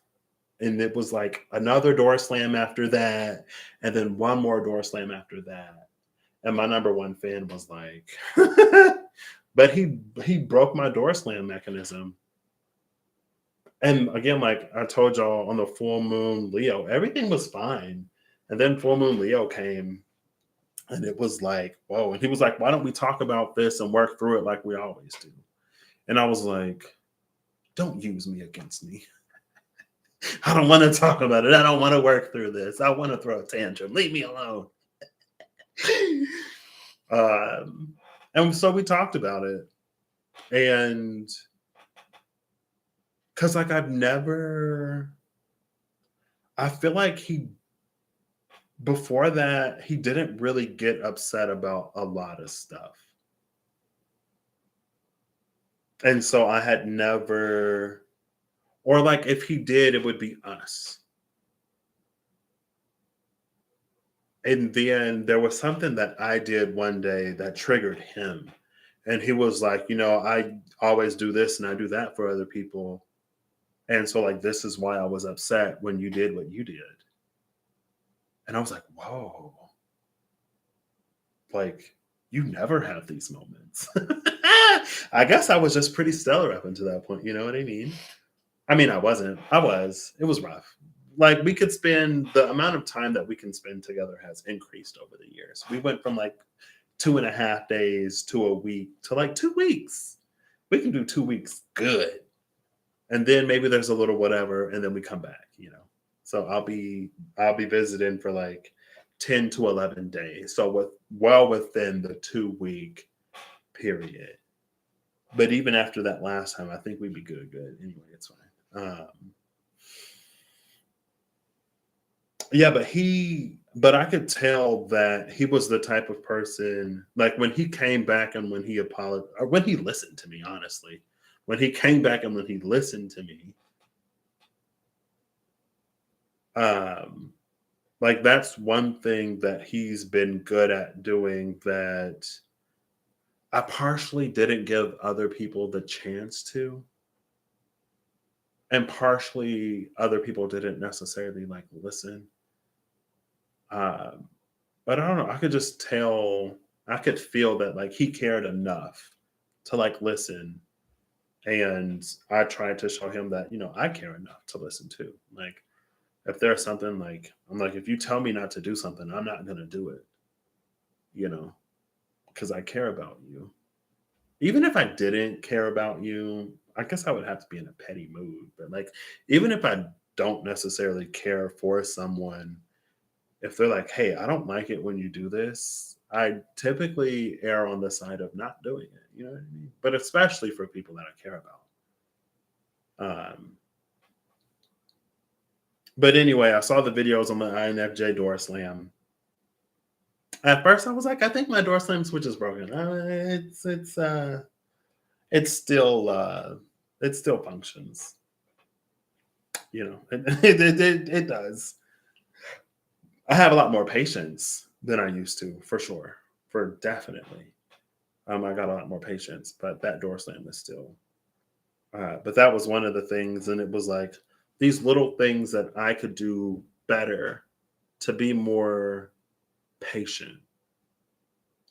And it was like another door slam after that, and then one more door slam after that. And my number one fan was like, but he broke my door slam mechanism. And again, like I told y'all on the full moon Leo, everything was fine. And then full moon Leo came, and it was like, whoa. And he was like, why don't we talk about this and work through it like we always do? And I was like, don't use me against me. I don't want to talk about it. I don't want to work through this. I want to throw a tantrum. Leave me alone. And so we talked about it. And because like I feel like before that, he didn't really get upset about a lot of stuff. And so I had never, or like if he did, it would be us. And then there was something that I did one day that triggered him. And he was like, I always do this and I do that for other people. And so, like, this is why I was upset when you did what you did. And I was like, whoa. Like, you never have these moments. I guess I was just pretty stellar up until that point. You know what I mean? I mean, I wasn't. I was. It was rough. Like, we could spend the amount of time that we can spend together has increased over the years. We went from like 2.5 days to a week to like 2 weeks. We can do 2 weeks good. and then maybe there's a little whatever, and then we come back, So I'll be visiting for like 10 to 11 days. So well within the 2 week period. But even after that last time, I think we'd be good. Anyway, it's fine. Yeah, but I could tell that he was the type of person, like when he came back and when he apologized, or when he listened to me, honestly, when he came back and when he listened to me, um, like that's one thing that he's been good at doing that I partially didn't give other people the chance to, and partially other people didn't necessarily like listen. Um, but I don't know. I could just tell, I could feel that like he cared enough to like listen. And I tried to show him that, I care enough to listen too. Like if there's something like, I'm like, if you tell me not to do something, I'm not going to do it, you know, because I care about you. Even if I didn't care about you, I guess I would have to be in a petty mood. But like, even if I don't necessarily care for someone, if they're like, "Hey, I don't like it when you do this," I typically err on the side of not doing it. You know what I mean? But especially for people that I care about. Um, but anyway, I saw the videos on my INFJ door slam. At first, I was like, "I think my door slam switch is broken." It's still it still functions. It does. I have a lot more patience than I used to, for sure, for definitely. I got a lot more patience, but that door slam is still. But that was one of the things, and it was like these little things that I could do better to be more patient,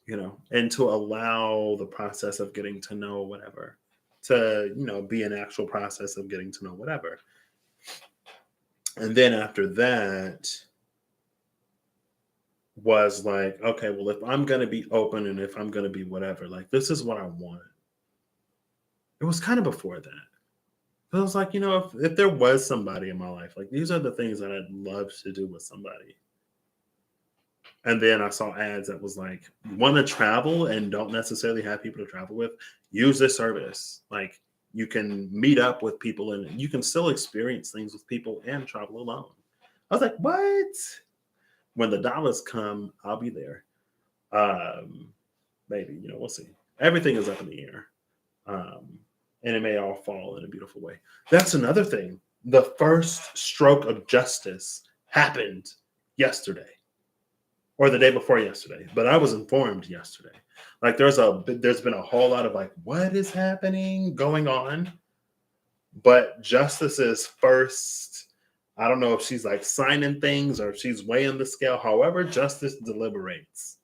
and to allow the process of getting to know whatever to, be an actual process of getting to know whatever. And then after that was like, okay, well, if I'm going to be open and if I'm going to be whatever, like this is what I want. It was kind of before that. I was like, if there was somebody in my life, like these are the things that I'd love to do with somebody. And then I saw ads that was like, want to travel and don't necessarily have people to travel with, use this service. Like you can meet up with people and you can still experience things with people and travel alone. I was like, what? When the dollars come, I'll be there. Um, Maybe, we'll see. Everything is up in the air. Um, and it may all fall in a beautiful way. That's another thing. The first stroke of justice happened yesterday or the day before yesterday, but I was informed yesterday. Like there's been a whole lot of like, what is happening going on? But Justice's first, I don't know if she's like signing things or if she's weighing the scale. However, Justice deliberates.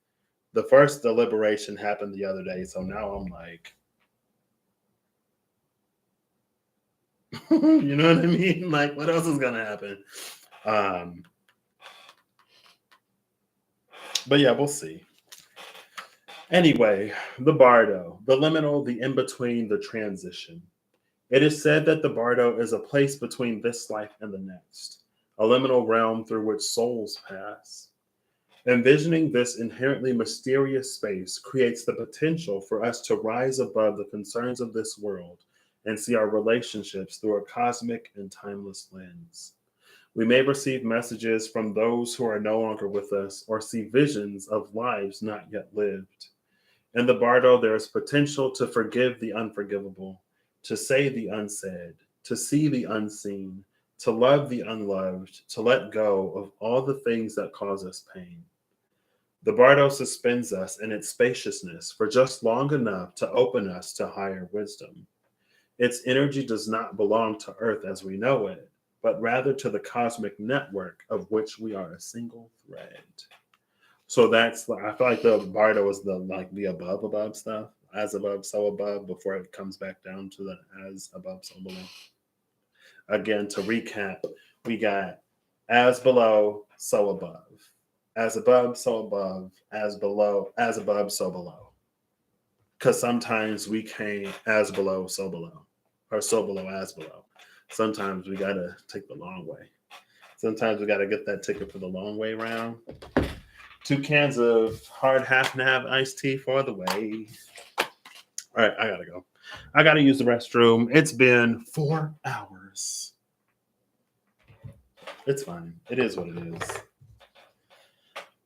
The first deliberation happened the other day, so now I'm like, you know what I mean? Like, what else is gonna happen? Um, but yeah, we'll see. Anyway, the bardo, the liminal, the in between, the transition. It is said that the bardo is a place between this life and the next, a liminal realm through which souls pass. Envisioning this inherently mysterious space creates the potential for us to rise above the concerns of this world and see our relationships through a cosmic and timeless lens. We may receive messages from those who are no longer with us or see visions of lives not yet lived. In the bardo, there is potential to forgive the unforgivable, to say the unsaid, to see the unseen, to love the unloved, to let go of all the things that cause us pain. The bardo suspends us in its spaciousness for just long enough to open us to higher wisdom. Its energy does not belong to Earth as we know it, but rather to the cosmic network of which we are a single thread. So that's, I feel like the bardo is the above stuff, as above, so above, before it comes back down to the as above, so below. Again, to recap, we got as below, so above. As above, so above. As below, as above, so below. Because sometimes we can't as below, so below. Or so below, as below. Sometimes we gotta take the long way. Sometimes we gotta get that ticket for the long way round. 2 cans of hard half and half iced tea for the way. All right, I gotta go. I gotta use the restroom. It's been 4 hours. It's fine. It is what it is.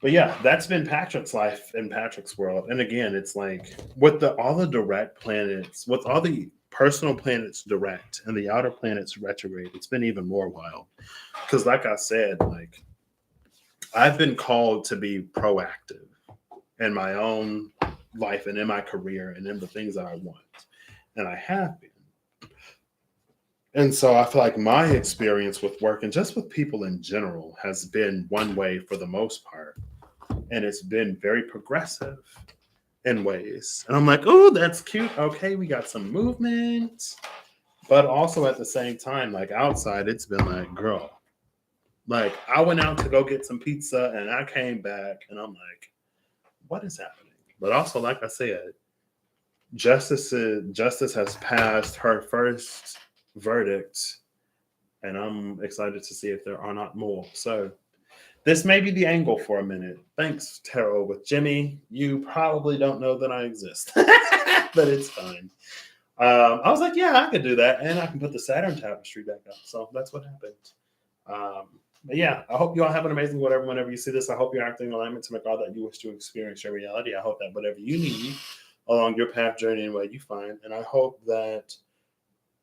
But yeah, that's been Patrick's life in Patrick's world. And again, it's like with all the direct planets, with all the personal planets direct and the outer planets retrograde, it's been even more wild. Because like I said, like I've been called to be proactive in my own life and in my career and in the things that I want. And I have been. And so I feel like my experience with work and just with people in general has been one way for the most part. And it's been very progressive in ways. And I'm like, oh, that's cute. Okay, we got some movement. But also at the same time, like outside, it's been like, girl, like I went out to go get some pizza and I came back and I'm like, what is happening? But also, like I said, justice has passed her first verdict, and I'm excited to see if there are not more. So this may be the angle for a minute. Thanks, Tarot with Jimmy. You probably don't know that I exist, but it's fine. I was like, yeah, I could do that, and I can put the Saturn tapestry back up. So that's what happened. But yeah, I hope you all have an amazing whatever. Whenever you see this, I hope you're acting in alignment to make all that you wish to experience your reality. I hope that whatever you need along your path, journey, and way you find, and I hope that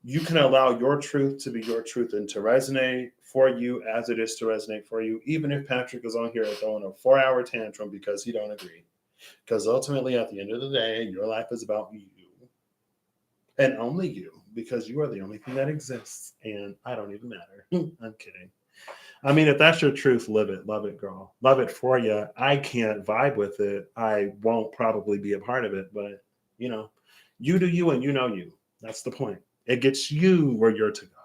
you can allow your truth to be your truth and to resonate for you as it is to resonate for you, even if Patrick is on here throwing a 4-hour tantrum because he don't agree. Because ultimately, at the end of the day, your life is about you and only you, because you are the only thing that exists, and I don't even matter. I'm kidding. I mean, if that's your truth, live it. Love it, girl. Love it for you. I can't vibe with it. I won't probably be a part of it, but you know, you do you and you know you. That's the point. It gets you where you're to go.